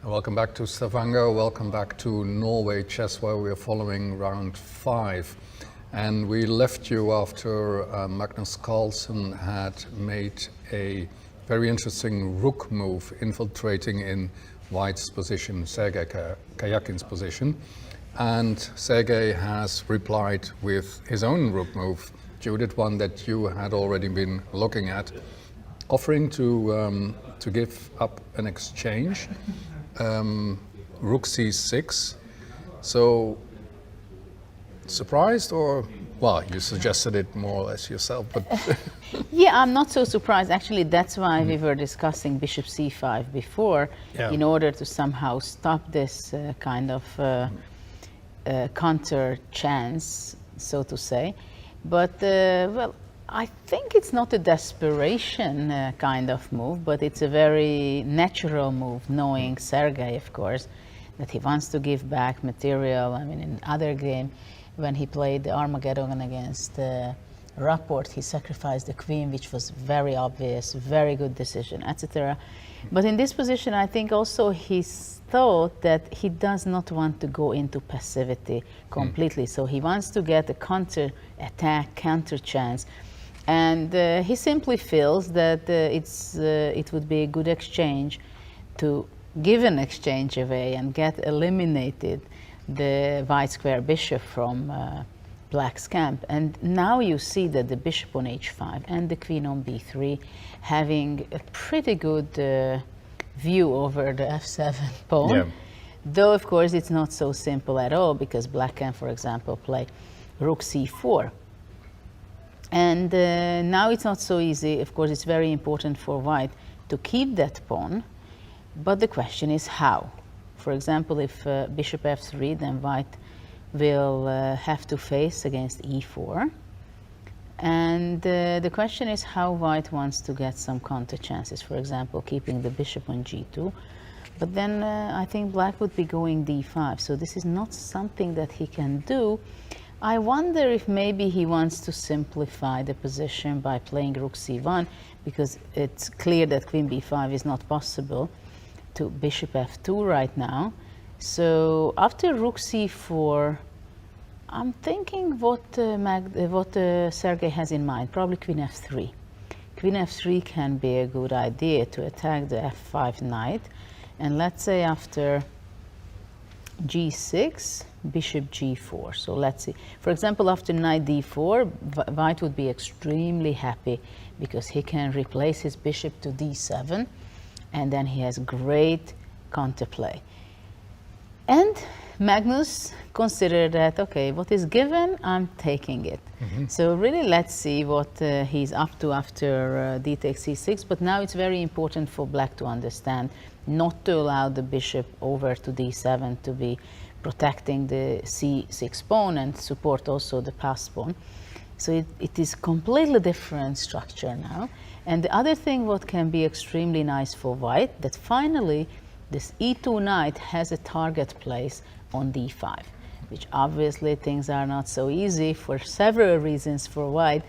Welcome back to Stavanger, welcome back to Norway Chess, where we are following round 5. And we left you after Magnus Carlsen had made a very interesting rook move, infiltrating in White's position, Sergei Karjakin's position. And Sergei has replied with his own rook move, Judit, one that you had already been looking at, offering to give up an exchange, rook c6. So, surprised, or, well, you suggested it more or less yourself, but... Yeah, I'm not so surprised. Actually, that's why we were discussing bishop c5 before, in order to somehow stop this kind of counter chance, so to say. But, well, I think it's not a desperation kind of move, but it's a very natural move, knowing Sergei, of course, that he wants to give back material. I mean, in other game, when he played the Armageddon against Rapport, he sacrificed the queen, which was very obvious, very good decision, etc. But in this position, I think also he thought that he does not want to go into passivity completely. So he wants to get a counter attack, counter chance. And he simply feels that it would be a good exchange to give an exchange away and get eliminated the white square bishop from Black's camp. And now you see that the bishop on h5 and the queen on b3 having a pretty good view over the f7 pawn. Yeah. Though, of course, it's not so simple at all, because Black can, for example, play rook c4. And now it's not so easy. Of course, it's very important for White to keep that pawn. But the question is how. For example, if bishop f3, then White will have to face against e4. And the question is how White wants to get some counter chances. For example, keeping the bishop on g2. But then I think Black would be going d5. So this is not something that he can do. I wonder if maybe he wants to simplify the position by playing rook c1, because it's clear that queen b5 is not possible, to bishop f2 right now. So after rook c4, I'm thinking what Sergei has in mind, probably queen f3. Queen f3 can be a good idea to attack the f5 knight. And let's say after g6, bishop g4. So let's see. For example, after knight d4, White would be extremely happy, because he can replace his bishop to d7, and then he has great counterplay. And Magnus considered that, okay, what is given, I'm taking it. So really, let's see what he's up to after d takes c6. But now it's very important for Black to understand not to allow the bishop over to d7 to be protecting the c6 pawn and support also the passed pawn. So it is completely different structure now. And the other thing what can be extremely nice for White, that finally this e2 knight has a target place on d5, which obviously things are not so easy for several reasons for White,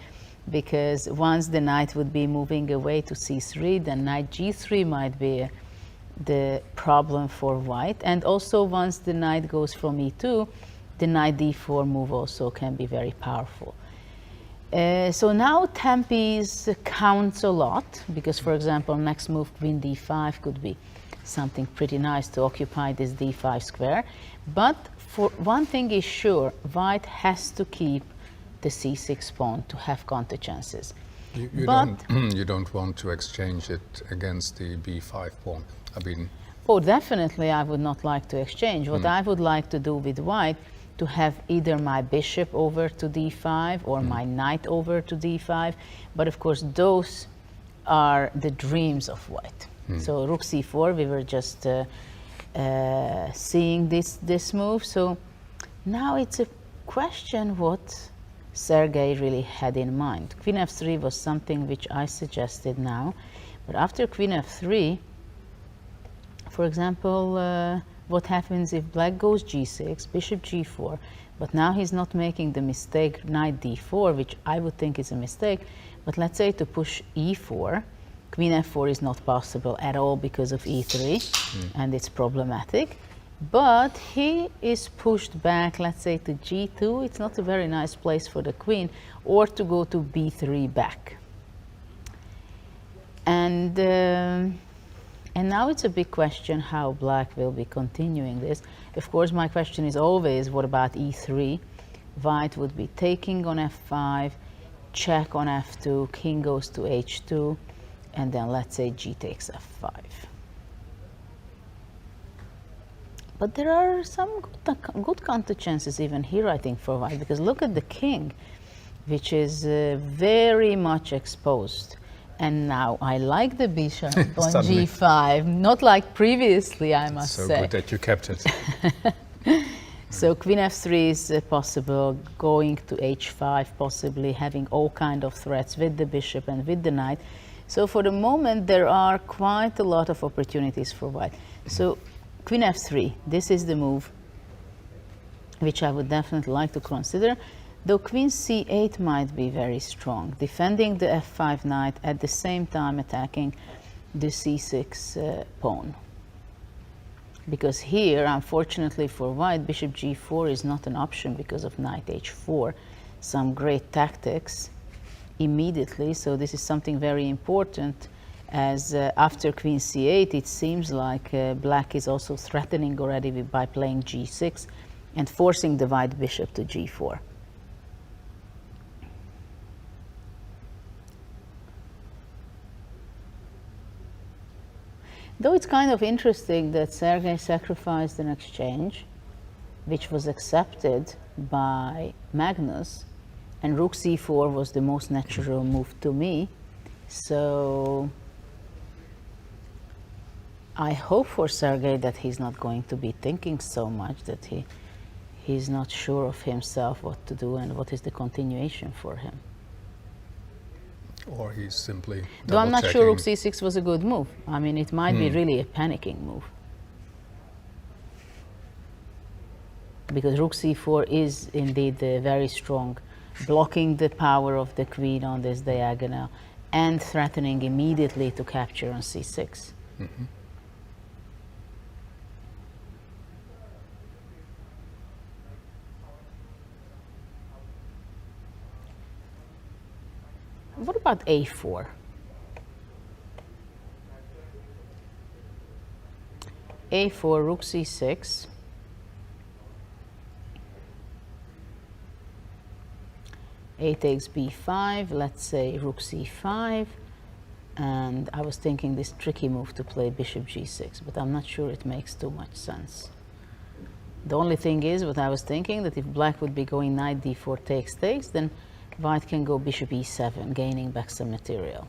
because once the knight would be moving away to c3, then knight g3 might be the problem for White. And also once the knight goes from e2, the knight d4 move also can be very powerful. So now Tempe's counts a lot, because, for example, next move queen d5 could be something pretty nice to occupy this d5 square. But for one thing is sure, White has to keep the c6 pawn to have counter chances. You don't want to exchange it against the b5 pawn. I mean, oh, definitely I would not like to exchange. What I would like to do with White, to have either my bishop over to d5 or my knight over to d5. But of course, those are the dreams of White. So rook c4, we were just seeing this move. So now it's a question what Sergei really had in mind. Queen f3 was something which I suggested now. But after queen f3, for example, what happens if Black goes g6, bishop g4, but now he's not making the mistake knight d4, which I would think is a mistake, but let's say to push e4, Queen f4 is not possible at all because of e3, and it's problematic. But he is pushed back, let's say, to g2. It's not a very nice place for the queen, or to go to b3 back. And now it's a big question how black will be continuing this. Of course, my question is always, what about e3? White would be taking on f5, check on f2, king goes to h2, and then let's say g takes f5. But there are some good counter chances even here, I think, for white, because look at the king, which is very much exposed. And now I like the bishop on g5, not like previously, I must say. So good that you kept it. So queen f3 is possible, going to h5, possibly having all kind of threats with the bishop and with the knight. So for the moment, there are quite a lot of opportunities for white. So queen f3, this is the move which I would definitely like to consider, though queen c8 might be very strong, defending the f5 knight, at the same time attacking the c6 pawn. Because here, unfortunately for white, bishop g4 is not an option because of knight h4. Some great tactics immediately, so this is something very important, as after queen c8, it seems like black is also threatening already by playing g6 and forcing the white bishop to g4. Though it's kind of interesting that Sergei sacrificed an exchange, which was accepted by Magnus, and rook c4 was the most natural move to me. So I hope for Sergei that he's not going to be thinking so much, that he's not sure of himself what to do and what is the continuation for him. Or he's simply double-checking. Though I'm not sure rook c6 was a good move. I mean, it might be really a panicking move. Because rook c4 is indeed very strong, blocking the power of the queen on this diagonal and threatening immediately to capture on c6. Mm-hmm. What about a4? a4, rook c6. A takes b5, let's say rook c5. And I was thinking this tricky move to play bishop g6, but I'm not sure it makes too much sense. The only thing is, what I was thinking, that if black would be going knight d4 takes, then white can go bishop e7, gaining back some material.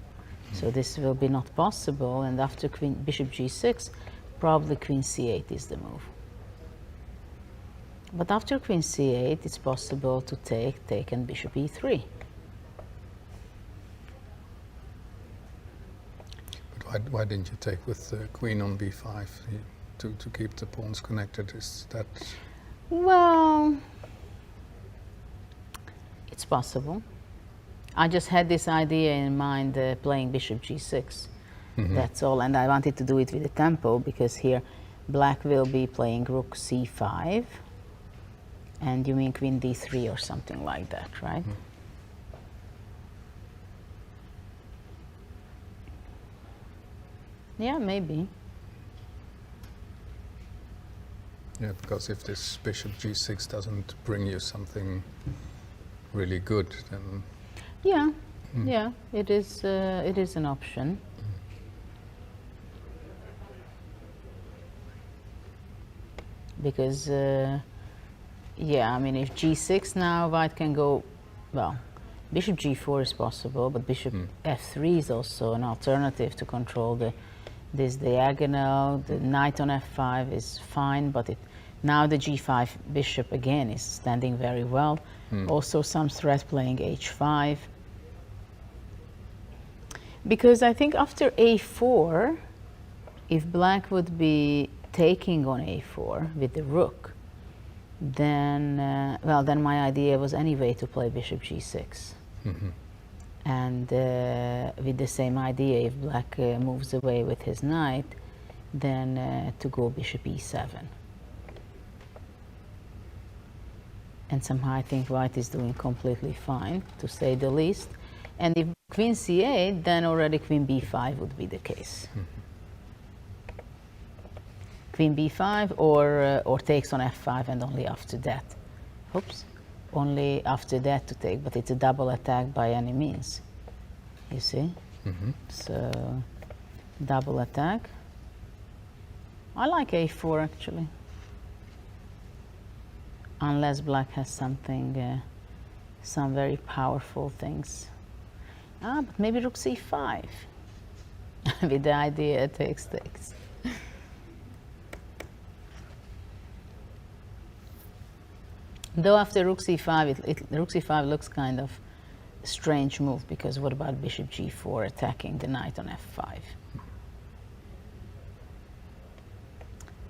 So this will be not possible, and after bishop g6, probably queen c8 is the move. But after queen c8, it's possible to take and bishop e3. But why didn't you take with the queen on b5 to keep the pawns connected? Is that... Well, it's possible. I just had this idea in mind, playing bishop g6. That's all, and I wanted to do it with the tempo, because here black will be playing rook c5, and you mean queen d3 or something like that, right? Yeah, maybe. Yeah, because if this bishop g6 doesn't bring you something really good, then... Yeah, yeah, it is an option. Because, yeah, I mean, if g6 now, white can go, well, bishop g4 is possible, but bishop f3 is also an alternative to control this diagonal. The knight on f5 is fine, but now the g5 bishop again is standing very well. Also some threat playing h5. Because I think after a4, if black would be taking on a4 with the rook, then, well, then my idea was anyway to play bishop g6. And with the same idea, if black moves away with his knight, then to go bishop e7. And somehow I think white is doing completely fine, to say the least. And if queen c8, then already queen b5 would be the case. Queen b5 or takes on f5 and only after that. Oops. Only after that to take, but it's a double attack by any means. You see? So, double attack. I like a4 actually. Unless black has something, some very powerful things. But maybe rook c5. With the idea takes. Though after rook c5, rook c5 looks kind of a strange move, because what about bishop g4 attacking the knight on f5?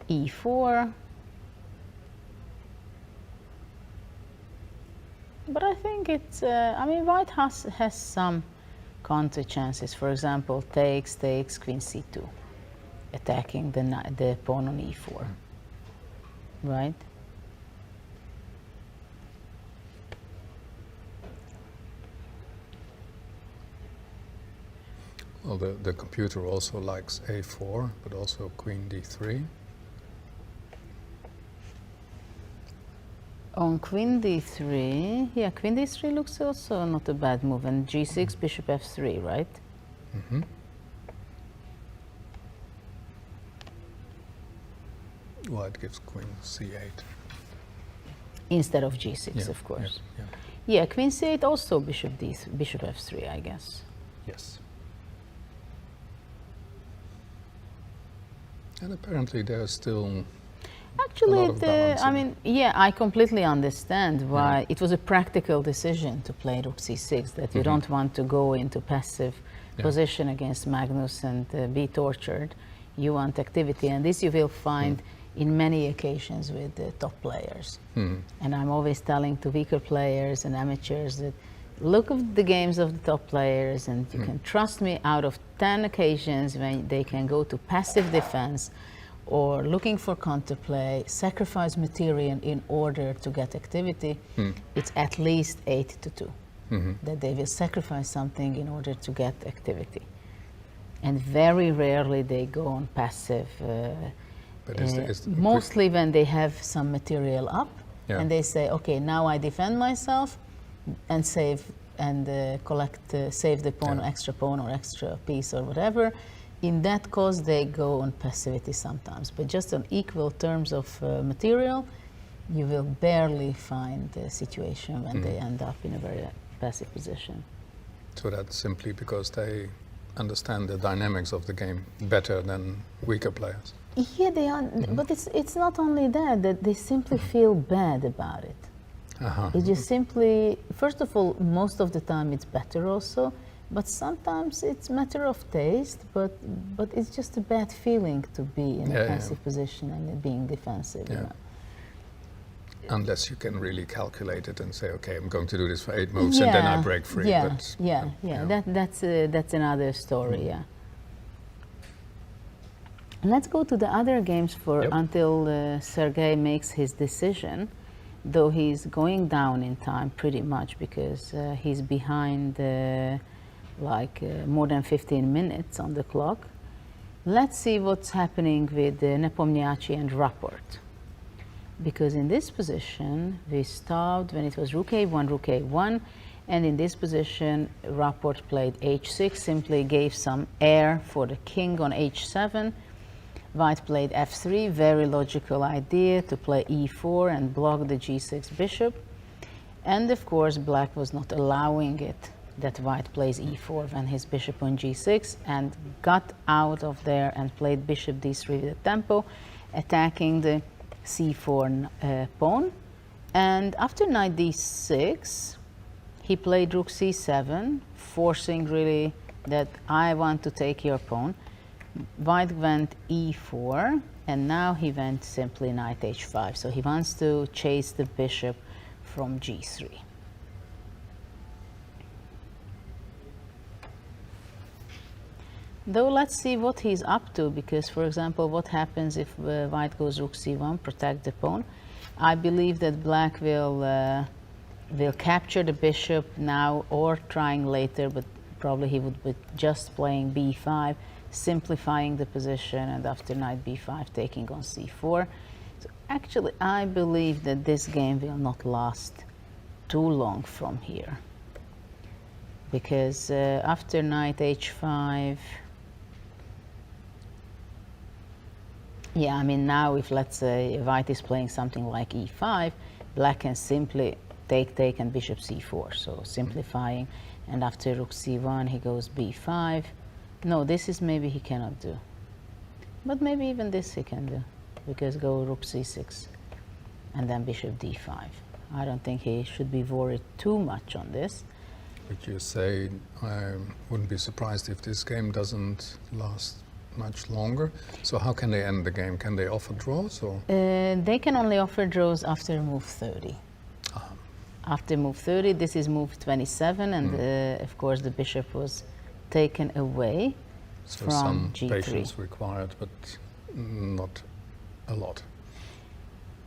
e4. But I think it's, I mean, white has some counter chances. For example, takes, queen c2, attacking the pawn on e4, right? Well, the computer also likes a4, but also queen d3. On queen d3, yeah, queen d3 looks also not a bad move, and g6, bishop f3, right? White gives queen c8. Instead of g6, of course. Yeah, queen c8, also bishop f3, I guess. Yes. And apparently there's still actually, I mean, yeah, I completely understand why it was a practical decision to play rook c6, that you don't want to go into passive position against Magnus and be tortured. You want activity, and this you will find in many occasions with the top players. And I'm always telling to weaker players and amateurs that look at the games of the top players, and you can trust me, out of 10 occasions when they can go to passive defense or looking for counterplay, sacrifice material in order to get activity, it's at least 8-2. That they will sacrifice something in order to get activity. And very rarely they go on passive, mostly when they have some material up, and they say, okay, now I defend myself and save and save the pawn, extra pawn or extra piece or whatever. In that case, they go on passivity sometimes, but just on equal terms of material, you will barely find a situation when they end up in a very passive position. So that's simply because they understand the dynamics of the game better than weaker players. Yeah, they are, but it's not only that they simply feel bad about it. It's just simply, first of all, most of the time it's better also, but sometimes it's matter of taste, but it's just a bad feeling to be in a passive position and being defensive. You know? Unless you can really calculate it and say, okay, I'm going to do this for 8 moves and then I break free. That's another story. Let's go to the other games until Sergei makes his decision, though he's going down in time pretty much because he's behind more than 15 minutes on the clock. Let's see what's happening with Nepomniachtchi and Rapport. Because in this position, we stopped when it was rook a1, and in this position, Rapport played h6, simply gave some air for the king on h7. White played f3, very logical idea to play e4 and block the g6 bishop. And of course, black was not allowing it, that white plays e4 when his bishop on g6, and got out of there and played bishop d3 with a tempo, attacking the c4 pawn. And after knight d6, he played rook c7, forcing really that I want to take your pawn. White went e4, and now he went simply knight h5. So he wants to chase the bishop from g3. Though let's see what he's up to, because for example, what happens if white goes rook c1, protect the pawn? I believe that black will capture the bishop now or trying later, but probably he would be just playing b5, simplifying the position, and after knight b5 taking on c4. So actually I believe that this game will not last too long from here, because after knight h5, yeah, I mean now if let's say white is playing something like e5, black can simply take and bishop c4, so simplifying, and after rook c1 he goes b5. No, this is maybe he cannot do, but maybe even this he can do, because go rook c6 and then bishop d5. I don't think he should be worried too much on this. But you say I wouldn't be surprised if this game doesn't last much longer. So how can they end the game? Can they offer draws or? They can only offer draws after move 30. After move 30, this is move 27, and of course the bishop was taken away So from some g3. patience required, but not a lot.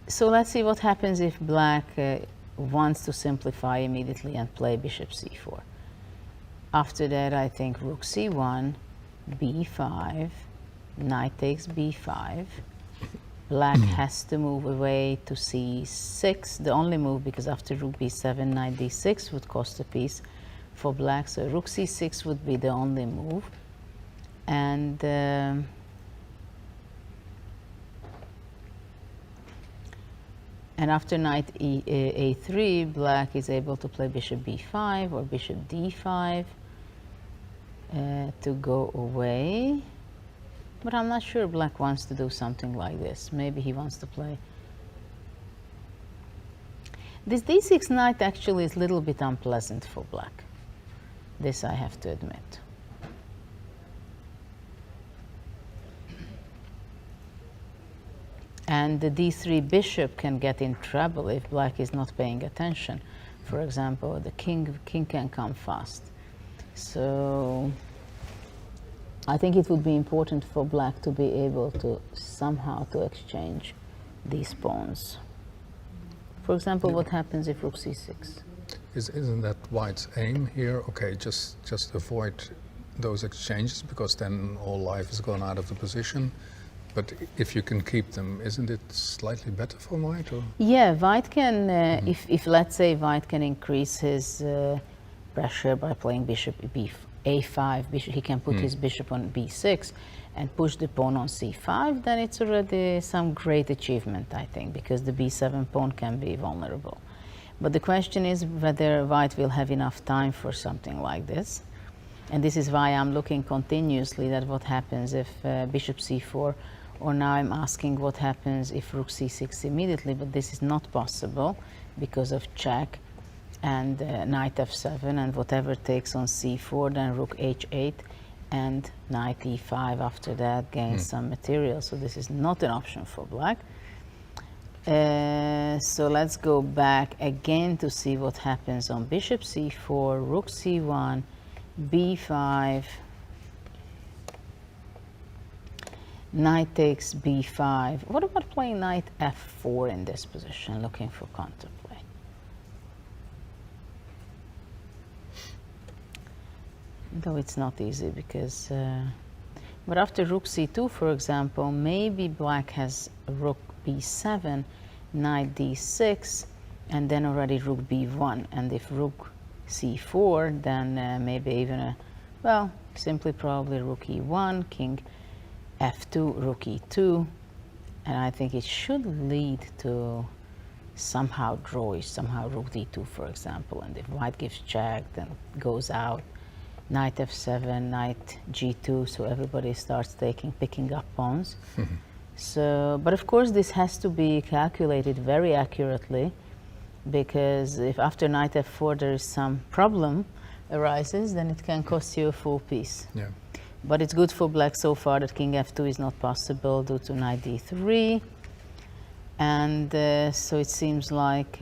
So let's see what happens if black wants to simplify immediately and play bishop c4. After that, I think rook c1, b5, knight takes b5. Black has to move away to c6, the only move, because after rook b7, knight d6 would cost a piece for black, so rook c6 would be the only move. And after knight a3, black is able to play bishop b5 or bishop d5 to go away. But I'm not sure black wants to do something like this. Maybe he wants to play. This d6 knight actually is a little bit unpleasant for black. This I have to admit. And the d3 bishop can get in trouble if black is not paying attention. For example, the king can come fast. So I think it would be important for black to be able to somehow to exchange these pawns. For example, what happens if rook c6? Isn't that white's aim here? Okay, just avoid those exchanges, because then all life is gone out of the position. But if you can keep them, isn't it slightly better for white? Or? Yeah, white can, if let's say white can increase his pressure by playing bishop a5, bishop, he can put his bishop on b6 and push the pawn on c5, then it's already some great achievement, I think, because the b7 pawn can be vulnerable. But the question is whether white will have enough time for something like this. And this is why I'm looking continuously at what happens if bishop c4, or now I'm asking what happens if rook c6 immediately, but this is not possible because of check and knight f7, and whatever takes on c4, then rook h8 and knight e5 after that gains some material. So this is not an option for black. So let's go back again to see what happens on bishop c4, rook c1, b5, knight takes b5. What about playing knight f4 in this position, looking for counterplay? Though it's not easy because, but after rook c2, for example, maybe black has rook b7, knight d6, and then already rook b1. And if rook c4, then maybe even a, well, simply probably rook e1, king f2, rook e2, and I think it should lead to somehow drawish, somehow rook d2, for example. And if white gives check, then goes out, knight f7, knight g2, so everybody starts picking up pawns. So, but of course this has to be calculated very accurately, because if after knight f4 there is some problem arises, then it can cost you a full piece. Yeah. But it's good for black so far that king f2 is not possible due to knight d3. And so it seems like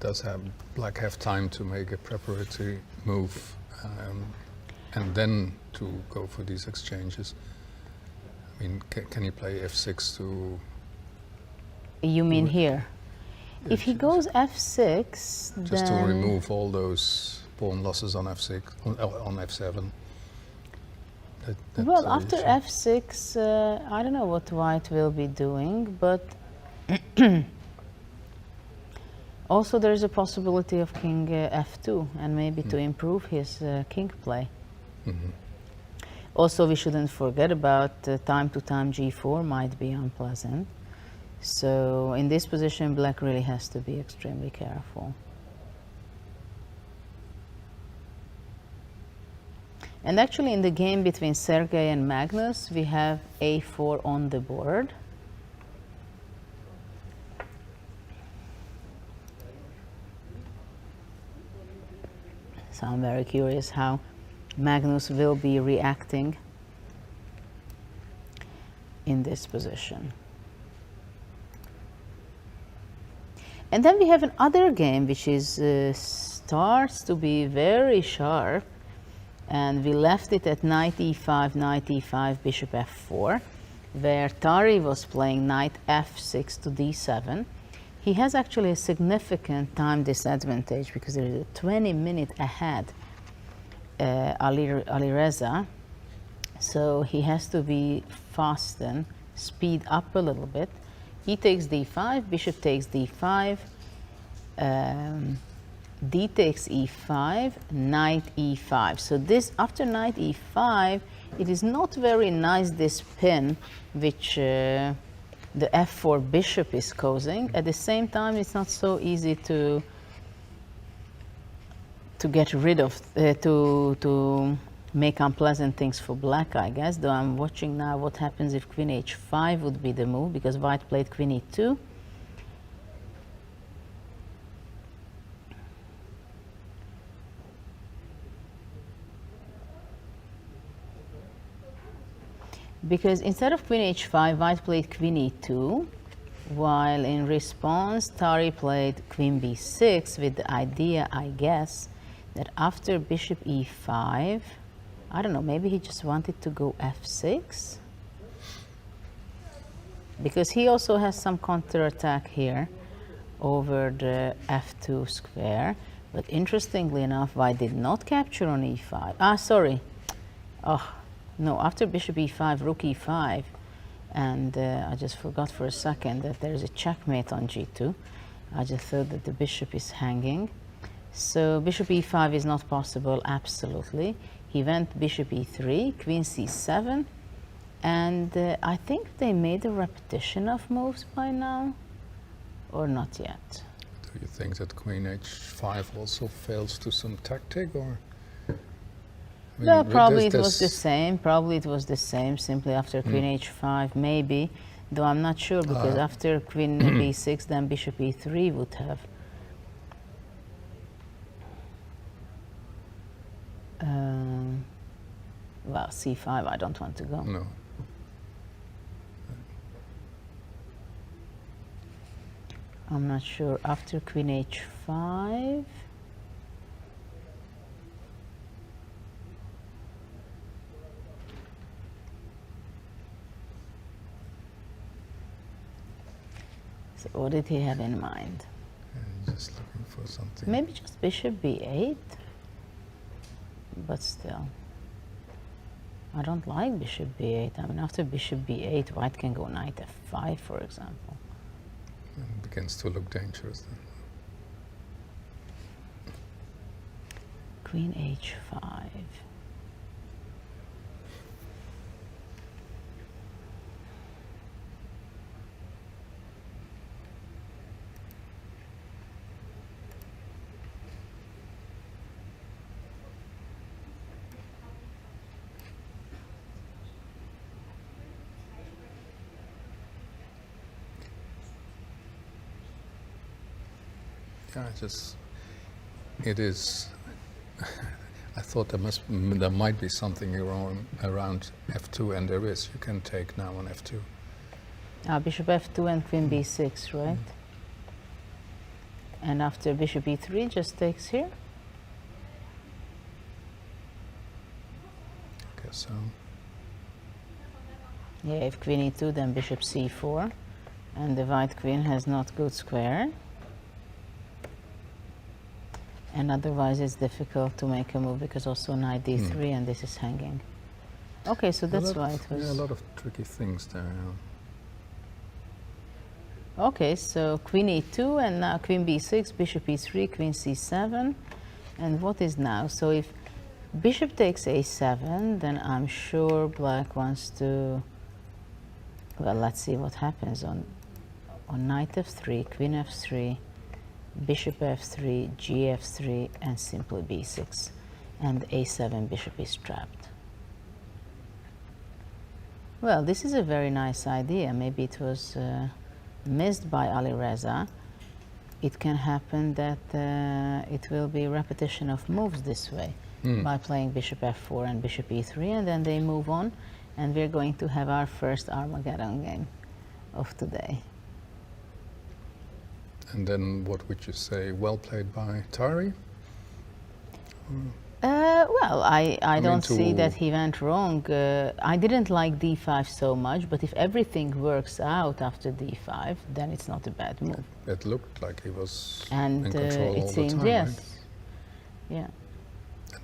Does have black have time to make a preparatory move and then to go for these exchanges? I mean, can he play f6 to... You mean here? If he goes f6, just then to remove all those pawn losses on f6, on f7. Well, after f6, I don't know what white will be doing, but also there is a possibility of king f2 and maybe to improve his king play. Also, we shouldn't forget about time to time g4 might be unpleasant. So in this position, black really has to be extremely careful. And actually in the game between Sergei and Magnus, we have a4 on the board. So I'm very curious how Magnus will be reacting in this position. And then we have another game which is starts to be very sharp, and we left it at knight e5, bishop f4, where Tari was playing knight f6 to d7. He has actually a significant time disadvantage because there is a 20-minute ahead Alireza, so he has to be fast and speed up a little bit. E takes d5, bishop takes d5, d takes e5, knight e5. So this, after knight e5, it is not very nice, this pin which the f4 bishop is causing. At the same time, it's not so easy to get rid of, to make unpleasant things for black, I guess. Though I'm watching now what happens if queen h5 would be the move, because white played queen e2. Because instead of queen h5, white played queen e2, while in response, Tari played queen b6 with the idea, I guess, that after bishop e5, I don't know, maybe he just wanted to go f6? Because he also has some counterattack here over the f2 square. But interestingly enough, white did not capture on e5. Ah, sorry. Oh, no, after bishop e5, rook e5. And I just forgot for a second that there is a checkmate on g2. I just thought that the bishop is hanging. So bishop e5 is not possible, absolutely. He went bishop e3, queen c7, and I think they made a repetition of moves by now, or not yet. Do you think that queen h5 also fails to some tactic, or? I mean, No, probably it was the same. Probably it was the same, simply after queen h5, maybe. Though I'm not sure, because after queen b6, then bishop e3 would have. Well, c5, I don't want to go. No. I'm not sure. After queen h5. So what did he have in mind? Just looking for something. Maybe just bishop b8. But still, I don't like bishop b8. I mean, after bishop b8, white can go knight f5, for example. It begins to look dangerous then. Queen h5. Yeah, it is. I thought there might be something around f2, and there is. You can take now on f2. Bishop f2 and queen b6, right? And after bishop e3, just takes here. Okay, so. Yeah, if queen e2, then bishop c4. And the white queen has not good square. And otherwise it's difficult to make a move because also knight d3 and this is hanging. Okay, so that's why it was... Yeah, a lot of tricky things there. Yeah. Okay, so queen e2 and now queen b6, bishop e3, queen c7. And what is now? So if bishop takes a7, then I'm sure black wants to... Well, let's see what happens on knight f3, queen f3, bishop f3, gf3, and simply b6. And a7 bishop is trapped. Well, this is a very nice idea. Maybe it was missed by Ali Reza. It can happen that it will be repetition of moves this way by playing bishop f4 and bishop e3, and then they move on, and we're going to have our first Armageddon game of today. And then what would you say? Well played by Tari? Well, I don't see that he went wrong. I didn't like d5 so much, but if everything works out after d5, then it's not a bad move. It looked like he was and in control all the time, yes. right? Yeah.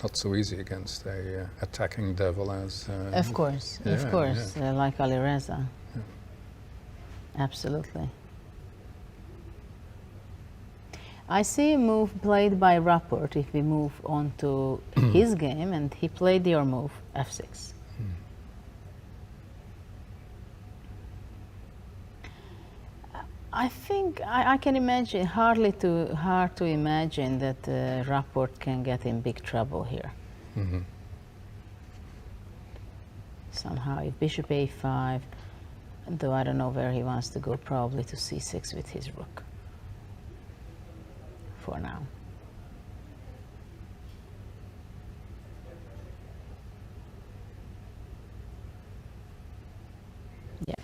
Not so easy against a attacking devil as... Of course, like Ali Reza. Yeah. Absolutely. I see a move played by Rapport if we move on to his game, and he played your move, f6. I think I can imagine, hard to imagine that Rapport can get in big trouble here. Somehow, if bishop a5, though I don't know where he wants to go, probably to c6 with his rook. For now. Yeah.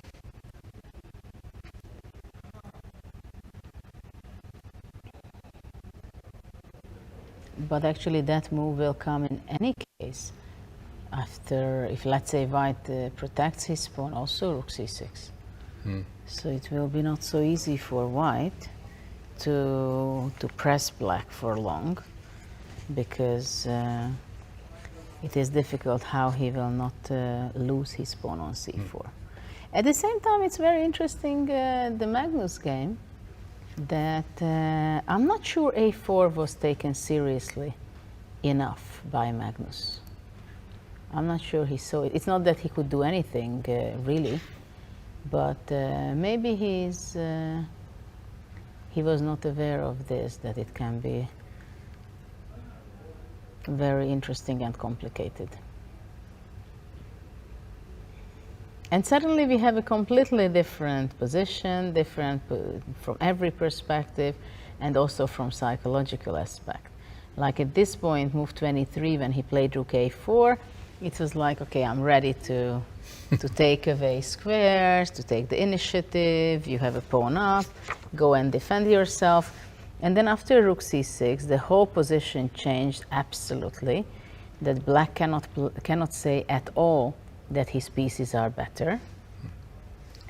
But actually that move will come in any case after, if let's say white protects his pawn, also rook c6. So it will be not so easy for white to press black for long, because it is difficult how he will not lose his pawn on c4. At the same time, it's very interesting, the Magnus game, that I'm not sure a4 was taken seriously enough by Magnus. I'm not sure he saw it. It's not that he could do anything, really, but maybe he was not aware of this, that it can be very interesting and complicated. And suddenly we have a completely different position, different from every perspective, and also from psychological aspect. Like at this point, move 23, when he played rook a4, it was like, okay, I'm ready to take away squares, to take the initiative, you have a pawn up, go and defend yourself. And then after rook c6, the whole position changed absolutely, that black cannot say at all that his pieces are better,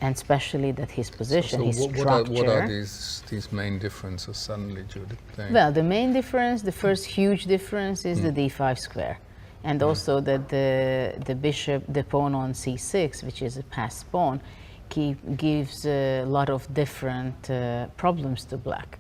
and especially that his position, his structure. What are these main differences suddenly, Judith? Well, the main difference, the first huge difference is the d5 square. And also that the bishop, the pawn on c6, which is a passed pawn, gives a lot of different problems to black.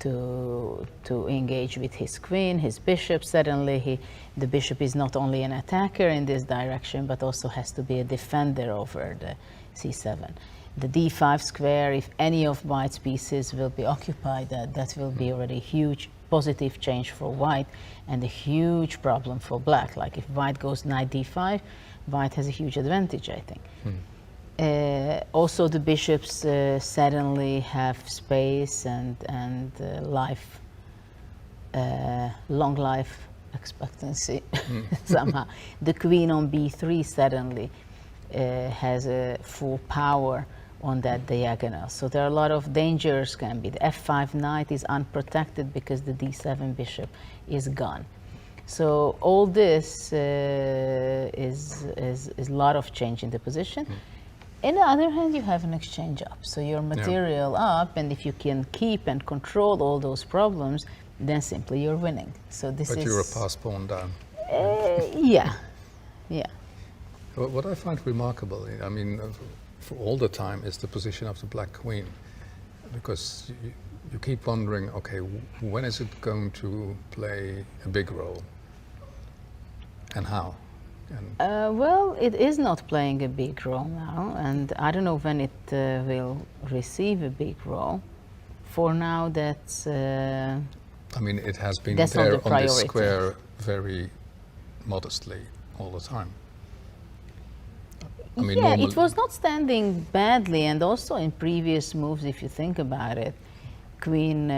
To engage with his queen, his bishop. Suddenly the bishop is not only an attacker in this direction, but also has to be a defender over the c7. The d5 square, if any of white's pieces will be occupied, that will be already a huge positive change for white, and a huge problem for black. Like if white goes knight d5, white has a huge advantage, I think. Also, the bishops suddenly have space and life, long life expectancy somehow. The queen on b3 suddenly has a full power on that diagonal. So there are a lot of dangers can be. The f5 knight is unprotected because the d7 bishop is gone. So all this is a lot of change in the position. On the other hand, you have an exchange up. So your material up, and if you can keep and control all those problems, then simply you're winning. So this is... But you're a pass pawn down. Yeah. What I find remarkable, I mean, for all the time, is the position of the black queen. Because you keep wondering, okay, when is it going to play a big role? And how? Well, it is not playing a big role now, and I don't know when it will receive a big role. For now, that's... I mean, it has been that's there not the on this priority. square very modestly all the time. I mean, yeah, it was not standing badly, and also in previous moves, if you think about it, queen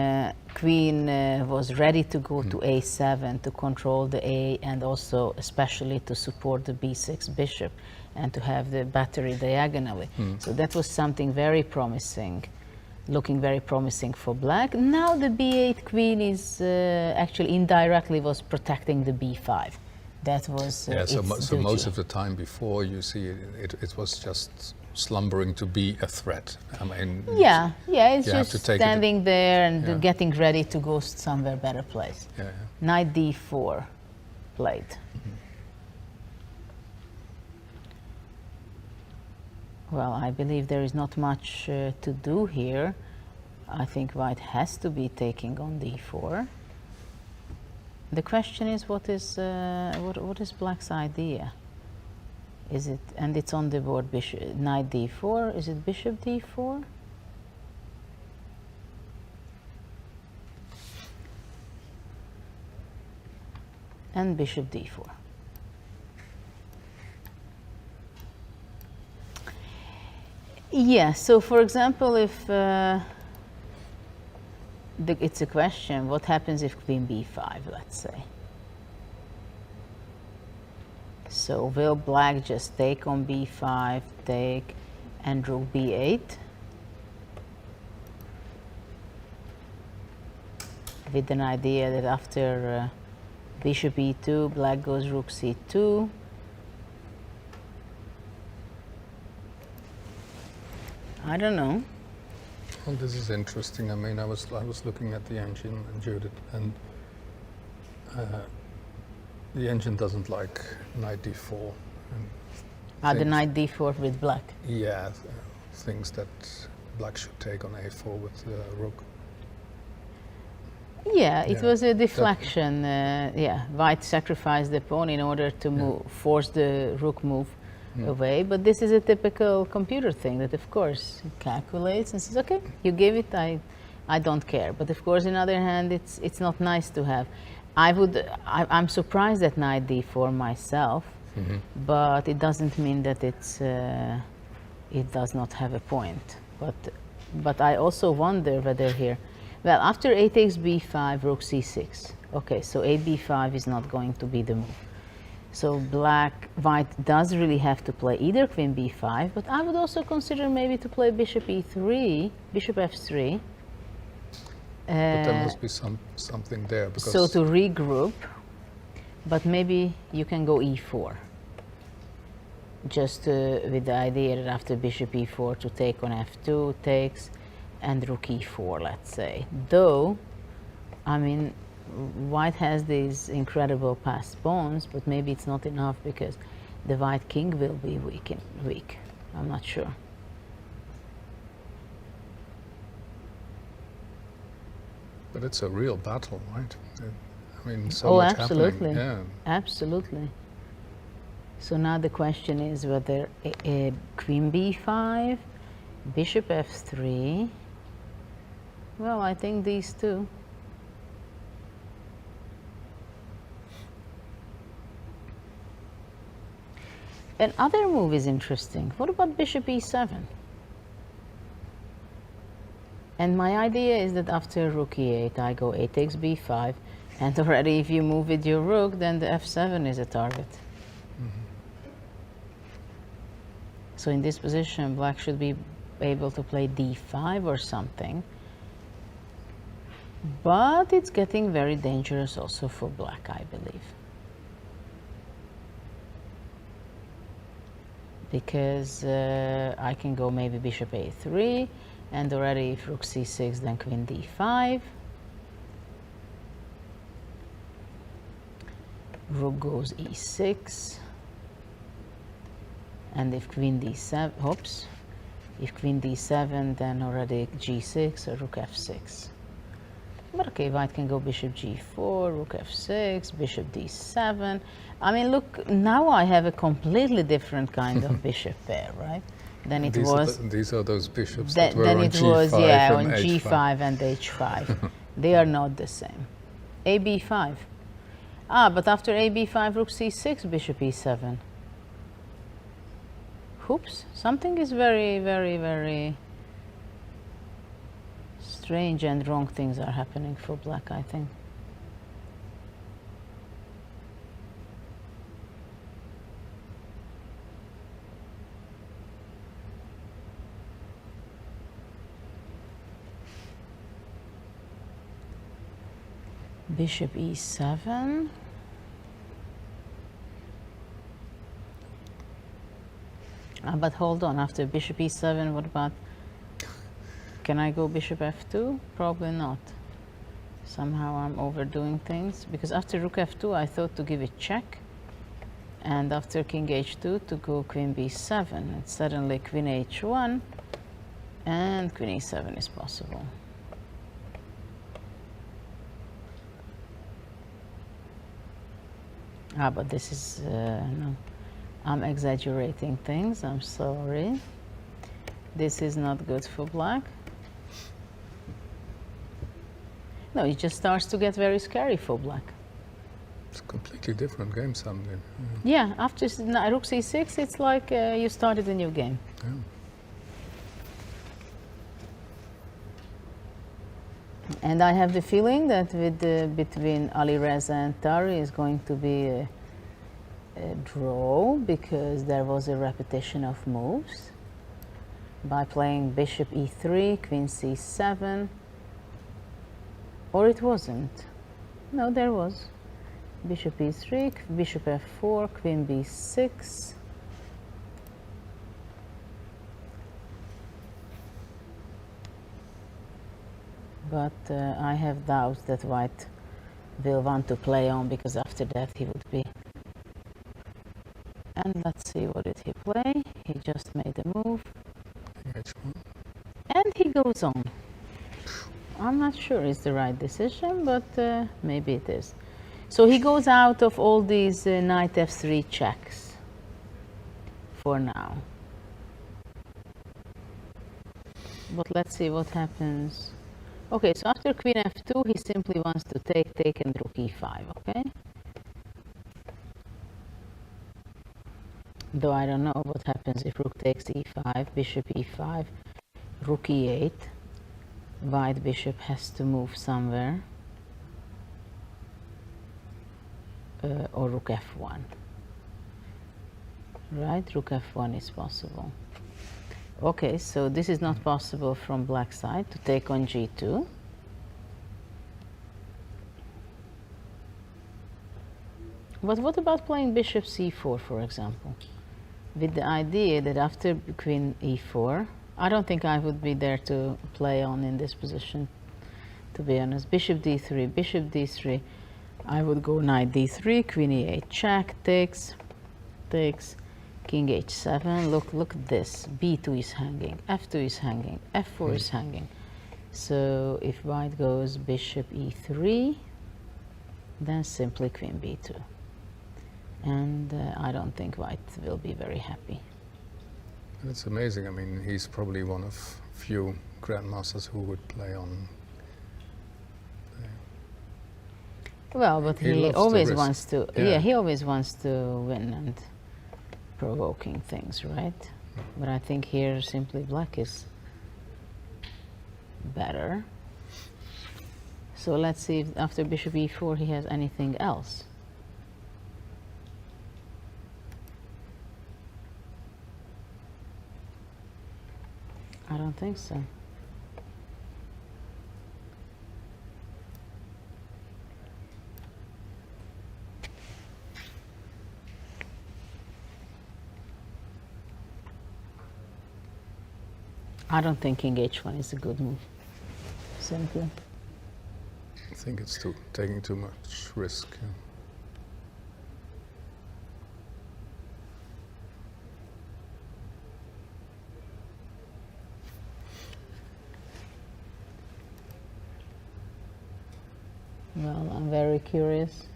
was ready to go to a7 to control the a, and also especially to support the b6 bishop and to have the battery diagonally. So that was something very promising, looking very promising for black. Now the b8 queen is actually indirectly was protecting the b5. That was so most of the time before, you see, it was just slumbering to be a threat. I mean, it's just standing there and getting ready to go somewhere better place. Knight d4 played. Well, I believe there is not much to do here. I think white has to be taking on d4. The question is, what is black's idea? Is it, and it's on the board, bishop, knight d4, is it bishop d4? And bishop d4. Yeah, so for example, if it's a question, what happens if queen b5, let's say? So will black just take on b5, take, and rook b8? With an idea that after bishop e2, black goes rook c2. I don't know. Well, this is interesting. I mean, I was looking at the engine, and Judit, and the engine doesn't like knight d4. And the knight d4 with black. Yeah, thinks that black should take on a4 with rook. Yeah, it was a deflection. White sacrificed the pawn in order to force the rook move away. But this is a typical computer thing that, of course, calculates and says, okay, you gave it, I don't care. But of course, on the other hand, it's not nice to have. I'm surprised at knight d4 myself, but it doesn't mean that it does not have a point. But I also wonder whether here, well, after a takes b5, rook c6. Okay, so a b5 is not going to be the move. So white does really have to play either queen b5, but I would also consider maybe to play bishop e3, bishop f3. But there must be something there. Because so to regroup, but maybe you can go e4. Just with the idea that after bishop e4 to take on f2 takes, and rook e4, let's say. Though, I mean, white has these incredible passed pawns, but maybe it's not enough because the white king will be weak. I'm not sure. But it's a real battle, right? I mean, so much absolutely. happening. Yeah. Absolutely. So now the question is whether a queen b5, bishop f3. Well, I think these two. Another move is interesting. What about bishop e7? And my idea is that after rook e8, I go a takes b5, and already if you move with your rook, then the f7 is a target. So in this position, black should be able to play d5 or something. But it's getting very dangerous also for black, I believe. Because I can go maybe bishop a3, and already if rook c6, then queen d5. Rook goes e6. And if queen d7, oops, if queen d7, then already g6 or rook f6. But okay, white can go bishop g4, rook f6, bishop d7. I mean, look, now I have a completely different kind of bishop pair, right? Than it was. These are those bishops that were Then on it g5 was, yeah, on and g5 and h5. They are not the same. ab5. Ah, but after ab5, rook c6, bishop e7. Oops, something is very, very, very strange and wrong things are happening for black, I think. Bishop e7. But hold on, after bishop e7, what about, can I go bishop f2? Probably not. Somehow I'm overdoing things, because after rook f2 I thought to give it check, and after king h2 to go queen b7, and suddenly queen h1 and queen e7 is possible. Ah, but this is, no, I'm exaggerating things, I'm sorry. This is not good for black. No, it just starts to get very scary for black. It's a completely different game suddenly. Yeah, after rook c6, it's like you started a new game. Yeah. And I have the feeling that with between Alireza and Tari is going to be a draw, because there was a repetition of moves by playing bishop e3, queen c7, or it wasn't. No, there was. Bishop e3, bishop f4, queen b6. But I have doubts that white will want to play on, because after that he would be. And let's see, what did he play? He just made a move. H1. And he goes on. I'm not sure it's the right decision, but maybe it is. So he goes out of all these knight f3 checks for now. But let's see what happens. Okay, so after queen f2, he simply wants to take, and rook e5, okay? Though I don't know what happens if rook takes e5, bishop e5, rook e8. White bishop has to move somewhere. Or rook f1. Right, rook f1 is possible. Okay, so this is not possible from black side to take on g2. But what about playing bishop c4, for example? With the idea that after queen e4, I don't think I would be there to play on in this position, to be honest. Bishop d3, bishop d3. I would go knight d3, queen e8, check, takes, king h7. Look at this. b2 is hanging, f2 is hanging, f4 is hanging. So if white goes bishop e3, then simply queen b2. And I don't think white will be very happy. It's amazing. I mean, he's probably one of few grandmasters who would play on. Well, but he always wants to. Yeah. Yeah, he always wants to win and provoking things, right? But I think here simply black is better. So let's see if after bishop e4 he has anything else. I don't think so. I don't think king h1 is a good move. Simply. I think it's taking too much risk. Yeah. Well, I'm very curious.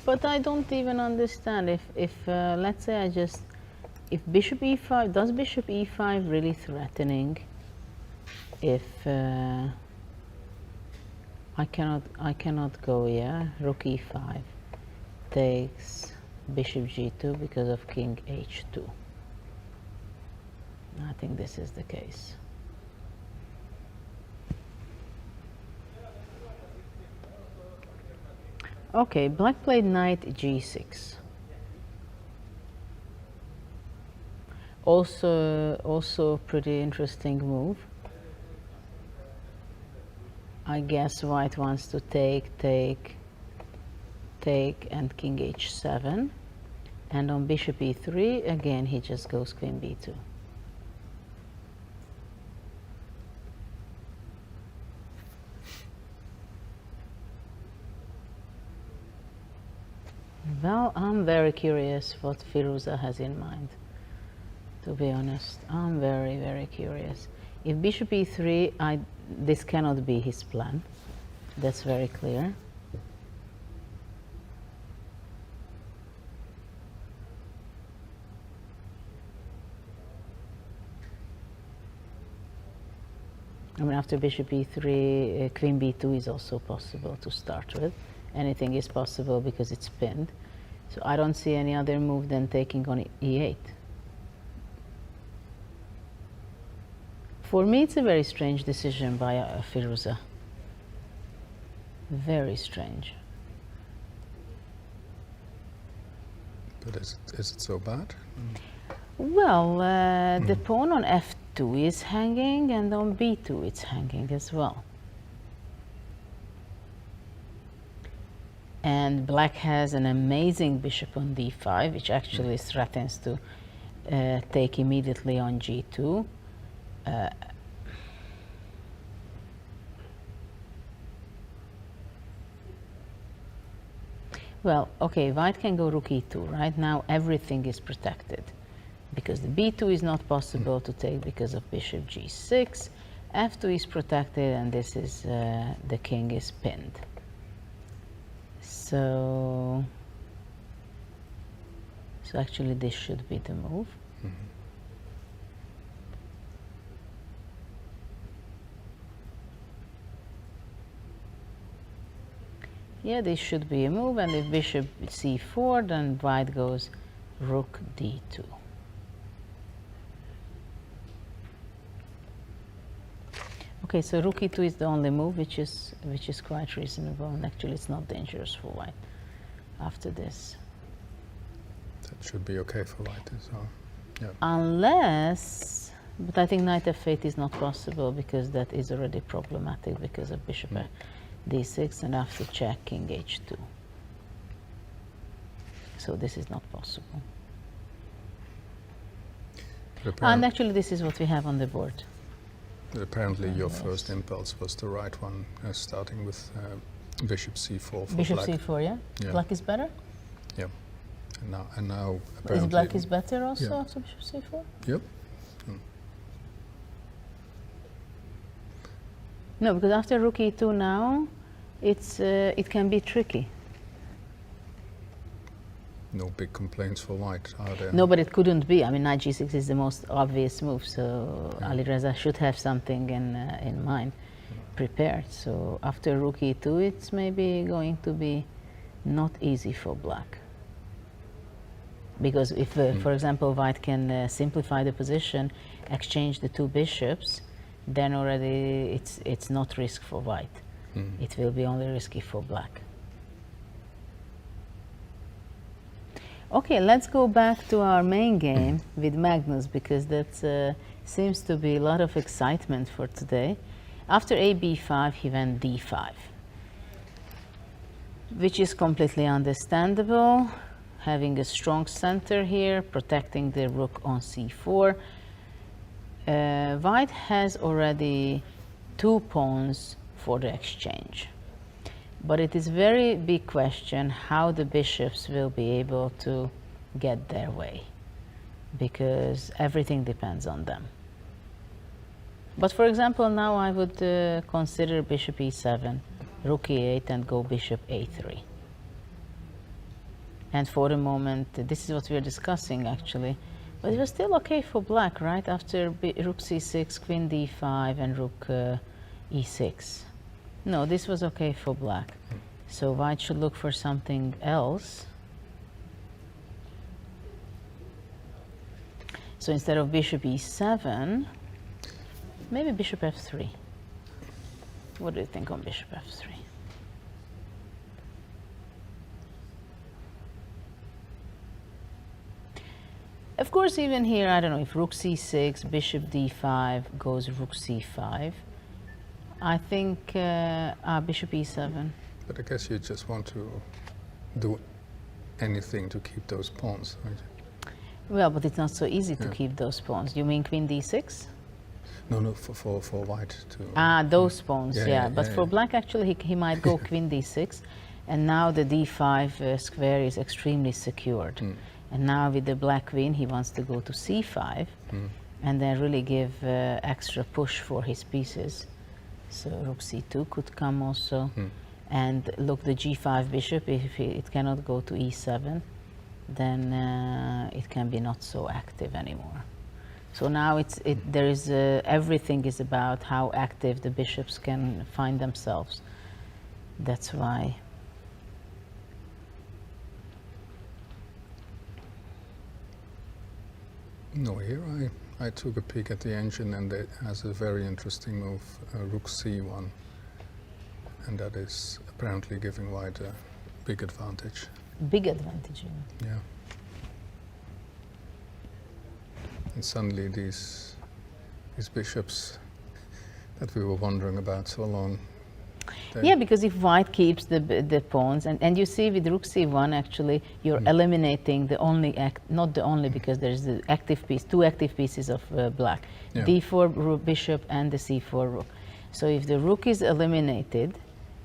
But I don't even understand if let's say if bishop e5, does bishop e5 really threatening? If I cannot go, yeah, rook e5 takes bishop g2 because of king h2. I think this is the case. Okay, black played knight g6. Also pretty interesting move. I guess white wants to take, and king h7. And on bishop e3, again, he just goes queen b2. Well, I'm very curious what Firuza has in mind, to be honest. I'm very, very curious. If bishop e3, this cannot be his plan. That's very clear. I mean, after bishop e3, queen b2 is also possible to start with. Anything is possible because it's pinned. So I don't see any other move than taking on e8. For me, it's a very strange decision by Firuza. Very strange. But is it so bad? Well, the pawn on f2 is hanging, and on b2 it's hanging as well. And black has an amazing bishop on d5, which actually threatens to take immediately on g2. Well, okay, white can go rook e2. Right now, everything is protected because the b2 is not possible to take because of bishop g6. f2 is protected, and this is the king is pinned. So actually this should be the move. Yeah, this should be a move, and if bishop c4, then white goes rook d2. Okay, so rook e2 is the only move which is quite reasonable, and actually it's not dangerous for white after this. That should be okay for white as well. Yeah. Unless, but I think knight f8 is not possible because that is already problematic because of bishop d6, and after check king h2. So this is not possible. And actually this is what we have on the board. Apparently your first impulse was the right one, starting with bishop c4 for bishop black. c4, yeah? Yeah. Black is better? Yeah. And now apparently... Is black is better also Yeah. after bishop c4? Yep. No, because after rook e2 now, it can be tricky. No big complaints for white, are there? No, but it couldn't be. I mean, knight g6 is the most obvious move, so Ali Reza should have something in mind, prepared. So after rook e2, it's maybe going to be not easy for black. Because if, for example, white can simplify the position, exchange the two bishops, then already it's not risk for white. It will be only risky for black. Okay, let's go back to our main game with Magnus, because that seems to be a lot of excitement for today. After AB5, he went D5, which is completely understandable, having a strong center here, protecting the rook on C4. White has already 2 pawns for the exchange. But it is very big question how the bishops will be able to get their way, because everything depends on them. But for example, now I would consider bishop e7, rook e8, and go bishop a3. And for the moment, this is what we are discussing actually. But it was still okay for black, right? After rook c6, queen d5, and rook e6. No, this was okay for black. So white should look for something else. So instead of bishop e7, maybe bishop f3. What do you think on bishop f3? Of course, even here, I don't know, if rook c6, bishop d5 goes rook c5, I think bishop e7. But I guess you just want to do anything to keep those pawns, right? Well, but it's not so easy to keep those pawns. You mean queen d6? No, for white too. Those pawns, but for black, actually, he might go queen d6, and now the d5 square is extremely secured. And now with the black queen, he wants to go to c5, and then really give extra push for his pieces. So rook c2 could come also. And look, the g5 bishop, if it cannot go to e7, then it can be not so active anymore. So now there is everything is about how active the bishops can find themselves. That's why. No, here I took a peek at the engine, and it has a very interesting move, rook c1. And that is apparently giving white a big advantage. Big advantage, yeah. And suddenly these bishops that we were wondering about so long. Yeah, because if white keeps the pawns, and you see with rook c1, actually, you're eliminating the only not the only, because there's the active piece, 2 active pieces of black, d4 rook bishop and the c4 rook. So if the rook is eliminated,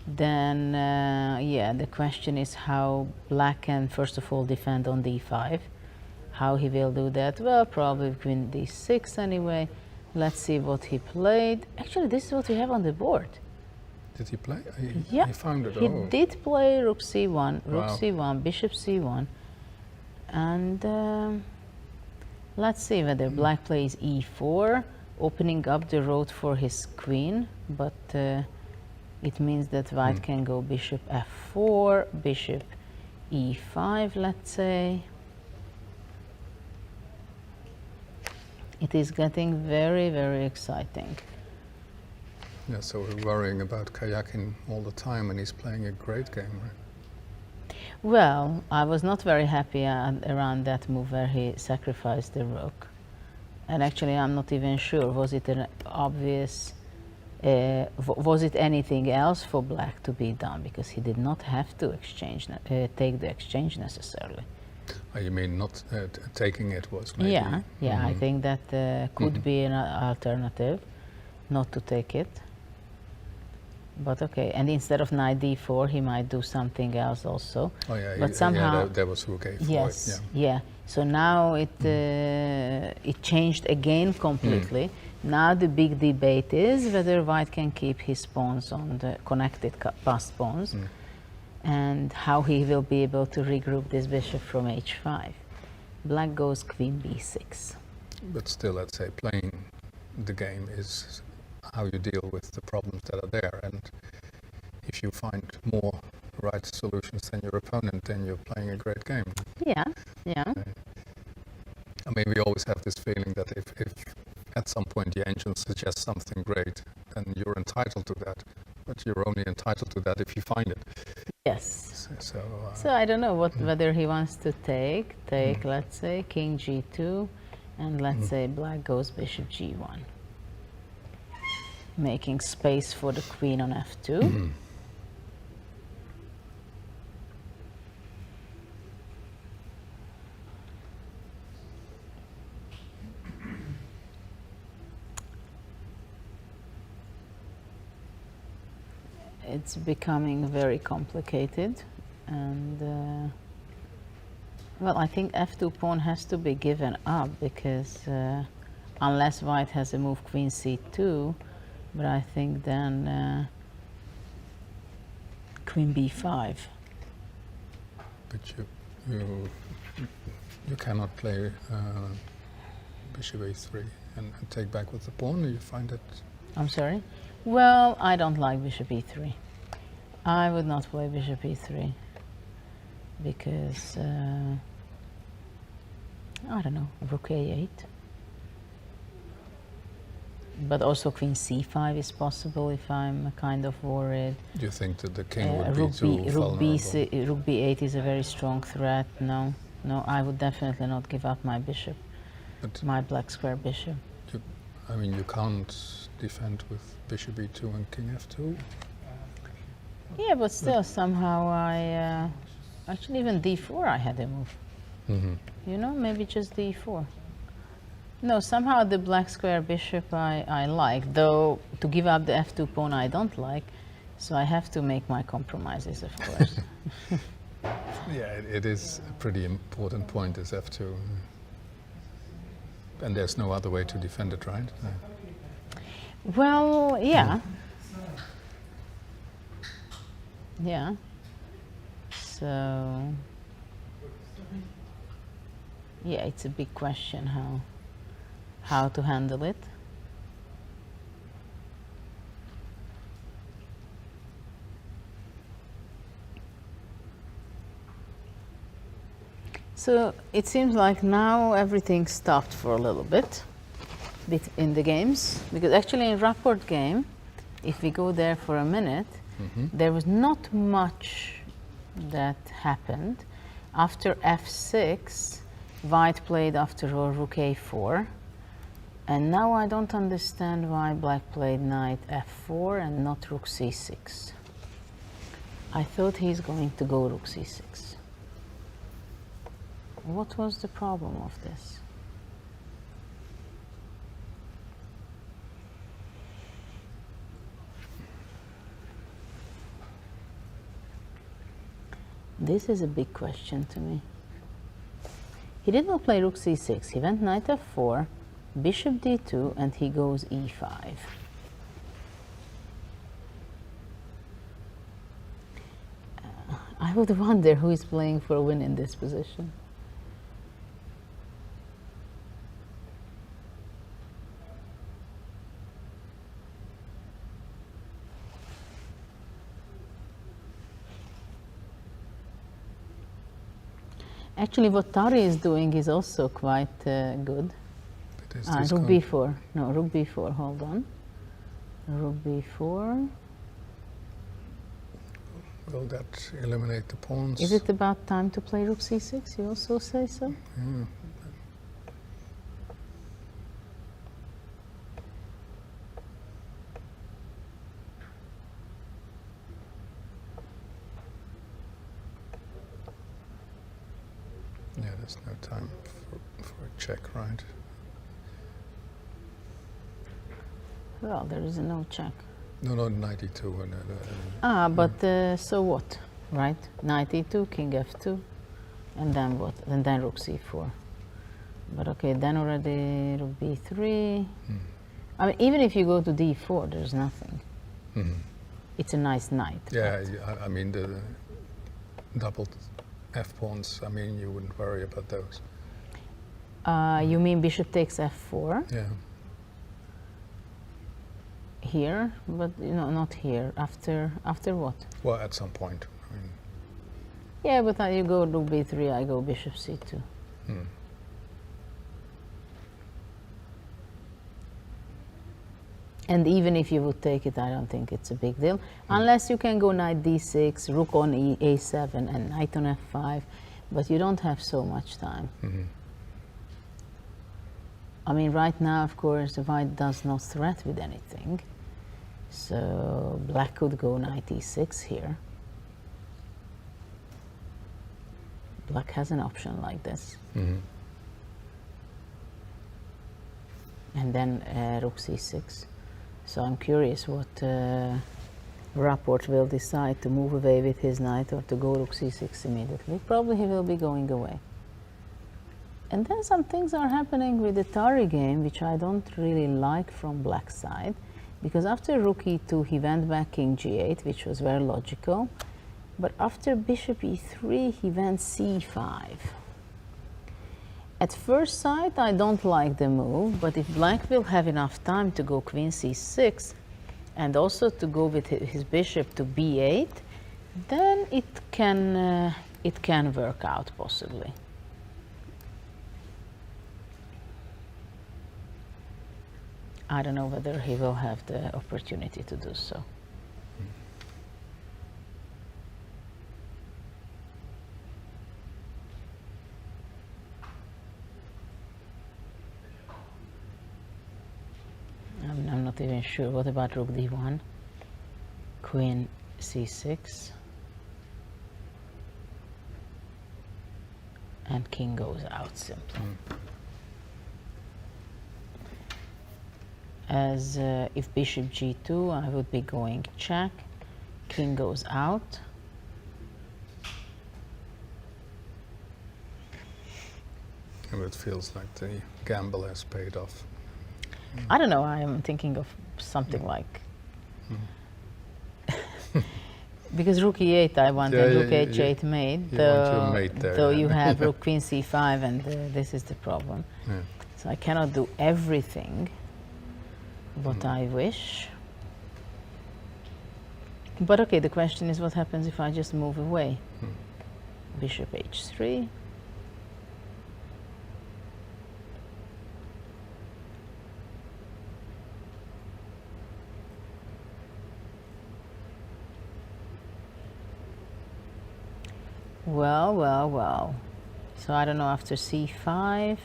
then the question is how black can first of all defend on d5. How he will do that? Well, probably queen d6 anyway. Let's see what he played. Actually, this is what we have on the board. Did he play? He found it. He did play rook c1, rook c1, bishop c1, and let's see whether black plays e4, opening up the road for his queen, but it means that white can go bishop f4, bishop e5, let's say. It is getting very, very exciting. Yeah, so we're worrying about kayaking all the time, and he's playing a great game, right? Well, I was not very happy around that move where he sacrificed the rook. And actually, I'm not even sure, was it an obvious, was it anything else for black to be done? Because he did not have to exchange, take the exchange necessarily. You mean not taking it was maybe? Yeah, I think that could be an alternative, not to take it. But okay, and instead of knight d4, he might do something else also. Oh yeah, but somehow that was rook a4. Yes, yeah. So now it changed again completely. Now the big debate is whether white can keep his pawns on the connected passed pawns, and how he will be able to regroup this bishop from h5. Black goes queen b6. But still, let's say playing the game is how you deal with the problems that are there, and if you find more right solutions than your opponent, then you're playing a great game. Yeah, yeah. I mean, we always have this feeling that if at some point the engine suggests something great, then you're entitled to that. But you're only entitled to that if you find it. Yes. So I don't know whether he wants to take, let's say, king g2, and let's say black goes bishop g1, making space for the queen on f2. It's becoming very complicated, and well, I think f2 pawn has to be given up, because unless white has a move queen c2, but I think then queen b5. But you cannot play bishop a3 and take back with the pawn. You find it. I'm sorry? Well, I don't like bishop e3. I would not play bishop e3 because I don't know, rook a8. But also queen c5 is possible if I'm kind of worried. Do you think that the king would be too vulnerable? Rook b8 is a very strong threat. No, I would definitely not give up my bishop, my black square bishop. I mean, you can't defend with bishop e2 and king f2? Yeah, but still, somehow I... actually, even d4 I had a move. You know, maybe just d4. No, somehow the black square bishop I like, though to give up the f2 pawn I don't like, so I have to make my compromises, of course. Yeah, it is a pretty important point, is f2. And there's no other way to defend it, right? Well, yeah. Yeah. So, yeah, it's a big question how to handle it. So it seems like now everything stopped for a little bit in the games, because actually in rapport game, if we go there for a minute, there was not much that happened. After f6, white played after all rook a4, and now I don't understand why black played knight f4 and not rook c6. I thought he's going to go rook c6. What was the problem of this? This is a big question to me. He did not play rook c6. He went knight f4, bishop d2, and he goes e5. I would wonder who is playing for a win in this position. Actually, what Tari is doing is also quite good. Rook b4. No, rook b4. Hold on. Rook b4. Will that eliminate the pawns? Is it about time to play rook c6? You also say so? Yeah. Yeah, there's no time for a check, right? Well, there is no check. No, knight e2. But so what, right? Knight e2, king f2, and then what? And then rook c4. But okay, then already rook b3. I mean, even if you go to d4, there's nothing. It's a nice knight. Yeah, I mean, the doubled f-pawns, I mean, you wouldn't worry about those. You mean bishop takes f4? Yeah. Here, but you know, not here. After what? Well, at some point. Yeah, but you go rook b3, I go bishop c2. And even if you would take it, I don't think it's a big deal. Unless you can go knight d6, rook on a7, and knight on f5, but you don't have so much time. I mean, right now, of course, white does not threat with anything. So black could go knight e6 here. Black has an option like this. And then rook c6. So I'm curious what Rapport will decide, to move away with his knight or to go rook c6 immediately. Probably he will be going away. And then some things are happening with the Tari game, which I don't really like from black's side. Because after rook e2, he went back king g8, which was very logical. But after bishop e3, he went c5. At first sight, I don't like the move, but if black will have enough time to go queen c6, and also to go with his bishop to b8, then it can work out possibly. I don't know whether he will have the opportunity to do so. I'm not even sure. What about rook d1? Queen c6. And king goes out simply. As if bishop g2, I would be going check. King goes out. And it feels like the gamble has paid off. I don't know, I am thinking of something like... Because rook e8 I want, and rook h8 mate, though you have rook queen c5, and this is the problem. So I cannot do everything what I wish. But okay, the question is what happens if I just move away? Bishop h3. Well, well, well. So I don't know, after c5.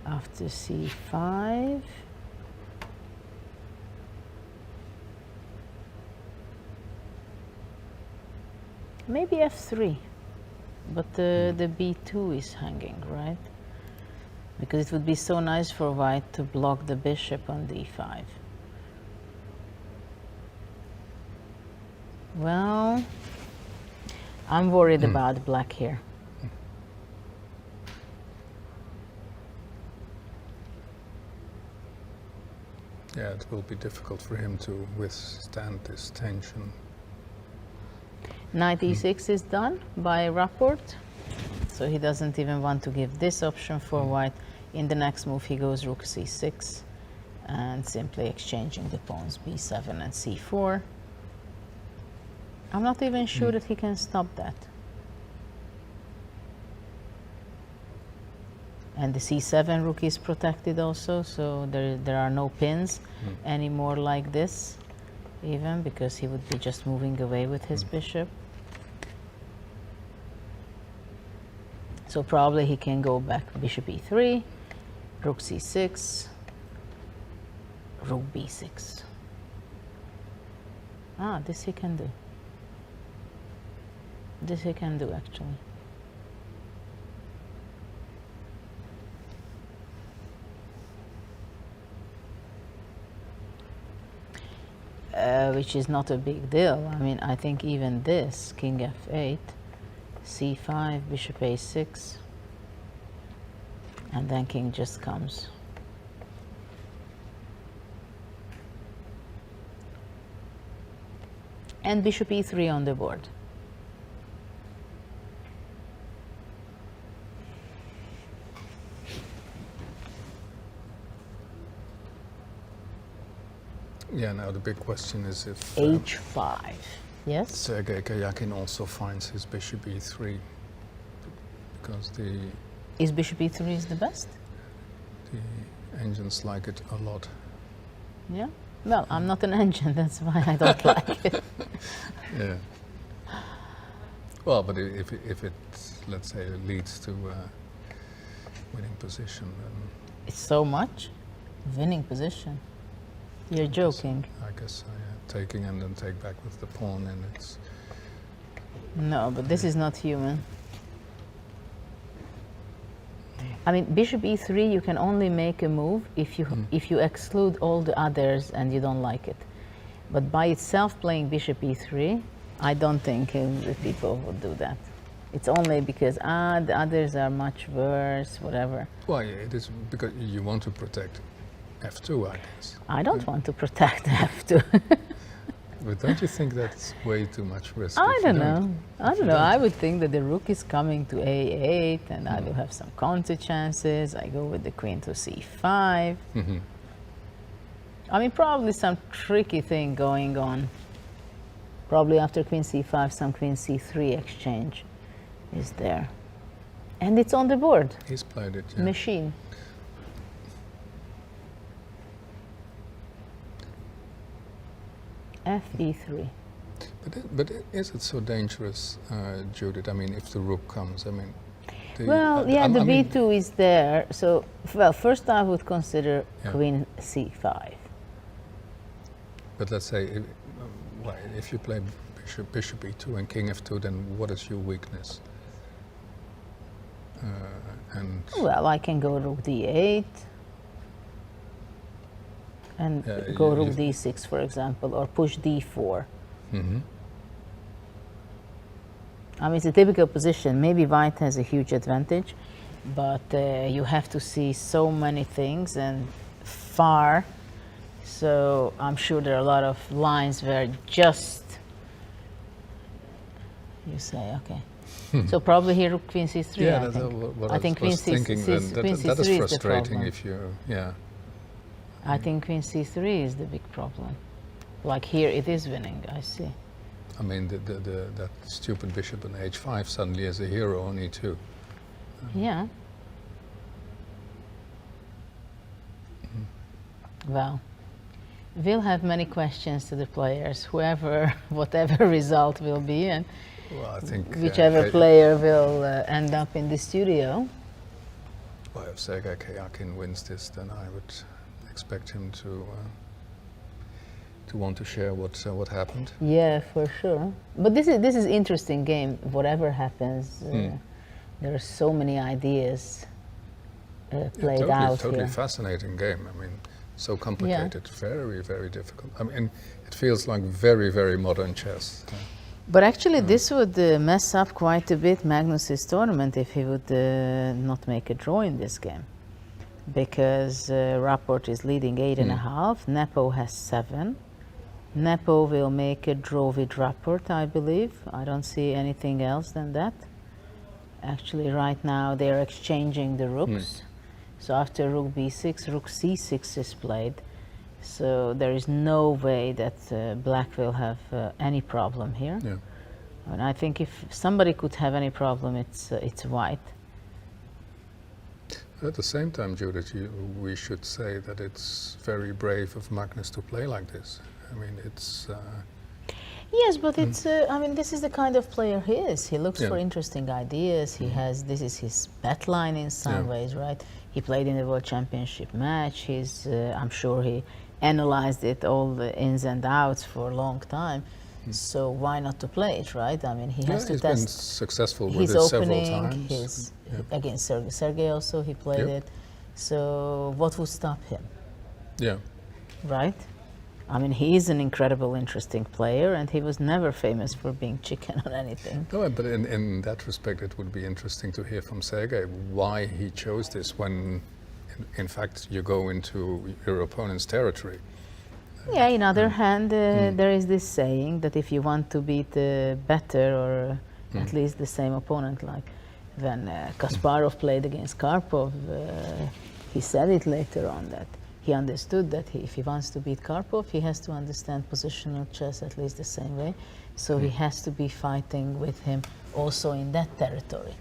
After c5. Maybe f3. But the b2 is hanging, right? Because it would be so nice for white to block the bishop on d5. Well, I'm worried about black here. Yeah, it will be difficult for him to withstand this tension. Knight e6 is done by Rapport, so he doesn't even want to give this option for white. In the next move he goes rook c6 and simply exchanging the pawns b7 and c4. I'm not even sure that he can stop that. And the c7 rook is protected also, so there are no pins anymore like this, even, because he would be just moving away with his bishop. So probably he can go back bishop e3, rook c6, rook b6. Ah, this he can do. This he can do, actually. Which is not a big deal. I mean, I think even this, king f8, c5, bishop a6, and then king just comes. And bishop e3 on the board. Yeah, now the big question is if H5. Yes? Sergei Karjakin also finds his bishop e3, because the Is bishop e3 is the best? engines like it a lot. Yeah? Well, I'm not an engine, that's why I don't like it. Yeah. Well, but if it, let's say, leads to winning position, then It's so much? Winning position. You're joking. I guess taking and then take back with the pawn, and it's No, but this is not human. I mean, bishop e3, you can only make a move if you exclude all the others and you don't like it. But by itself playing bishop e3, I don't think the people would do that. It's only because the others are much worse, whatever. Well, yeah, it is because you want to protect f2, I guess. I don't want to protect f2. But don't you think that's way too much risk? I don't know. I don't know. I would think that the rook is coming to a8, and I will have some counter chances. I go with the queen to c5. I mean, probably some tricky thing going on. Probably after queen c5, some queen c3 exchange is there. And it's on the board. He's played it, yeah. Machine. Fe3. But is it so dangerous, Judith? I mean, if the rook comes, I mean... Well, yeah, the b2 is there. So, well, first I would consider queen c5. But let's say, if you play bishop e2 and king f2, then what is your weakness? Well, I can go rook d8 and go rook d6, for example, or push d4. I mean, it's a typical position. Maybe white has a huge advantage, but you have to see so many things and far. So I'm sure there are a lot of lines where just you say, okay. So probably here rook queen c3. Yeah, I that's think. what I I think was queen thinking. That is frustrating if you, I think queen c3 is the big problem. Like here, it is winning. I see. I mean, that stupid bishop on h5 suddenly is a hero on e2. Yeah. Well, we'll have many questions to the players, whoever, whatever result will be, and well, I think whichever player will end up in the studio. Well, if Sergei Karjakin wins this, then I would expect him to want to share what happened. Yeah, for sure. But this is interesting game. Whatever happens, there are so many ideas played out totally here. Fascinating game. I mean, so complicated, very, very difficult. I mean, it feels like very, very modern chess. But actually, this would mess up quite a bit Magnus's tournament if he would not make a draw in this game, because Rapport is leading 8.5. Nepo has 7. Nepo will make a draw with Rapport, I believe. I don't see anything else than that. Actually, right now they're exchanging the rooks. So after rook b6, rook c6 is played. So there is no way that black will have any problem here. Yeah. And I think if somebody could have any problem, it's white. At the same time, Judith, we should say that it's very brave of Magnus to play like this. I mean, it's... Yes, but it's, I mean, this is the kind of player he is. He looks for interesting ideas. He has, this is his bet line in some ways, right? He played in the World Championship match. He's, I'm sure he analyzed it, all the ins and outs for a long time. So why not to play it, right? I mean, he has to he's test. Been successful with His it opening, several times. his, against Sergei also, he played it. So what would stop him? Yeah. Right? I mean, he is an incredible, interesting player, and he was never famous for being chicken on anything. No, but in that respect, it would be interesting to hear from Sergei why he chose this when, in fact, you go into your opponent's territory. Yeah, in other hand, there is this saying that if you want to beat better or at least the same opponent, like when Kasparov played against Karpov, he said it later on that he understood that if he wants to beat Karpov, he has to understand positional chess at least the same way. So he has to be fighting with him also in that territory.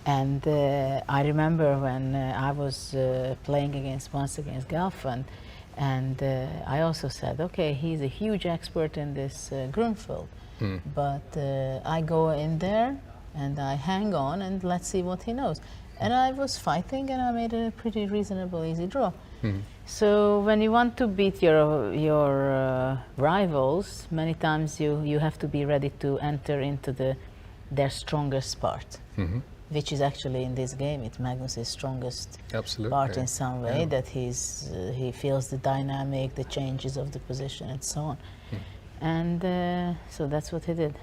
And I remember when I was playing once against Gelfand, and I also said, okay, he's a huge expert in this Grunfeld, but I go in there and I hang on and let's see what he knows. And I was fighting and I made a pretty reasonable, easy draw. So when you want to beat your rivals, many times you have to be ready to enter into their strongest part, which is actually in this game, it's Magnus's strongest part in some way, that he feels the dynamic, the changes of the position and so on. And so that's what he did.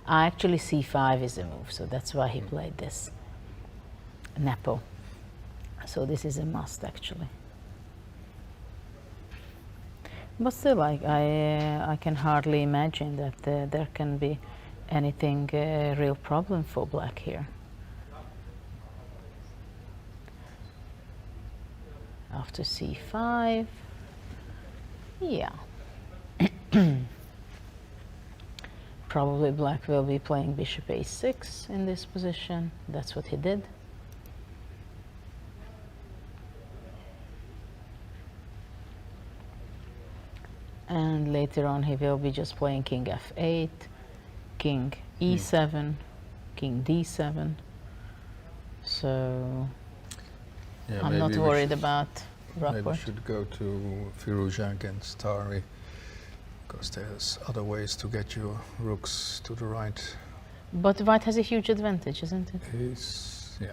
Actually c5 is a move, so that's why he played this. Nepo. So this is a must actually. But still, I can hardly imagine that there can be anything real problem for black here. After c5, yeah. Probably black will be playing bishop a6 in this position. That's what he did. And later on he will be just playing king f8, king e7, king d7. So yeah, I'm not worried about Rockport. Maybe we should go to Firouzja against Tari, because there's other ways to get your rooks to the right. But white has a huge advantage, isn't it? Yeah,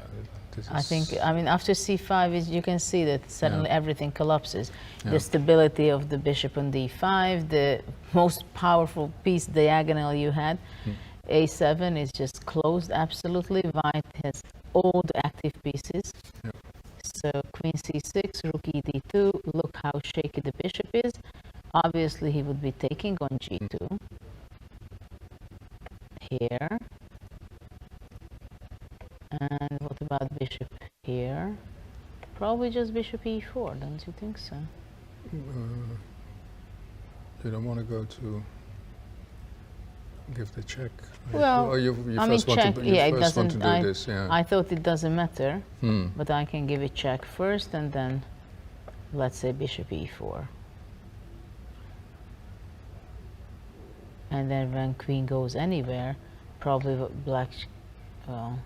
this I think, I mean, after c5, you can see that suddenly everything collapses. Yeah. The stability of the bishop on d5, the most powerful piece diagonal you had, a7 is just closed absolutely. White has all the active pieces. Yeah. So queen c6, rook e d2, look how shaky the bishop is. Obviously he would be taking on g2. Here. And what about bishop here? Probably just bishop e4, don't you think so? You don't want to go to give the check? Well, or you I mean, check. Yeah, it doesn't. Want to do this, yeah. I thought it doesn't matter, but I can give it check first, and then let's say bishop e4. And then when queen goes anywhere, probably black. Well,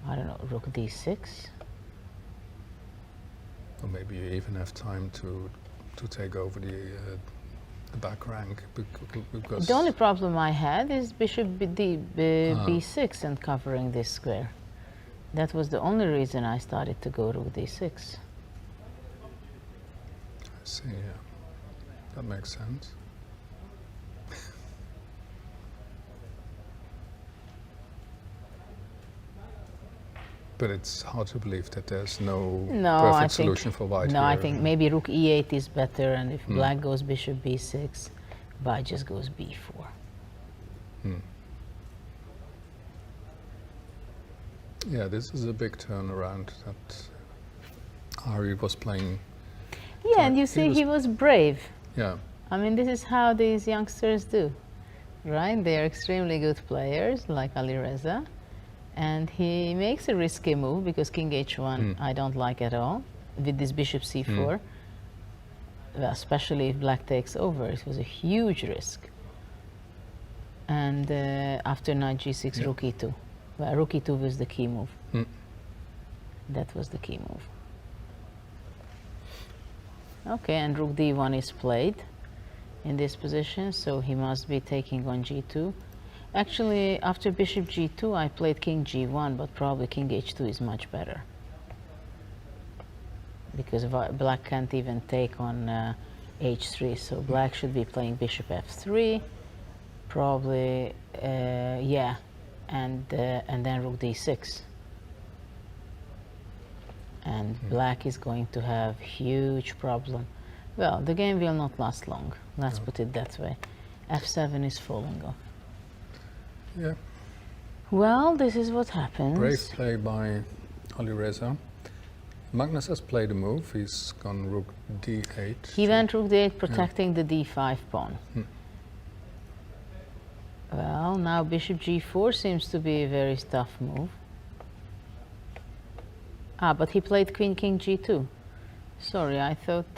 I don't know, rook d6. Or maybe you even have time to take over the back rank, because The only problem I had is bishop b6 and covering this square. That was the only reason I started to go rook d6. I see, yeah. That makes sense. But it's hard to believe that there's no perfect solution for white. No, here. I think maybe rook e8 is better, and if black goes bishop b6, white just goes b4. Yeah, this is a big turnaround that Ari was playing. Yeah, and you see he was brave. Yeah. I mean, this is how these youngsters do, right? They are extremely good players, like Alireza. And he makes a risky move, because king h1 I don't like at all, with this bishop c4. Well, especially if black takes over, it was a huge risk. And after knight g6, rook e2. Well, rook e2 was the key move. That was the key move. Okay, and rook d1 is played in this position, so he must be taking on g2. Actually, after bishop g2, I played king g1, but probably king h2 is much better, because black can't even take on h3, so black should be playing bishop f3, probably, yeah, and then rook d6. And black is going to have huge problem. Well, the game will not last long, let's put it that way. f7 is falling off. Yeah. Well, this is what happens. Brave play by Alireza. Magnus has played a move. He's gone rook d8. He went rook d8, protecting the d5 pawn. Well, now bishop g4 seems to be a very tough move. Ah, but he played queen king g2. Sorry, I thought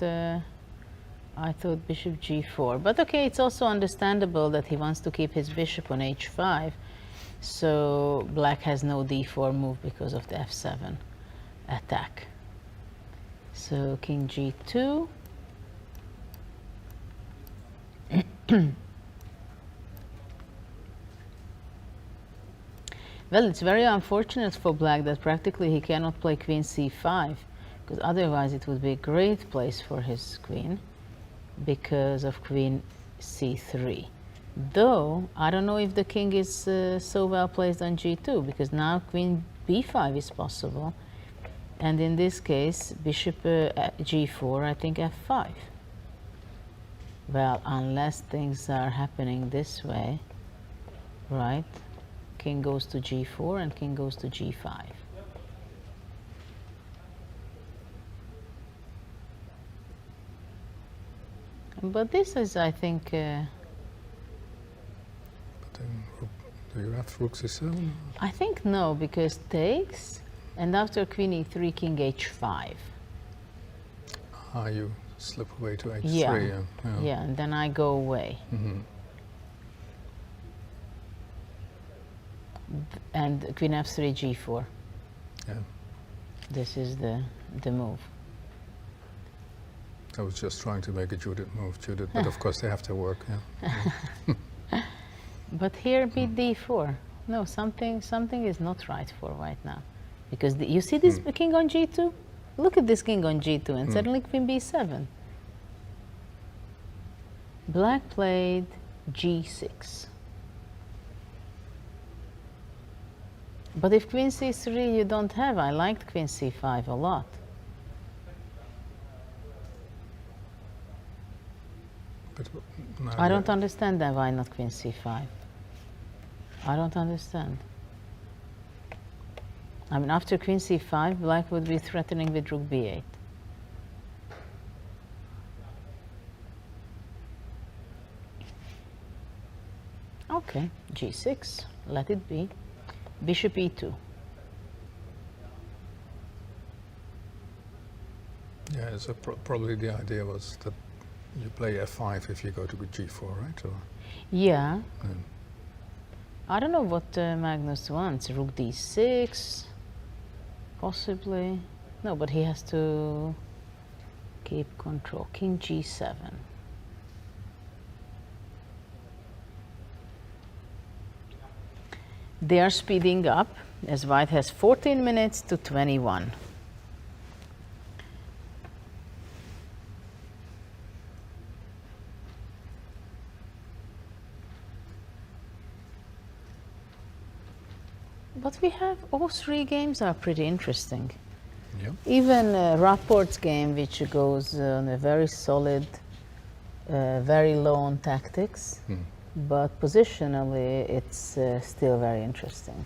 bishop g4. But okay, it's also understandable that he wants to keep his bishop on h5. So black has no d4 move because of the f7 attack. So king g2. Well, it's very unfortunate for black that practically he cannot play queen c5, because otherwise it would be a great place for his queen because of queen c3. Though, I don't know if the king is so well placed on g2, because now queen b5 is possible. And in this case, bishop g4, I think f5. Well, unless things are happening this way, right? King goes to g4 and king goes to g5. But this is, I think... But then, do you have rook c7? I think no, because takes, and after queen e3, king h5. Ah, you slip away to h3. Yeah, yeah, and then I go away. And queen f3, g4. Yeah. This is the move. I was just trying to make a Judit move, Judit, but of course they have to work. Yeah. But here beat d4. No, something is not right for right now, because you see this king on g2. Look at this king on g2, and suddenly queen b7. Black played g6. But if queen c3 you don't have, I liked queen c5 a lot. But now I don't understand that, why not queen c5? I don't understand. I mean, after queen c5, black would be threatening with rook b8. Okay, g6, let it be. Bishop e2. Yeah, so probably the idea was that you play f5 if you go to g4, right? Or, Yeah. I don't know what Magnus wants. Rook d6, possibly. No, but he has to keep control. King g7. They are speeding up, as white has 14 minutes to 21. But we have, all three games are pretty interesting. yeah. Even Rapport's game, which goes on a very solid, very low on tactics, but positionally it's still very interesting.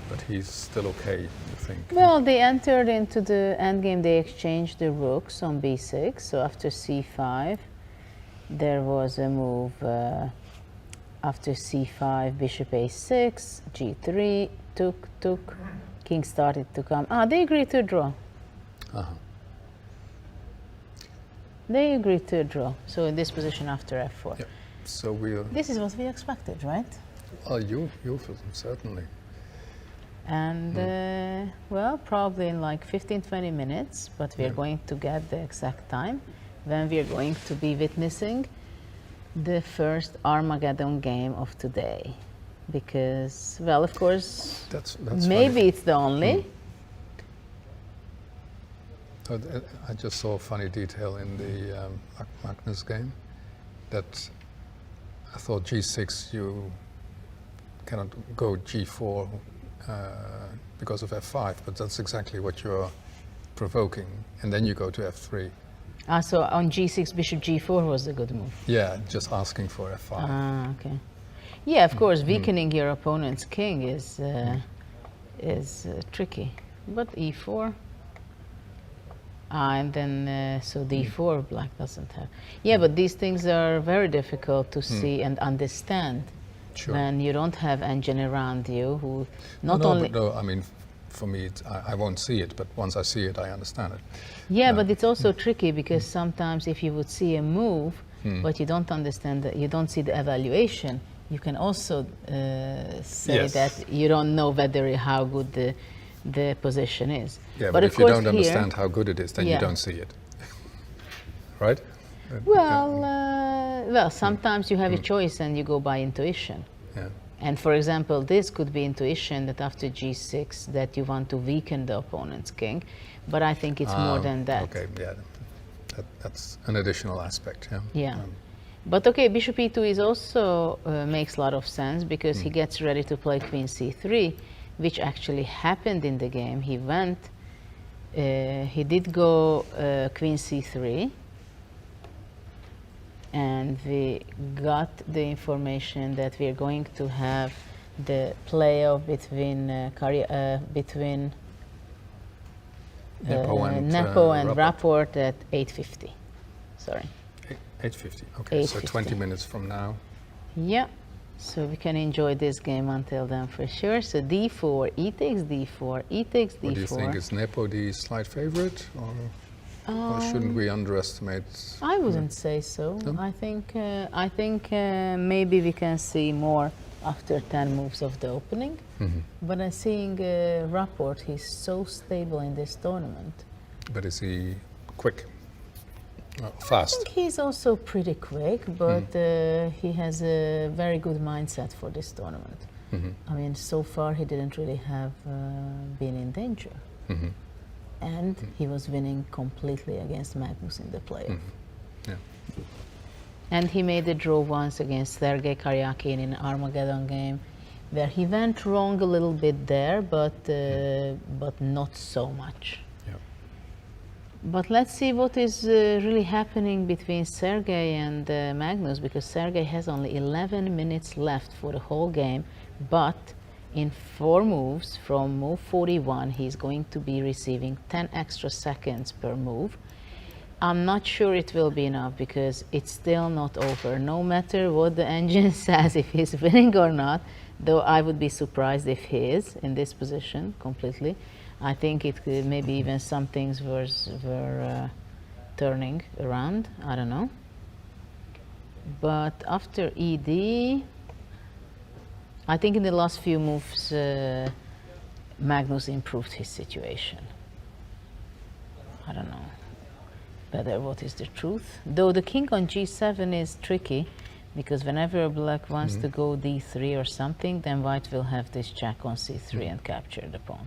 But he's still okay, you think? Well, they entered into the endgame, they exchanged the rooks on b6, so after c5 there was a move after c5, bishop a6, g3, took, king started to come. Ah, they agreed to a draw. They agreed to a draw, so in this position after f4. Yeah. So we'll... This is what we expected, right? you certainly. And well, probably in like 15-20 minutes, but we're going to get the exact time when we're going to be witnessing the first Armageddon game of today. Because, well, of course, That's maybe funny. it's the only. I just saw a funny detail in the Magnus game that I thought g6 you cannot go g4 because of f5, but that's exactly what you're provoking, and then you go to f3. Ah, so on g6, bishop g4 was a good move. Yeah, just asking for f5. Ah, okay. Yeah, of course, weakening your opponent's king is tricky. But e4. And then, so d4, black doesn't have. Yeah, but these things are very difficult to see and understand when you don't have engine around you who not only... No, I mean, for me, I won't see it, but once I see it, I understand it. Yeah, but it's also tricky because sometimes if you would see a move, but you don't understand that, you don't see the evaluation, you can also say that you don't know whether how good the position is. Yeah, but if you don't understand how good it is, then you don't see it. Right? Well, well, sometimes you have a choice and you go by intuition. Yeah. And for example, this could be intuition that after g6 that you want to weaken the opponent's king, but I think it's more than that. Okay, yeah, that's an additional aspect. Yeah. Yeah. But okay, bishop e2 is also makes a lot of sense because he gets ready to play queen c3, which actually happened in the game. He went, he did go queen c3, and we got the information that we are going to have the playoff between Nepo and Rapport at 8:50. Sorry. 8:50. Okay, 8:50. So 20 minutes from now. Yeah. So we can enjoy this game until then for sure. So d4, e takes d4, e takes d4. What do you think? Is Nepo the slight favorite, or shouldn't we underestimate? I wouldn't say so. No? I think maybe we can see more after 10 moves of the opening. But I'm seeing Rapport, he's so stable in this tournament. But is he quick? Fast? I think he's also pretty quick, but he has a very good mindset for this tournament. I mean, so far he didn't really have been in danger. And he was winning completely against Magnus in the playoff. Yeah. And he made a draw once against Sergei Karyakin in an Armageddon game, where he went wrong a little bit there, but not so much. Yeah. But let's see what is really happening between Sergei and Magnus, because Sergei has only 11 minutes left for the whole game, but in 4 moves, from move 41, he's going to be receiving 10 extra seconds per move. I'm not sure it will be enough because it's still not over. No matter what the engine says, if he's winning or not, though I would be surprised if he is in this position completely. I think it could, maybe even some things were turning around. I don't know. But after ED, I think in the last few moves, Magnus improved his situation. I don't know whether what is the truth. Though the king on g7 is tricky, because whenever black wants to go d3 or something, then white will have this check on c3 and capture the pawn.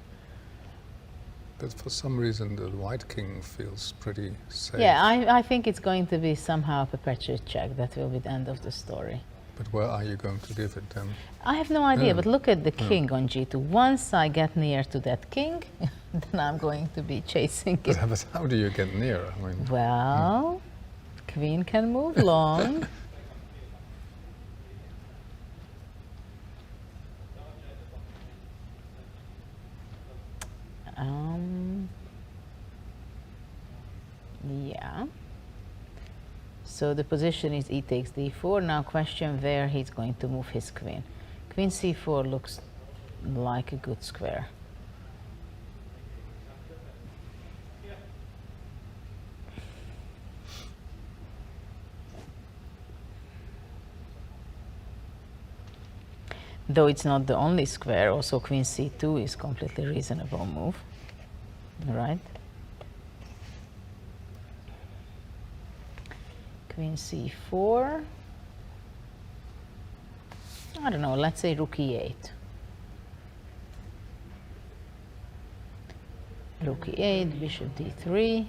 But for some reason, the white king feels pretty safe. Yeah, I think it's going to be somehow a perpetuate check. That will be the end of the story. But where are you going to give it then? I have no idea, but look at the king on g2. Once I get near to that king, then I'm going to be chasing it. But how do you get near? I mean, well, queen can move long. Yeah. So the position is e takes d4. Now question where he's going to move his queen. Queen c4 looks like a good square. Though it's not the only square, also queen c2 is completely reasonable move, right? Queen c4. I don't know, let's say rook e8. Rook e8, bishop d3.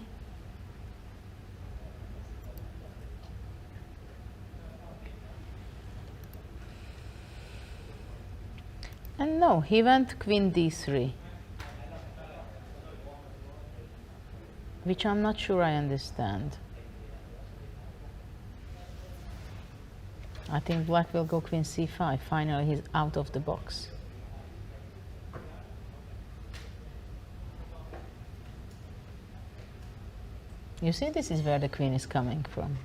And no, he went queen d3, which I'm not sure I understand. I think black will go queen c5. Finally, he's out of the box. You see, this is where the queen is coming from.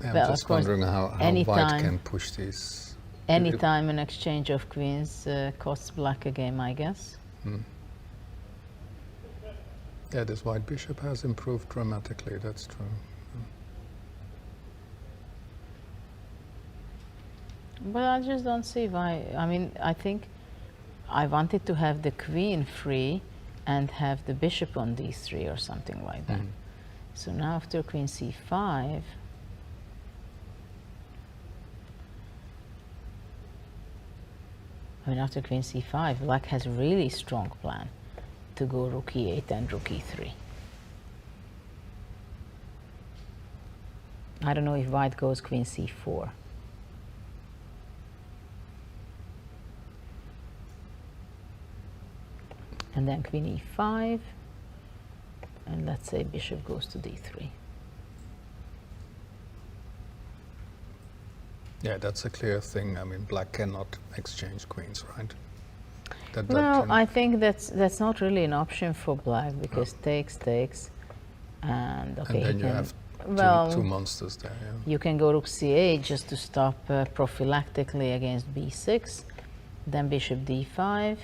I'm Well, just of course, wondering how white anytime- can push these. Anytime an exchange of queens costs black a game, I guess. Yeah, this white bishop has improved dramatically, that's true. But I just don't see why. I mean, I think I wanted to have the queen free and have the bishop on d3 or something like that. So now after queen c5, I mean, after queen c5, black has a really strong plan to go rook e8 and rook e3. I don't know if white goes queen c4. And then queen e5, and let's say bishop goes to d3. Yeah, that's a clear thing. I mean, black cannot exchange queens, right? Well, I think that's not really an option for black, because takes, and okay. And then you have two monsters there. Yeah. You can go rook c8 just to stop prophylactically against b6, then bishop d5.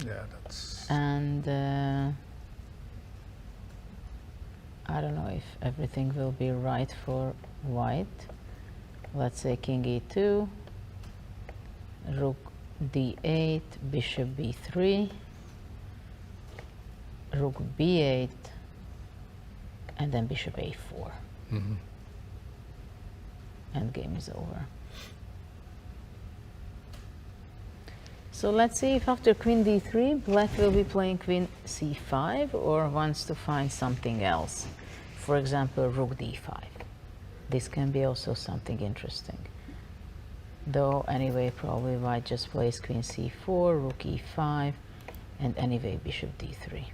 Yeah, that's. And I don't know if everything will be right for white. Let's say king e2, rook d8, bishop b3, rook b8, and then bishop a4. And game is over. So let's see if after queen d3, black will be playing queen c5 or wants to find something else. For example, rook d5. This can be also something interesting. Though anyway, probably white just plays queen c4, rook e5, and anyway bishop d3.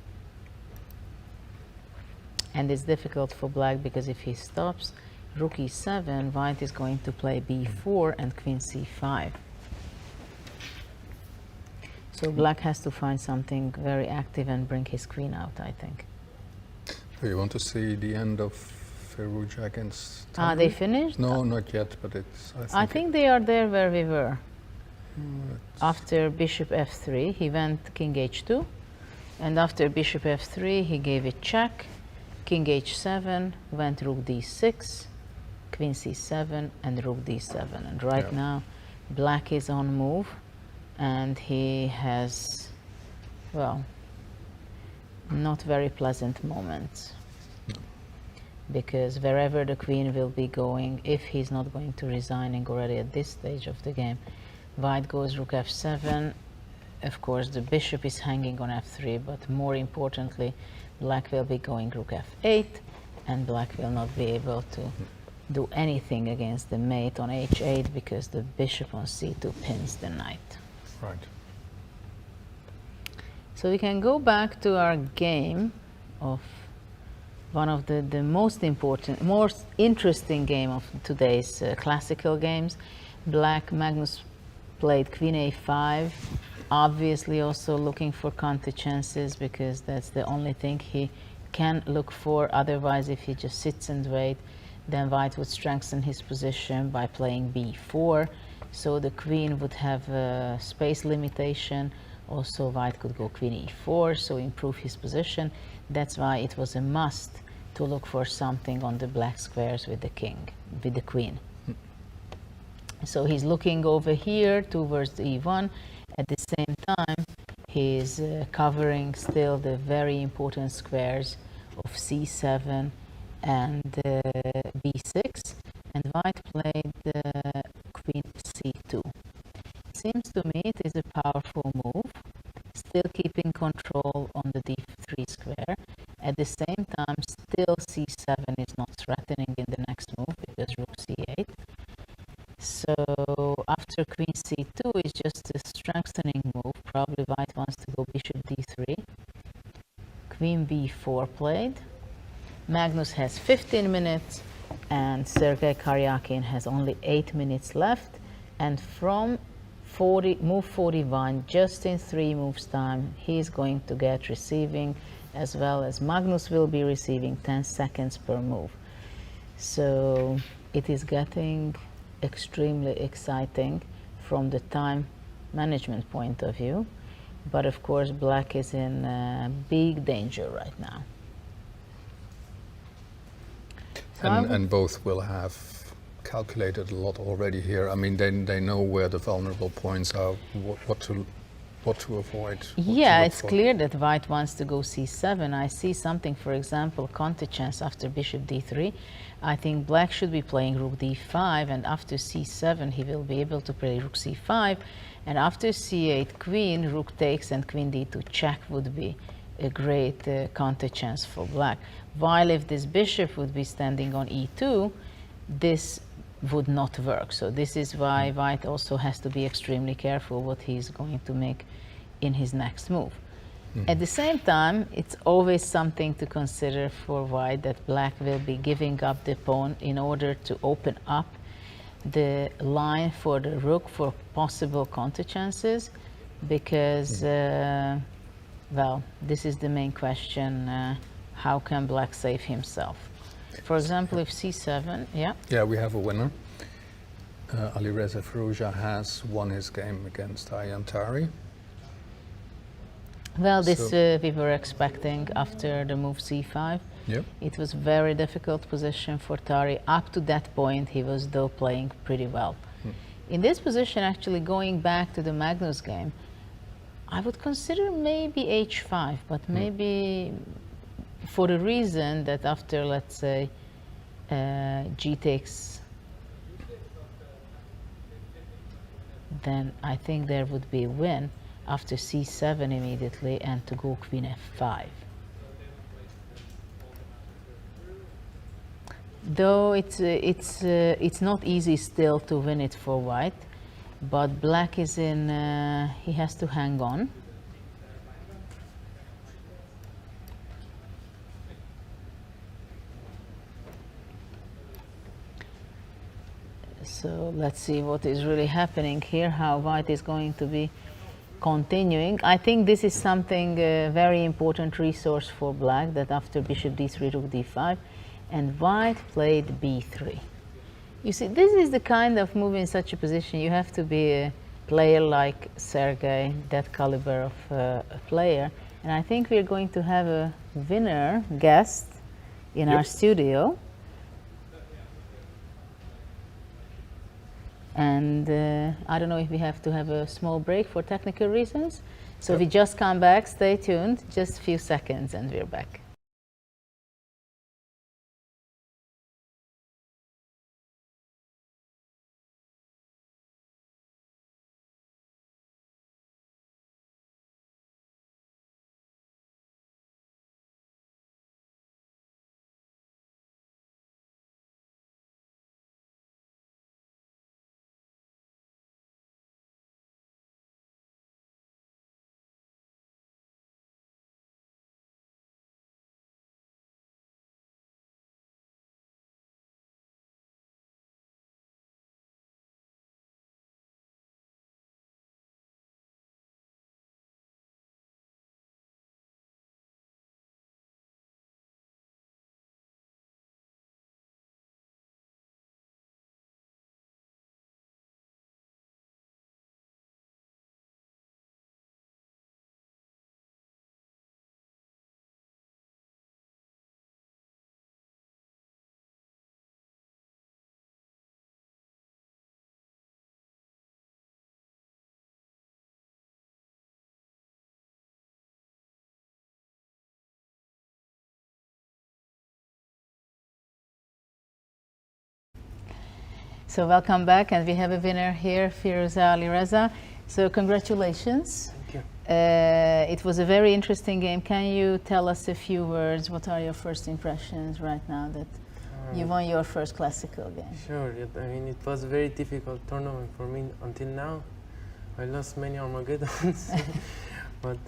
And it's difficult for black because if he stops rook e7, white is going to play b4 and queen c5. So black has to find something very active and bring his queen out, I think. So you want to see the end of Fallujah against Ah, they finished? No, not yet, but it's... I think they are there where we were. After bishop f3, he went king h2. And after bishop f3, he gave it check. King h7, went rook d6, queen c7, and rook d7. And right now, black is on move. And he has, well, not very pleasant moments. Because wherever the queen will be going, if he's not going to resigning already at this stage of the game, white goes rook f7. Of course, the bishop is hanging on f3, but more importantly, black will be going rook f8, and black will not be able to do anything against the mate on h8 because the bishop on c2 pins the knight. Right. So we can go back to our game of one of the most important, most interesting game of today's classical games. Black Magnus played queen a5, obviously also looking for counter chances because that's the only thing he can look for. Otherwise, if he just sits and wait, then white would strengthen his position by playing b4. So the queen would have a space limitation. Also, white could go queen e4, so improve his position. That's why it was a must to look for something on the black squares with the king, with the queen. So he's looking over here towards the e1. At the same time, he's covering still the very important squares of c7 and b6. And white played queen c2. Seems to me it is a powerful move, still keeping control on the d3 square. At the same time, still c7 is not threatening in the next move because rook c8. So after queen c2 is just a strengthening move. Probably white wants to go bishop d3. Queen b4 played. Magnus has 15 minutes and Sergei Karyakin has only 8 minutes left. And from move 41, just in 3 moves time, he's going to get receiving, as well as Magnus will be receiving 10 seconds per move. So it is getting extremely exciting from the time management point of view. But of course, black is in big danger right now. So and both will have calculated a lot already here. I mean, they know where the vulnerable points are, what to avoid. Yeah, it's clear that white wants to go c7. I see something, for example, counter chance after bishop d3. I think black should be playing rook d5, and after c7 he will be able to play rook c5, and after c8 queen, rook takes, and queen d2 check would be a great counter chance for black. While if this bishop would be standing on e2, this would not work. So this is why white also has to be extremely careful what he's going to make in his next move. At the same time, it's always something to consider for white that black will be giving up the pawn in order to open up the line for the rook for possible counter chances, because well, this is the main question, how can black save himself? For example, if c7, yeah? Yeah, we have a winner. Alireza Firouzja has won his game against Ian Nepomniachtchi. Well, this we were expecting after the move c5. Yep. It was very difficult position for Tari. Up to that point, he was though playing pretty well. In this position, actually going back to the Magnus game, I would consider maybe h5, but maybe for the reason that after, let's say, g takes, then I think there would be a win after c7 immediately, and to go queen f5. Though it's not easy still to win it for white, but black is in, he has to hang on. So let's see what is really happening here, how white is going to be continuing. I think this is something, very important resource for black, that after bishop d3, rook d5, and white played b3. You see, this is the kind of move in such a position. You have to be a player like Sergei, that caliber of a player. And I think we're going to have a winner guest in our studio. And I don't know if we have to have a small break for technical reasons. So we just come back, stay tuned, just a few seconds and we're back. So welcome back, and we have a winner here, Firouzja Alireza. So congratulations. Thank you. It was a very interesting game. Can you tell us a few words? What are your first impressions right now that you won your first classical game? Sure. I mean, it was a very difficult tournament for me until now. I lost many Armageddons, but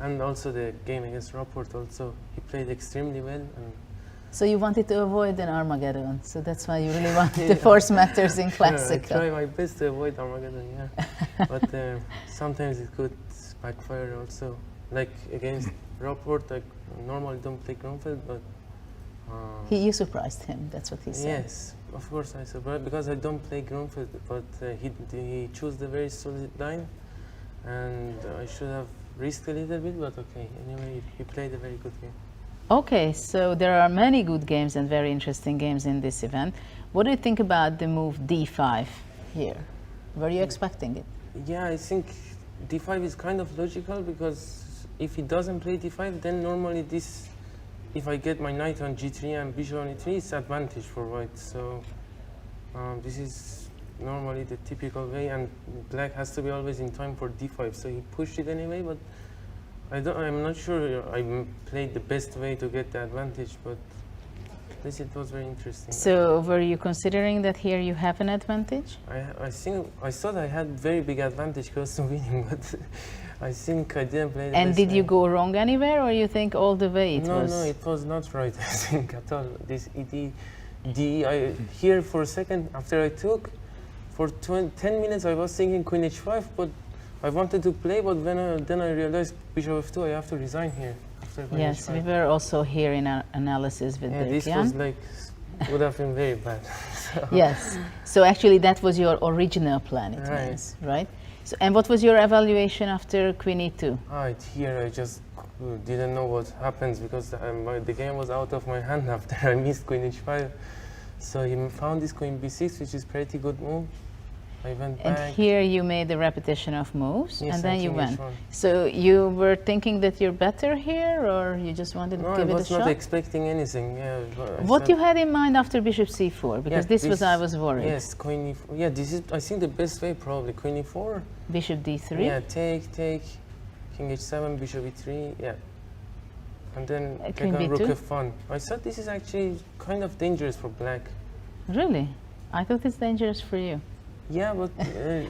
and also the game against Rapport. Also, he played extremely well. And so you wanted to avoid an Armageddon, so that's why you really wanted to force matters in classical. Yeah, I try my best to avoid Armageddon, yeah. but sometimes it could backfire also. Like against Rapport, I normally don't play Grunfeld, but You surprised him, that's what he said. yes, of course I surprised because I don't play Grunfeld, but he chose the very solid line, and I should have risked a little bit, but okay. Anyway, he played a very good game. Okay, so there are many good games and very interesting games in this event. What do you think about the move d5 here? Were you expecting it? Yeah, I think d5 is kind of logical because if he doesn't play d5, then normally this, if I get my knight on g3 and bishop on e3, it's advantage for white. So this is normally the typical way, and black has to be always in time for d5. So he pushed it anyway, but I'm not sure I played the best way to get the advantage, but this it was very interesting. So were you considering that here you have an advantage? I thought I had very big advantage close to winning, but I think I didn't play the And best did you way. go wrong anywhere, or you think all the way it was? No, it was not right, I think, at all. This here for a second, after I took, for 10 minutes I was thinking queen h5, but I wanted to play, but then I realized bishop f2, I have to resign here. After queen Yes, h5. we were also here in our analysis with Yeah, Dirk this Jan. was like, would have been very bad. So- Yes, so actually that was your original plan, it Right. means, right? So, and what was your evaluation after queen e2? Here I just didn't know what happens because the game was out of my hand after I missed queen h5. So he found this queen b6, which is pretty good move. I went And back. here you made a repetition of moves, Yes, and then I you think went. H1. So you were thinking that you're better here, or you just wanted No, to I give it a was not shot? expecting anything. Yeah, but I What said- you had in mind after bishop c4? Because Yeah, this was, I was worried. Yes, queen e4. Yeah, this is, I think, the best way probably. Queen e4. Bishop d3? Yeah, take, king h7, bishop e3. Yeah. And then take Queen on rook b2? f1. I thought this is actually kind of dangerous for black. Really? I thought it's dangerous for you. Yeah, but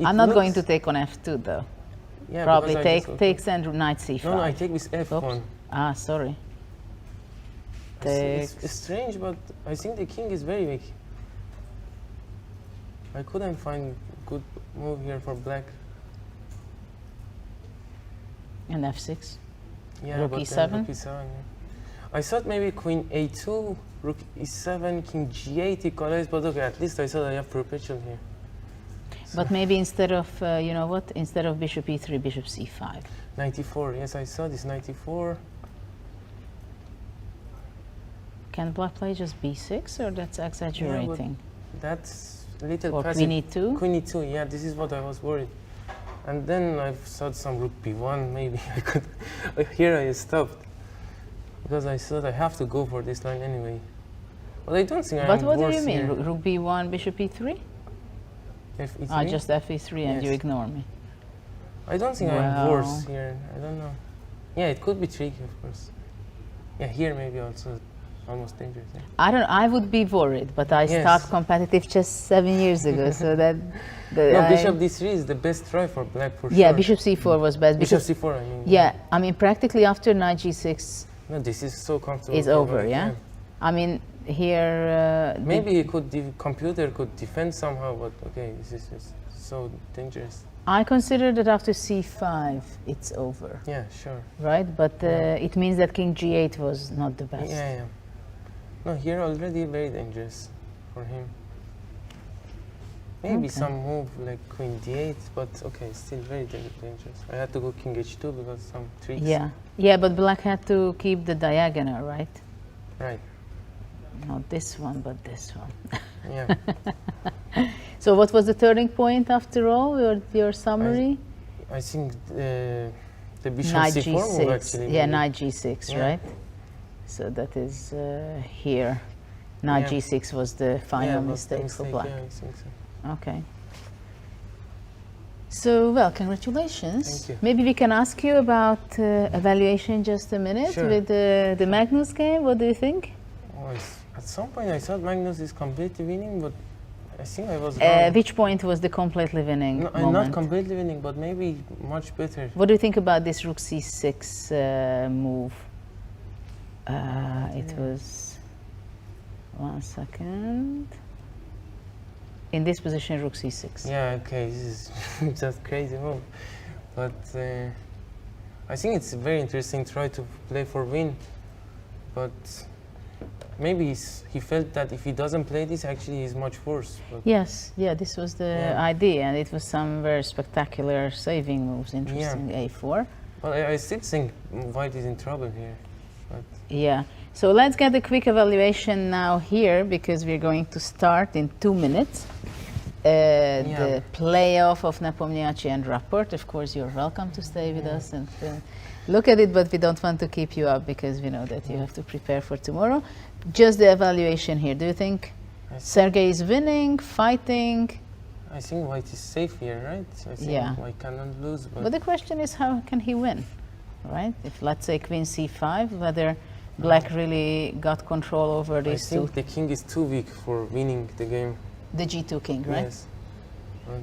I'm not going to take on f2 though. Yeah, Probably because I just- takes and knight c5. No, I take with f1. Ah, sorry. It's Takes. strange, but I think the king is very weak. I couldn't find good move here for black. And f6. Yeah, Rook but e7? then rook e7. Yeah. I thought maybe queen a2, rook e7, king g8 equalized, but okay, at least I thought I have perpetual here. But maybe instead of, you know what, instead of bishop e3, bishop c5. 94, yes, I saw this 94. Can black play just b6, or that's exaggerating? That's a little Or passive. queen e2? Queen e2, yeah, this is what I was worried. And then I thought some rook b1, maybe I could. Here I stopped because I thought I have to go for this line anyway. But I don't think But I'm what do worse you mean? here. Rook b1, bishop e3? F e3? Ah, just fe3 and you Yes. ignore me. I don't think I'm Well. worse here. I don't know. Yeah, it could be tricky, of course. Yeah, here maybe also almost dangerous. Yeah. I don't. I would be worried, but I Yes. started competitive chess 7 years ago, so that. No, bishop d3 is the best try for black for Yeah, sure. bishop c4 was best. Bishop Because, c4, I mean. yeah, I mean practically after knight g6 No, this is so comfortable. is for over. black, Yeah, I mean here. Maybe he could computer could defend somehow, but okay, this is just so dangerous. I consider that after c5 it's over, Yeah, sure. right? But Yeah. it means that king g8 was not the best. Yeah, yeah. No, here already very dangerous for him. Maybe Okay. some move like queen d8, but okay, still very dangerous. I had to go king h2 because some tricks. Yeah, yeah, but black had to keep the diagonal, right? Right. Not this one, but this one. Yeah. So what was the turning point after all? Your summary? I think the bishop Knight c4 move g6. actually. Yeah, maybe. knight g6, Yeah. right? So that is here. Knight Yeah. g6 was the final Yeah, was the mistake for mistake, black. Yeah, I think so. Okay. So, well, congratulations. Thank you. Maybe we can ask you about evaluation in just a minute Sure. with the Magnus game. What do you think? Oh, at some point I thought Magnus is completely winning, but I think I was wrong. Which point was the completely winning No, I'm moment? not completely winning, but maybe much better. What do you think about this rook c6 move? It was, 1 second. in this position, rook c6. Yeah, okay, this is just crazy move. But I think it's very interesting try to play for win. But maybe he felt that if he doesn't play this, actually he's much worse. But Yes, yeah, this was the idea, and it was some very spectacular saving moves. Interesting, a4. But I still think white is in trouble here. But Yeah, so let's get a quick evaluation now here, because we're going to start in 2 minutes. The playoff of Nepomniachtchi and Rapport. Of course, you're welcome to stay with us and look at it, but we don't want to keep you up because we know that you have to prepare for tomorrow. Just the evaluation here. Do you think Sergei is winning, fighting? I think white is safe here, right? I think white cannot lose. But the question is, how can he win, right? If, let's say, queen c5, whether black really got control over these two. I think the king is too weak for winning the game. The g2 king, right? Yes. But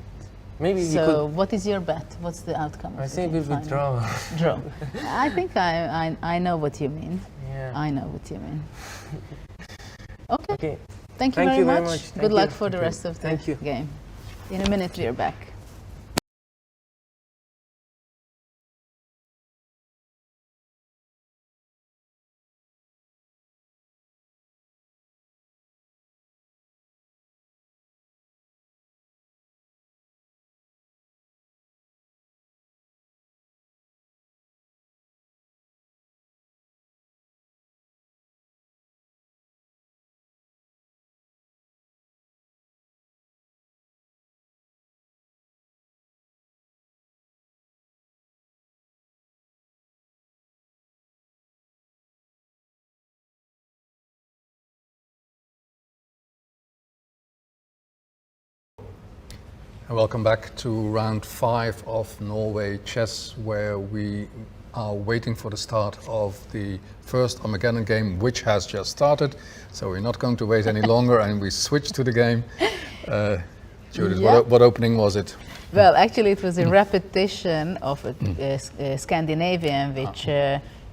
maybe so what is your bet? What's the outcome? I think we'll draw. Draw. I think I know what you mean. Yeah. I know what you mean. Okay. Thank you very very much. much. Good luck for the rest of the Thank you. game. In a minute, we're back. Welcome back to round 5 of Norway Chess, where we are waiting for the start of the first Armageddon game, which has just started. So we're not going to wait any longer, and we switch to the game. Judith, what opening was it? Well, actually, it was a repetition of a Scandinavian,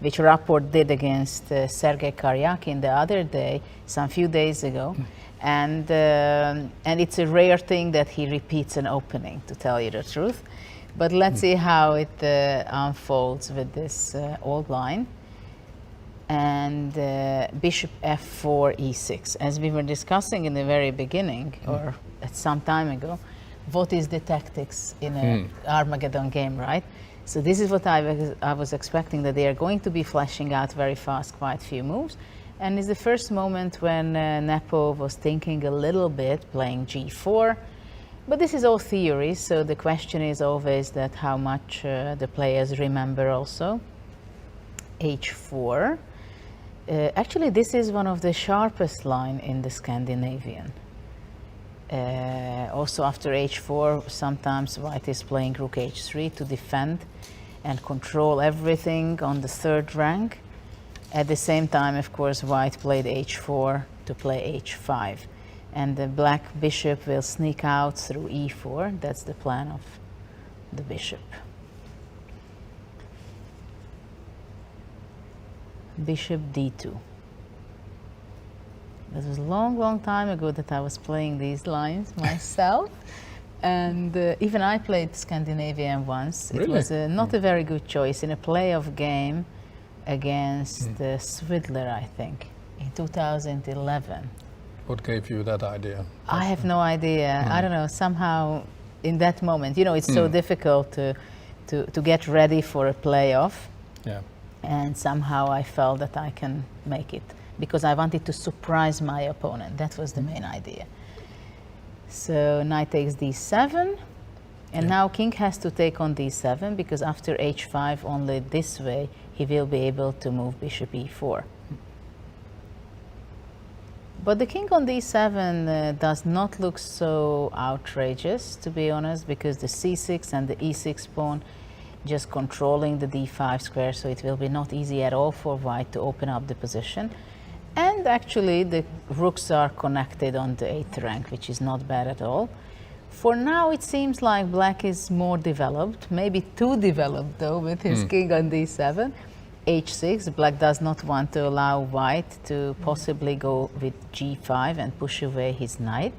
which Rapport did against Sergei Karyakin the other day, some few days ago. And it's a rare thing that he repeats an opening, to tell you the truth. But let's see how it unfolds with this old line. And bishop f4, e6. As we were discussing in the very beginning, or at some time ago, what is the tactics in an Armageddon game, right? So this is what I was expecting, that they are going to be flashing out very fast, quite few moves. And it's the first moment when Nepo was thinking a little bit, playing g4. But this is all theory, so the question is always that how much the players remember also. h4. Actually, this is one of the sharpest line in the Scandinavian. Also after h4, sometimes white is playing rook h3 to defend and control everything on the third rank. At the same time, of course, white played h4 to play h5. And the black bishop will sneak out through e4. That's the plan of the bishop. Bishop d2. That was a long, long time ago that I was playing these lines myself. And even I played Scandinavian once. Really? It was not a very good choice in a playoff game against Swidler, I think, in 2011. What gave you that idea? I have no idea. I don't know, somehow in that moment, you know, it's so difficult to get ready for a playoff. Yeah. And somehow I felt that I can make it, because I wanted to surprise my opponent. That was the main idea. So knight takes d7, and now king has to take on d7, because after h5, only this way he will be able to move bishop e4. But the king on d7 does not look so outrageous, to be honest, because the c6 and the e6 pawn just controlling the d5 square, so it will be not easy at all for white to open up the position. And actually the rooks are connected on the 8th rank, which is not bad at all. For now it seems like black is more developed, maybe too developed though, with his king on d7. h6, black does not want to allow white to possibly go with g5 and push away his knight.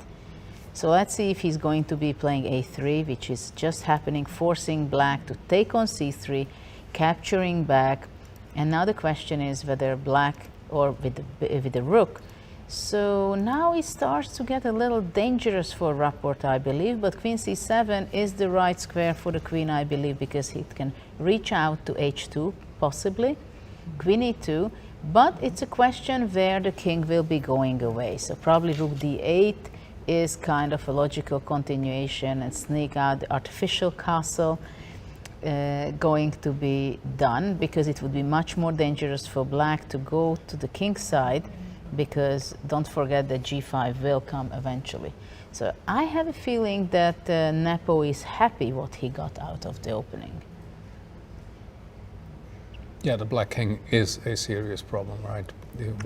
So let's see if he's going to be playing a3, which is just happening, forcing black to take on c3, capturing back. And now the question is whether black, or with the rook. So now it starts to get a little dangerous for Rapport, I believe, but queen c7 is the right square for the queen, I believe, because it can reach out to h2, possibly, queen e2, but it's a question where the king will be going away. So probably rook d8 is kind of a logical continuation and sneak out the artificial castle going to be done, because it would be much more dangerous for black to go to the king's side, because don't forget that g5 will come eventually. So I have a feeling that Nepo is happy what he got out of the opening. Yeah, the black king is a serious problem, right? It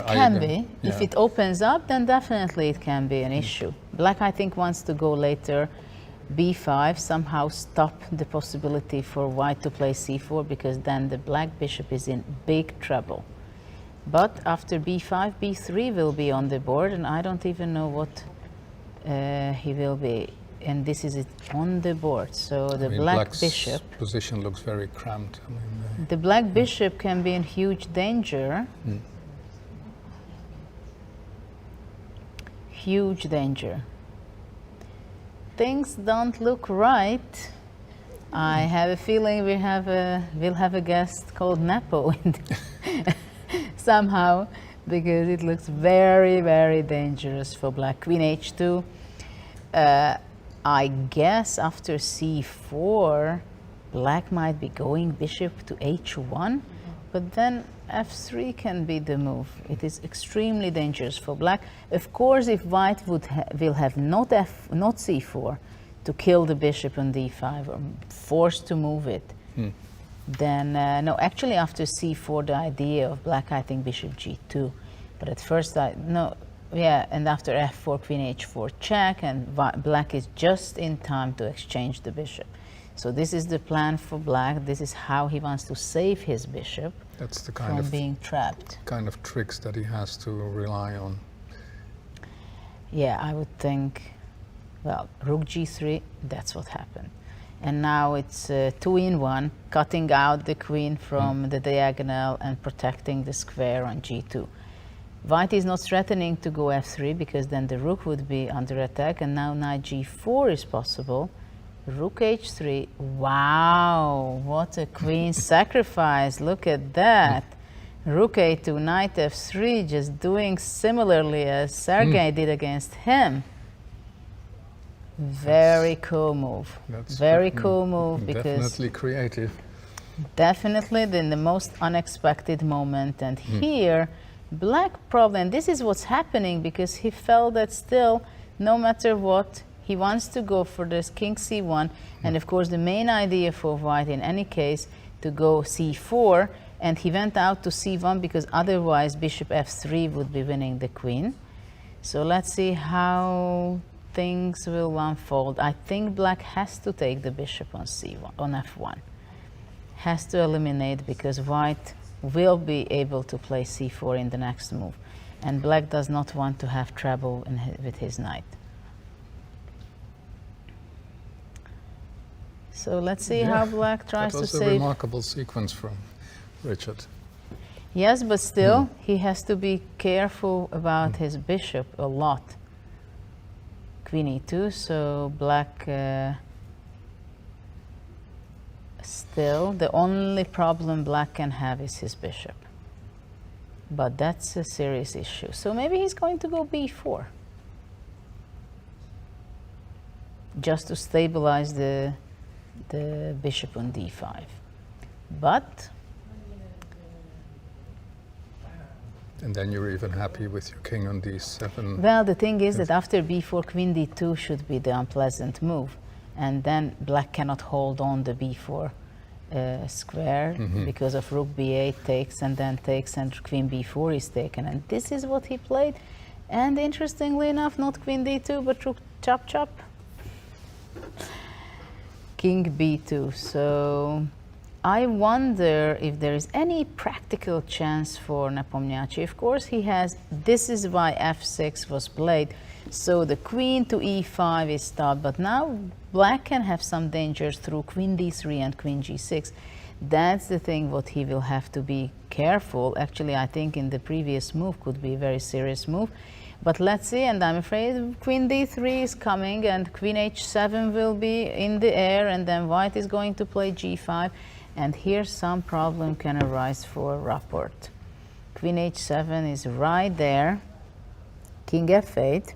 can be. Yeah. If it opens up, then definitely it can be an issue. Black, I think, wants to go later b5, somehow stop the possibility for white to play c4, because then the black bishop is in big trouble. But after b5, b3 will be on the board, and I don't even know what he will be. And this is it on the board. So the black bishop position looks very cramped. I mean, the black bishop can be in huge danger. Huge danger. Things don't look right. I have a feeling we'll have a guest called Nepo somehow, because it looks very, very dangerous for black. Queen h2. I guess after c4, black might be going bishop to h1, but then f3 can be the move. It is extremely dangerous for black. Of course, if white will have not c4 to kill the bishop on d5, or forced to move it, then no, actually after c4, the idea of black, I think bishop g2, but at first and after f4, queen h4 check, and black is just in time to exchange the bishop. So this is the plan for black. This is how he wants to save his bishop. That's the from being trapped. Kind of tricks that he has to rely on. Yeah, I would think, well, rook g3, that's what happened. And now it's 2-in-1, cutting out the queen from the diagonal and protecting the square on g2. White is not threatening to go f3, because then the rook would be under attack, and now knight g4 is possible. Rook h3, wow, what a queen sacrifice, look at that. Rook a2, knight f3, just doing similarly as Sergei did against him. Very cool move. Very cool move, because definitely creative. Definitely in the most unexpected moment. And here, black problem, this is what's happening, because he felt that still, no matter what, he wants to go for this king c1, and of course the main idea for white in any case to go c4, and he went out to c1 because otherwise bishop f3 would be winning the queen. So let's see how things will unfold. I think black has to take the bishop on c1, on f1. Has to eliminate, because white will be able to play c4 in the next move, and black does not want to have trouble with his knight. So let's see how black tries to save. That was a remarkable sequence from Richard. Yes, but still, he has to be careful about his bishop a lot. Queen e2, so black still, the only problem black can have is his bishop. But that's a serious issue. So maybe he's going to go b4. Just to stabilize the bishop on d5. But and then you're even happy with your king on d7. Well, the thing is that after b4, queen d2 should be the unpleasant move, and then black cannot hold on the b4 square because of rook b8 takes and then takes, and queen b4 is taken, and this is what he played. And interestingly enough, not queen d2 but rook chop chop, king b2. So I wonder if there is any practical chance for Nepomniachtchi. Of course he has, this is why f6 was played, So the queen to e5 is stopped, but now black can have some dangers through queen d3 and queen g6. That's the thing what he will have to be careful. Actually, I think in the previous move could be a very serious move. But let's see, and I'm afraid queen d3 is coming and queen h7 will be in the air, and then white is going to play g5, and here some problem can arise for Rapport. Queen h7 is right there, king f8.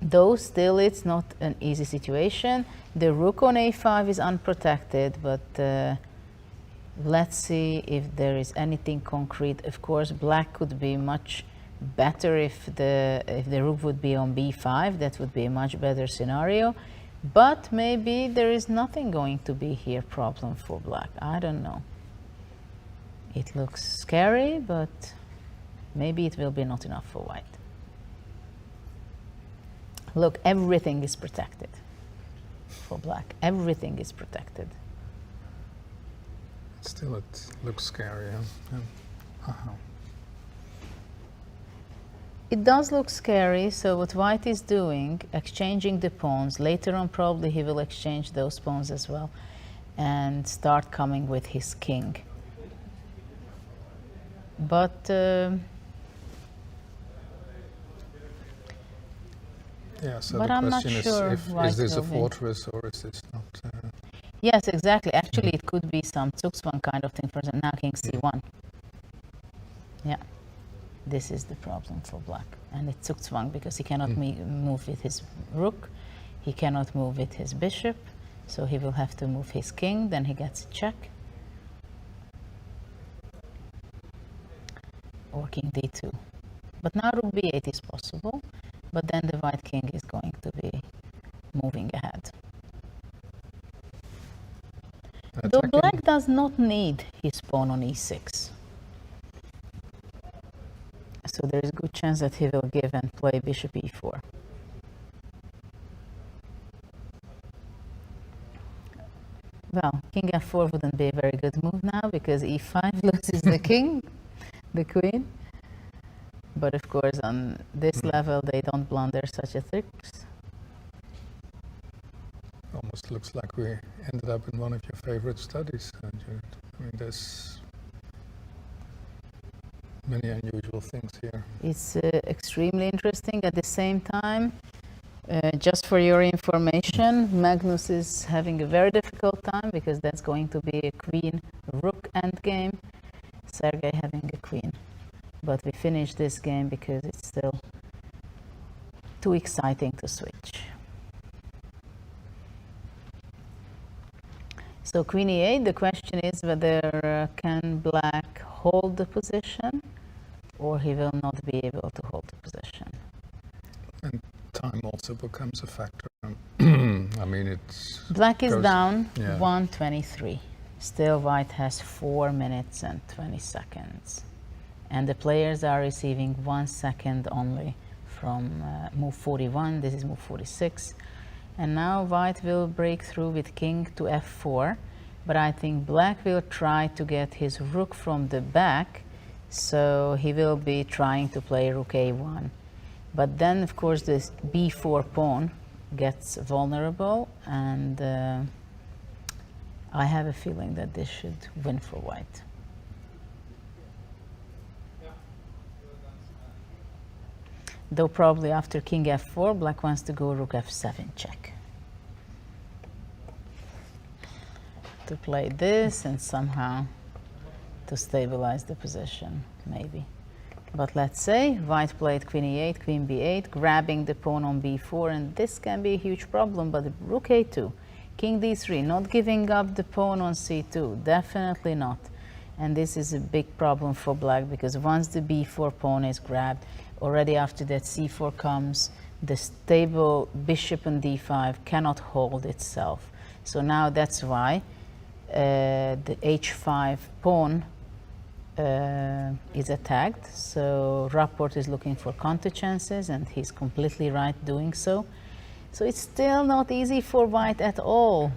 Though still it's not an easy situation. The rook on a5 is unprotected, but let's see if there is anything concrete. Of course, black could be much better if the rook would be on b5. That would be a much better scenario. But maybe there is nothing going to be here problem for black. I don't know. It looks scary, but maybe it will be not enough for white. Look, everything is protected for black. Everything is protected. Still, it looks scary. Yeah. It does look scary, so what white is doing, exchanging the pawns. Later on, probably he will exchange those pawns as well and start coming with his king. But yeah, so but the I'm not question sure is this a will win. fortress or is this not? Yes, exactly. Actually, it could be some Zugzwang kind of thing. For example, now king c1. Yeah, this is the problem for black. And it's Zugzwang because he cannot move with his rook. He cannot move with his bishop. So he will have to move his king. Then he gets a check. Or king d2. But now rook b8 is possible. But then the white king is going to be moving ahead. Though black does not need his pawn on e6. So there is a good chance that he will give and play bishop e4. Well, king f4 wouldn't be a very good move now because e5 loses the king, the queen. But of course, on this level, they don't blunder such a tricks. Almost looks like we ended up in one of your favorite studies, Judit. I mean, there's many unusual things here. It's extremely interesting. At the same time, just for your information, Magnus is having a very difficult time because that's going to be a queen-rook endgame. Sergei having a queen. But we finished this game because it's still too exciting to switch. So queen e8, the question is whether can black hold the position or he will not be able to hold the position. And time also becomes a factor. I mean, it's... Black is down 1:23. Still white has 4 minutes and 20 seconds. And the players are receiving 1 second only from move 41. This is move 46. And now white will break through with king to f4. But I think black will try to get his rook from the back. So he will be trying to play rook a1. But then, of course, this b4 pawn gets vulnerable. And I have a feeling that this should win for white. Though probably after king f4, black wants to go rook f7 check. To play this and somehow to stabilize the position, maybe. But let's say white played queen e8, queen b8, grabbing the pawn on b4, and this can be a huge problem, but rook a2, king d3, not giving up the pawn on c2, definitely not. And this is a big problem for black because once the b4 pawn is grabbed, already after that c4 comes, the stable bishop on d5 cannot hold itself. So now that's why the h5 pawn is attacked. So Rapport is looking for counter chances and he's completely right doing so. So it's still not easy for white at all.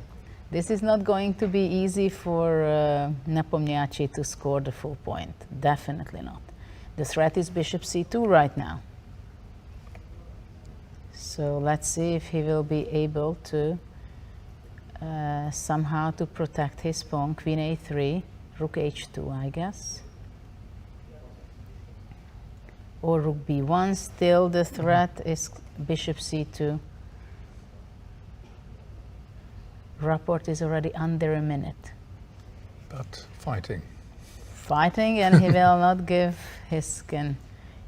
This is not going to be easy for Nepomniachtchi to score the full point. Definitely not. The threat is bishop c2 right now. So let's see if he will be able to somehow to protect his pawn. Queen a3, rook h2, I guess. Or rook b1. Still the threat is bishop c2. Rapport is already under a minute. But fighting. Fighting, and he will not give his skin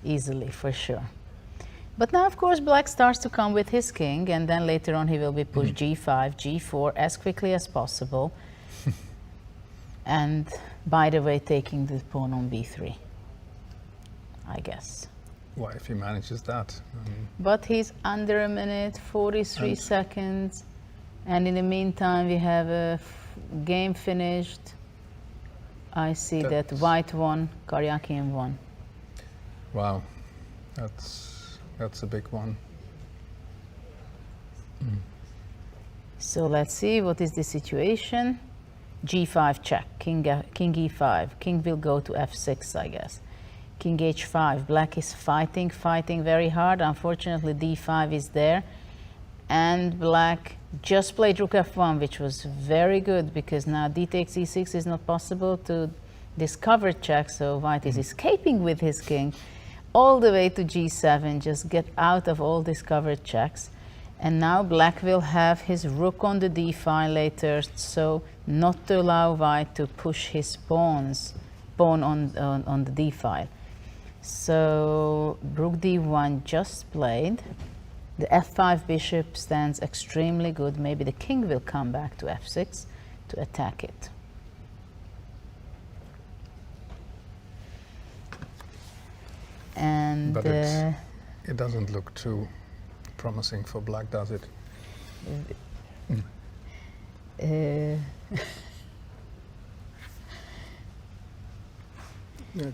easily, for sure. But now, of course, black starts to come with his king, and then later on he will be pushed g5, g4 as quickly as possible. And by the way, taking the pawn on b3, I guess. Well, if he manages that. But he's under a minute, 43 seconds. And in the meantime, we have a game finished. I see that white won, Karyakin won. Wow, that's a big one. So let's see, what is the situation? g5 check, king e5, king will go to f6, I guess. King h5, black is fighting very hard. Unfortunately, d5 is there. And black just played rook f1, which was very good, because now d takes e6 is not possible to discover check, so white is escaping with his king all the way to g7, just get out of all discovered checks. And now black will have his rook on the d file later, so not to allow white to push his pawn on the d file. So rook d1 just played. The f5 bishop stands extremely good. Maybe the king will come back to f6 to attack it. And but it doesn't look too promising for black, does it? Yeah,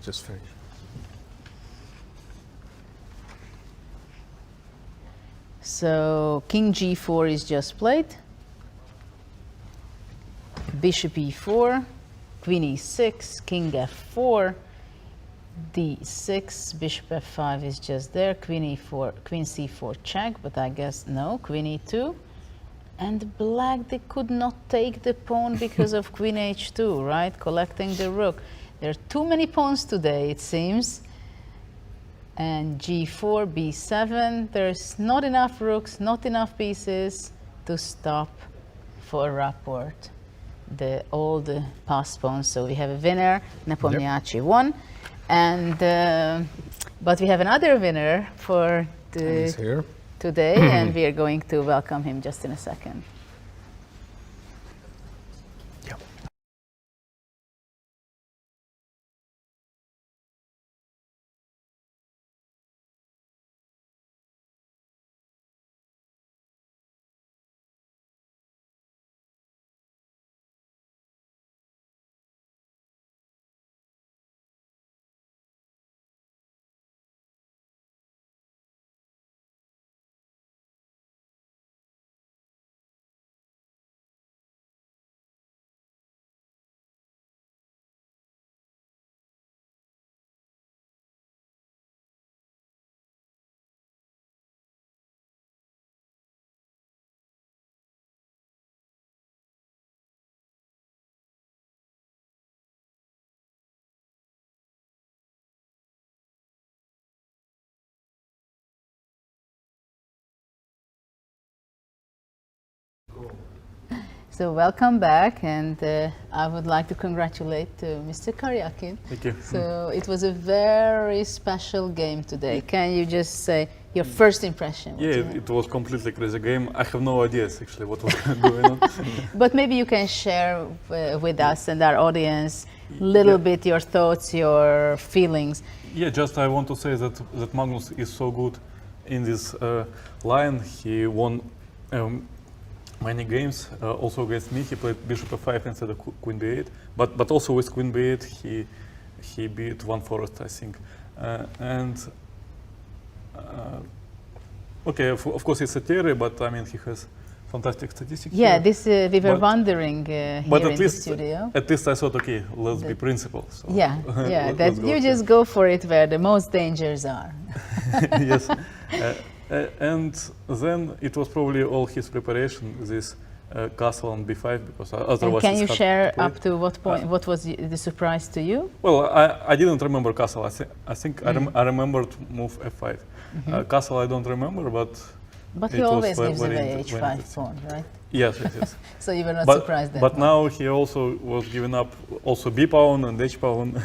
just finish. So king g4 is just played. Bishop e4, queen e6, king f4, d6, bishop f5 is just there, queen e4, queen c4 check, but I guess no, queen e2. And black, they could not take the pawn because of queen h2, right? Collecting the rook. There are too many pawns today, it seems. And g4, b7, there's not enough rooks, not enough pieces to stop for rapport all the passed pawns. So we have a winner, Nepomniachtchi won. And but we have another winner for He's here. today, and we are going to welcome him just in a second. Yep. So welcome back, and I would like to congratulate Mr. Karyakin. Thank you. So it was a very special game today. Can you just say your first impression? Yeah, it was completely crazy game. I have no ideas actually what was going on. But maybe you can share with us and our audience a little bit your thoughts, your feelings. Yeah, just I want to say that Magnus is so good in this line. He won many games. Also against me, he played bishop f5 instead of queen b8. But also with queen b8, he beat one forest, I think. Okay, of course it's a theory, but I mean he has fantastic statistics. Yeah, here. this we were wondering here in the studio. At least I thought, okay, let's be principled. So yeah, that you just go for it where the most dangers are. Yes. And then it was probably all his preparation, this castle on b5, because otherwise And can it's you hard share to play. up to what point? What was the surprise to you? Well, I didn't remember castle. I think I remembered move f5. Castle I don't remember, but But it he was always gives very away very h5 interesting. pawn, right? Yes, yes. So you were not but surprised that but much. now he also was giving up also b pawn and h pawn,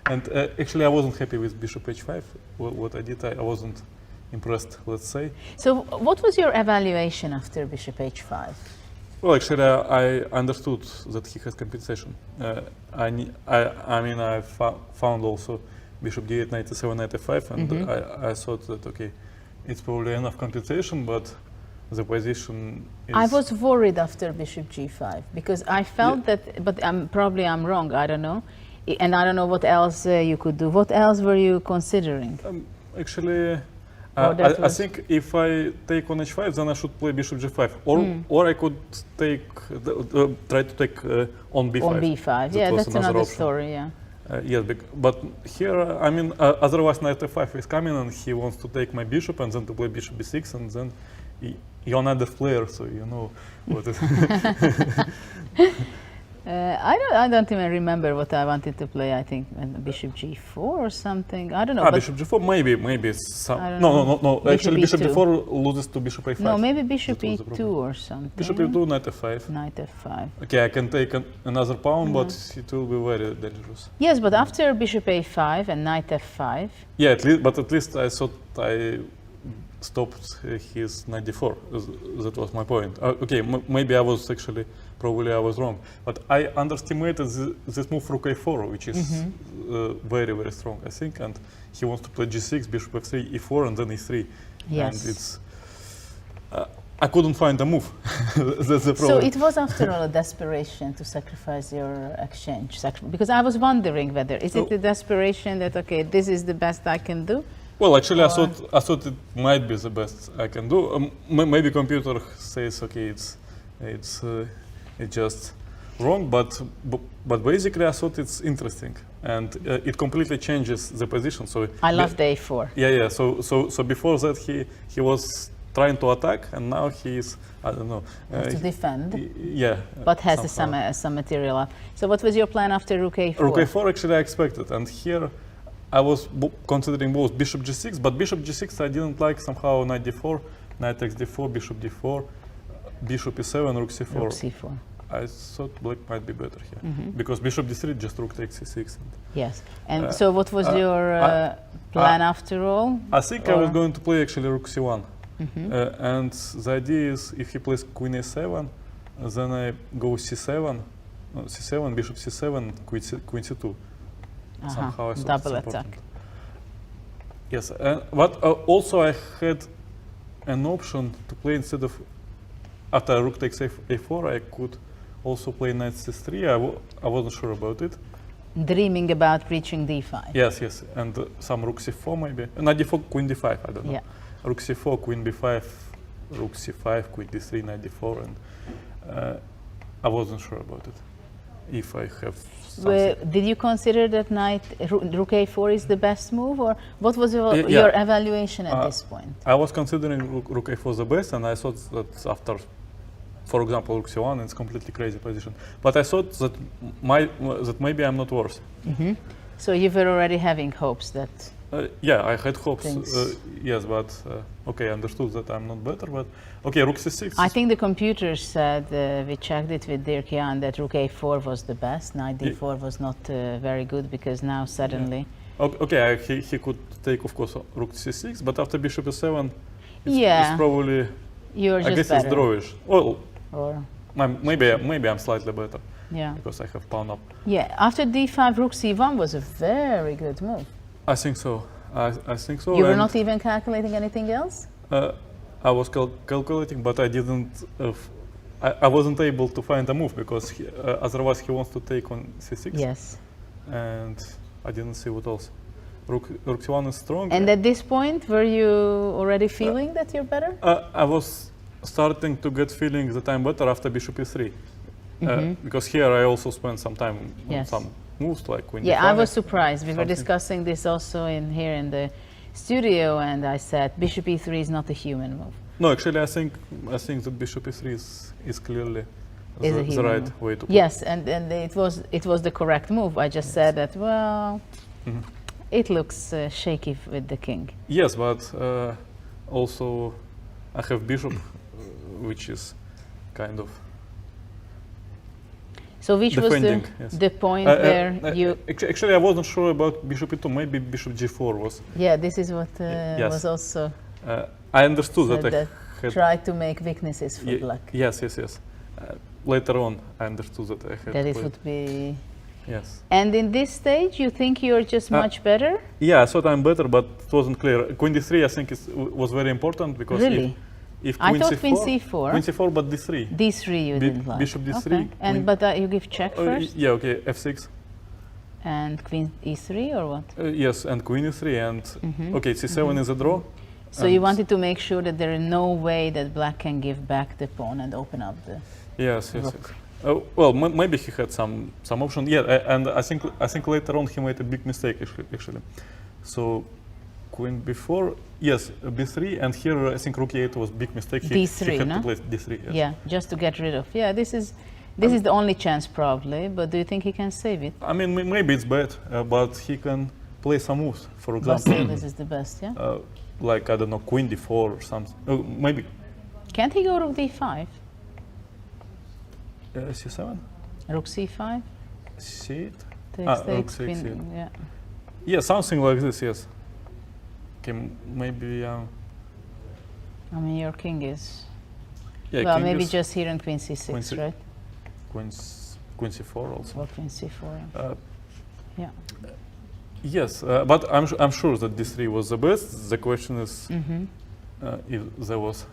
and actually I wasn't happy with bishop h5. What I did, I wasn't impressed. Let's say. So what was your evaluation after bishop h5? Well, actually, I understood that he has compensation. I mean, I found also bishop d8, knight e7, knight f5, and I thought that okay, it's probably enough compensation, but the position is. I was worried after bishop g5 because I felt that, but probably I'm wrong. I don't know, and I don't know what else you could do. What else were you considering? Actually. that I think if I take on h5, then I should play bishop g5, or I could take try to take on b5. On b5, That yeah, was that's another another option. story. Yeah. Yes, but here, I mean, otherwise knight f5 is coming, and he wants to take my bishop, and then to play bishop b6, and then you're another player, so you know what it is. I don't even remember what I wanted to play. I think bishop g4 or something. I don't know. But Bishop g4, maybe some. I don't No. Bishop Actually, bishop e2. g4 loses to bishop a5. no, maybe bishop That was the e2 problem. or something. Bishop e2, knight f5. Knight f5. Okay, I can take another pawn, but it will be very dangerous. Yes, but after bishop a5 and knight f5. Yeah, at least I thought I stopped his knight d4. That was my point. Okay, maybe I was actually, probably I was wrong. But I underestimated this move rook a4, which is very, very strong, I think. And he wants to play g6, bishop f3, e4, and then e3. Yes. And it's, I couldn't find a move. That's the So problem. it was after all a desperation to sacrifice your exchange. Because I was wondering whether, is it the desperation that, okay, this is the best I can do? Well, actually, I thought it might be the best I can do. Maybe computer says, okay, it's just wrong, but basically I thought it's interesting, and it completely changes the position. So I love the a4. Yeah. So before that he was trying to attack, and now he's, I don't know, To defend, yeah. but has somehow. some material up. So what was your plan after rook a4? Rook a4 actually I expected, and here I was considering both bishop g6, but bishop g6 I didn't like somehow. Knight d4, knight takes d4, bishop d4, bishop e7, rook c4. Rook c4. I thought black might be better here, because bishop d3 just rook takes c6. Yes. And so what was your plan after all? I think I was going to play actually rook c1. And the idea is if he plays queen a7, then I go c7, bishop c7, queen c2. Somehow I thought Double it's attack. important. Yes, but also I had an option to play instead of, after rook takes a4, I could also play knight c3. I wasn't sure about it. Dreaming about reaching d5. Yes, and some rook c4 maybe. Knight d4, queen d5, I don't know. Yeah. Rook c4, queen b5, rook c5, queen d3, knight d4, and I wasn't sure about it. If I have something. Did you consider that rook a4 is the best move, or what was your evaluation at this point? I was considering rook a4 the best, and I thought that after, for example, rook c1, it's completely crazy position. But I thought that maybe I'm not worse. So you were already having hopes that. Yeah, I had hopes. Things. Yes, but okay, I understood that I'm not better. But okay, rook c6. I think the computer said, we checked it with Dirk Jan, that rook a4 was the best. Knight d4 was not very good, because now suddenly. Okay, he could take, of course, rook c6, but after bishop e7, it's probably. You're I just guess better. it's drawish. Well, Or maybe I'm slightly better. Yeah. Because I have pawn up. Yeah. After d5, rook c1 was a very good move. I think so. I think so. You were not even calculating anything else? I was calculating, but I didn't. I wasn't able to find a move, because otherwise he wants to take on c6. Yes. And I didn't see what else. Rook c1 is strong. And at this point, were you already feeling that you're better? I was starting to get feeling that I'm better after bishop e3. Because here I also spent some time on some moves like queen Yeah, d5. I was surprised. We were something. discussing this also here in the studio, and I said bishop e3 is not a human move. No, actually, I think that bishop e3 is clearly Is a the human right move. way to play. Yes, and it was the correct move. I just said that, well, it looks shaky with the king. Yes, but also I have bishop, which is kind of So which was defending. Yes. the point where you... Actually, I wasn't sure about bishop e2. Maybe bishop g4 was. Yeah, this is what Yes. was also I understood said that I that had. tried to make weaknesses for black. Yes. Later on, I understood that I had. That it played- would be... Yes. And in this stage, you think you're just much better? Yeah, I thought I'm better, but it wasn't clear. Queen d3, I think, was very important because Really? if I queen thought c4, queen c4. queen c4, but d3. D3 you didn't like. Bishop d3. Okay. And queen- but you give check first, Yeah, okay, f6. and queen e3 or what? Yes, and queen e3, and okay, c7 is a draw. So you and- wanted to make sure that there is no way that black can give back the pawn and open up the... Yes. rook. Well, maybe he had some option. Yeah, and I think later on he made a big mistake actually. So queen b4, yes, b3, and here I think rook e8 was big mistake. He D3, had no? to play d3. Yes. Yeah, just to get rid of. Yeah, this is the only chance probably, but do you think he can save it? I mean, maybe it's bad, but he can play some moves. For But example, still, this is the best, yeah? like I don't know, queen d4 or something. Maybe Can't he go rook d5? c7, Rook c5? c8. Takes, rook takes, c8. queen, yeah. Yeah, something like this. Yes. Okay, maybe. I mean, your king is... Yeah, well, king maybe is just here in queen c6, Queen c- right? queen c4 also. Or queen c4, yeah. Yeah. Yes, but I'm sure that d3 was the best. The question is if there was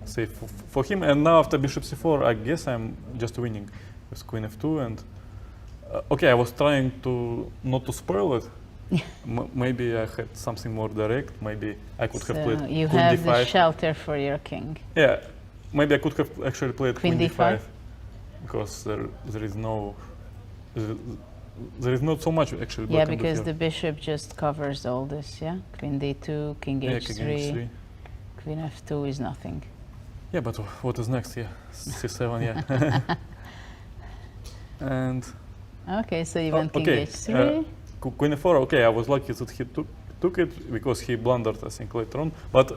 safe for him. And now after bishop c4, I guess I'm just winning with queen f2. And okay, I was trying to not to spoil it. Maybe I had something more direct. Maybe I could have played You queen have d5. the shelter for your king. Yeah, maybe I could have actually played Queen queen d5? d5 because there is no. There is not so much actually. Yeah, black can do because here. the bishop just covers all this, yeah? Queen d2, king Yeah, h3, king h3. queen f2 is nothing. Yeah, but what is next? Yeah, c7. Yeah. And Okay, so you went king okay, h3. queen f4. Okay, I was lucky that he took it because he blundered, I think, later on. But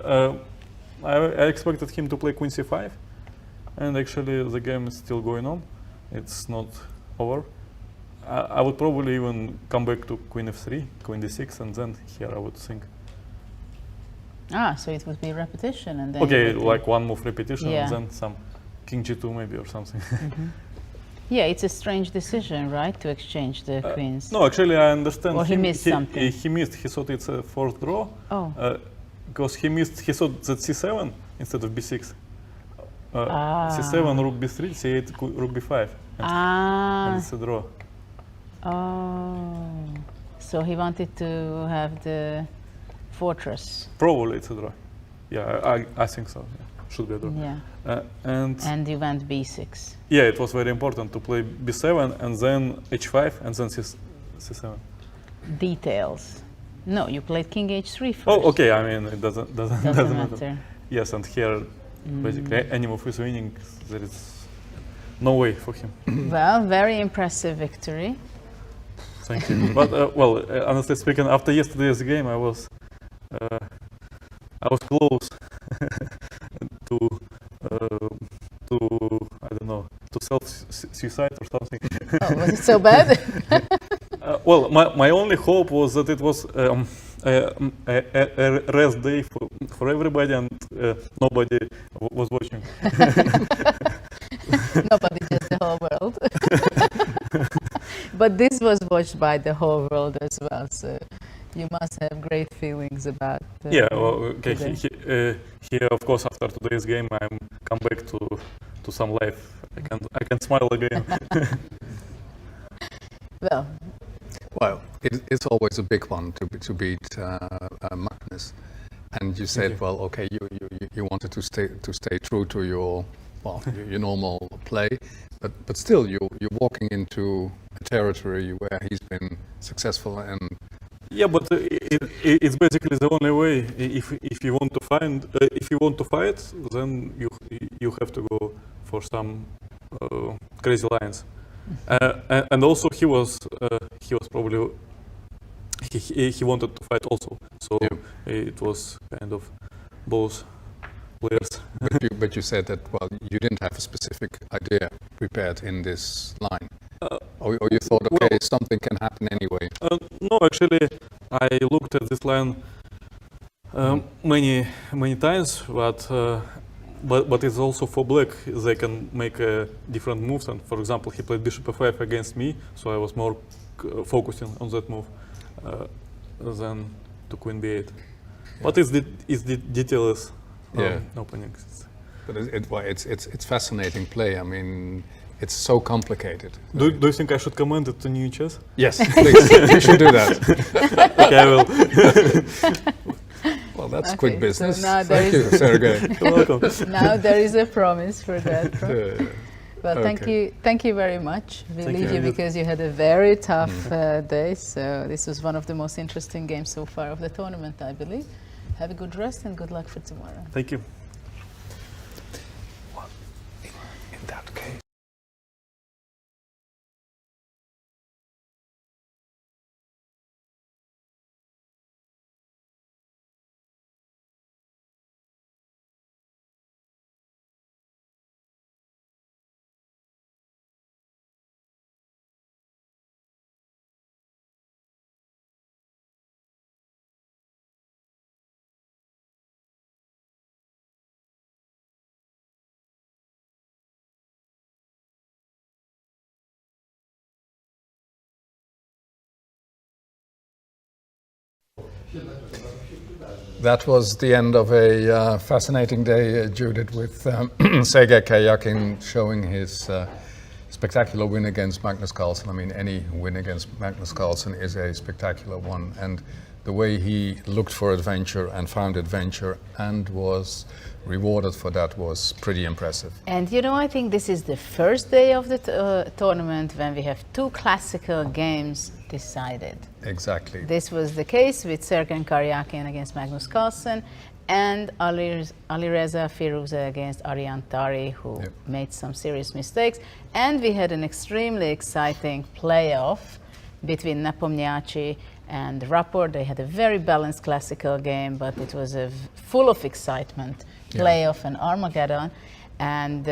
I expected him to play queen c5, and actually the game is still going on. It's not over. I would probably even come back to queen f3, queen d6, and then here I would think. So it would be repetition and then... Okay, you would like one move repetition, Yeah. and then some king g2 maybe or something. Yeah, it's a strange decision, right? To exchange the queens. No, actually I understand. Or he missed something. He missed. He thought it's a fourth draw. Oh. Because he missed. He thought that c7 instead of b6. C7 rook b3, c8 rook b5. And it's a draw. Oh. So he wanted to have the fortress. Probably it's a draw. Yeah, I think so. Yeah. Should be a draw. Yeah. And you went b6. yeah, it was very important to play b7 and then h5 and then c7. Details. No, you played king h3 first. Oh, okay. I mean, it doesn't Doesn't matter. Yes, and here basically any move is winning. There is no way for him. Well, very impressive victory. Thank you. But well, honestly speaking, after yesterday's game, I was close to I don't know, to self-suicide or something. Oh, was it so bad? Well, my only hope was that it was a rest day for everybody and nobody was watching. Nobody, just the whole world. But this was watched by the whole world as well, so you must have great feelings about Yeah, well, okay. today. Here, of course, after today's game, I'm come back to some life. I can smile again. Well, it's always a big one to beat Magnus, and you said, well, okay, you wanted to stay true to your normal play, but still you're walking into a territory where he's been successful and Yeah, but it's basically the only way. If you want to fight, then you have to go for some crazy lines. And also he was probably he wanted to fight also. So it was kind of both players. But you said that, well, you didn't have a specific idea prepared in this line. Or you thought, okay, well, something can happen anyway. No, actually, I looked at this line many times, but it's also for black. They can make different moves. And for example, he played bishop f5 against me, so I was more focusing on that move than to queen b8. Yeah. But it's the details opening. But it's fascinating play. I mean, it's so complicated. Do you think I should comment it to New Chess? Yes, please. You should do that. Okay, I will. Well, that's quick business. So now Thank you, Sergey. You're welcome. Now there is a promise for that. Well, Okay. thank you very much. We Thank leave you. you because you had a very tough day. So this was one of the most interesting games so far of the tournament, I believe. Have a good rest and good luck for tomorrow. Thank you. Well, in that case. That was the end of a fascinating day, Judith, with Sergey Karyakin showing his spectacular win against Magnus Carlsen. I mean, any win against Magnus Carlsen is a spectacular one. And the way he looked for adventure and found adventure and was rewarded for that was pretty impressive. And you know, I think this is the first day of the tournament when we have two classical games decided. Exactly. This was the case with Sergey Karyakin against Magnus Carlsen and Alireza Firuza against Ariane Tari, who made some serious mistakes. And we had an extremely exciting playoff between Nepomniachtchi and Rapport. They had a very balanced classical game, but it was full of excitement, playoff and Armageddon. And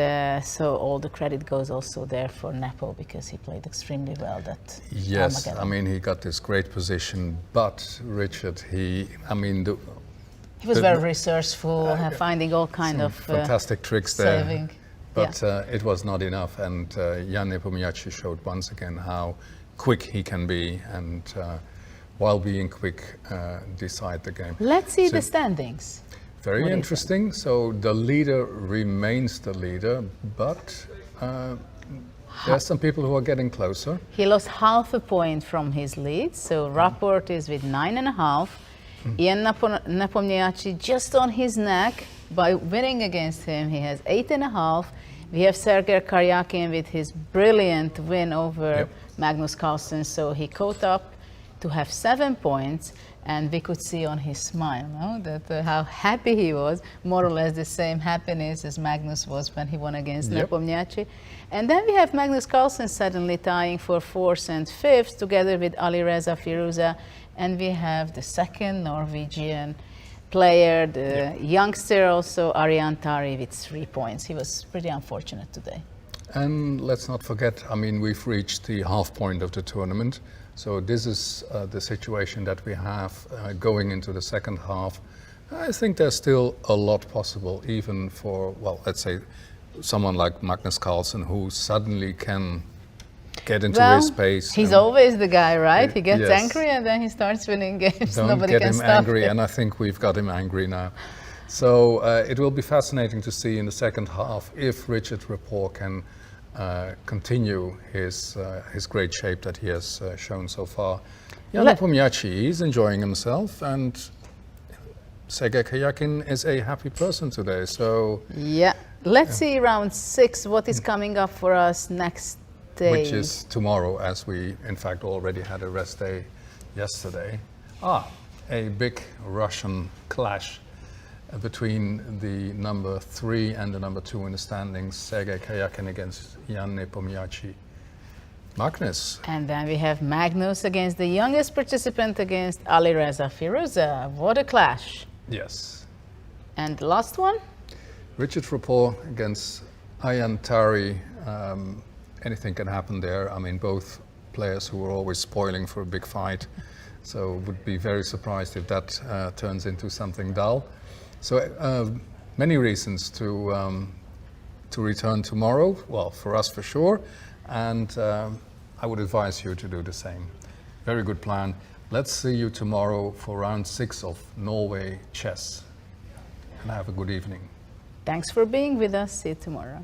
so all the credit goes also there for Nepo because he played extremely well that Yes, Armageddon. I mean, he got this great position, but Richard, he was very resourceful, finding all kind of fantastic tricks there. saving. But it was not enough, and Ian Nepomniachtchi showed once again how quick he can be, and while being quick, decide the game. Let's see the standings. Very interesting. So the leader remains the leader, but there are some people who are getting closer. He lost half a point from his lead, so Rapport is with 9.5. Ian Nepomniachtchi just on his neck. By winning against him, he has 8.5. We have Sergey Karyakin with his brilliant win over Magnus Carlsen, so he caught up to have 7 points. And we could see on his smile, that how happy he was, more or less the same happiness as Magnus was when he won against Nepomniachtchi. And then we have Magnus Carlsen suddenly tying for 4th and 5th together with Alireza Firuza. And we have the second Norwegian player, the youngster also, Ariane Tari, with 3 points. He was pretty unfortunate today. And let's not forget, I mean, we've reached the half point of the tournament. So this is the situation that we have going into the second half. I think there's still a lot possible, even for, well, let's say, someone like Magnus Carlsen, who suddenly can get into his pace. He's always the guy, right? He gets angry and then he starts winning games. Nobody can stop him. Don't get him angry, and I think we've got him angry now. So it will be fascinating to see in the second half if Richard Rapport can continue his great shape that he has shown so far. Ian Nepomniachtchi is enjoying himself, and Sergey Karyakin is a happy person today. So let's see round 6 what is coming up for us next day, which is tomorrow, as we in fact already had a rest day yesterday. A big Russian clash between the number 3 and the number 2 in the standings, Sergei Karyakin against Ian Nepomniachtchi. Magnus. And then we have Magnus against the youngest participant against Alireza Firouzja. What a clash. Yes. And the last one? Richard Rapport against Ayaan Tari. Anything can happen there. I mean, both players who are always spoiling for a big fight. So would be very surprised if that turns into something dull. So many reasons to return tomorrow. Well, for us for sure. And I would advise you to do the same. Very good plan. Let's see you tomorrow for round 6 of Norway Chess. And have a good evening. Thanks for being with us. See you tomorrow.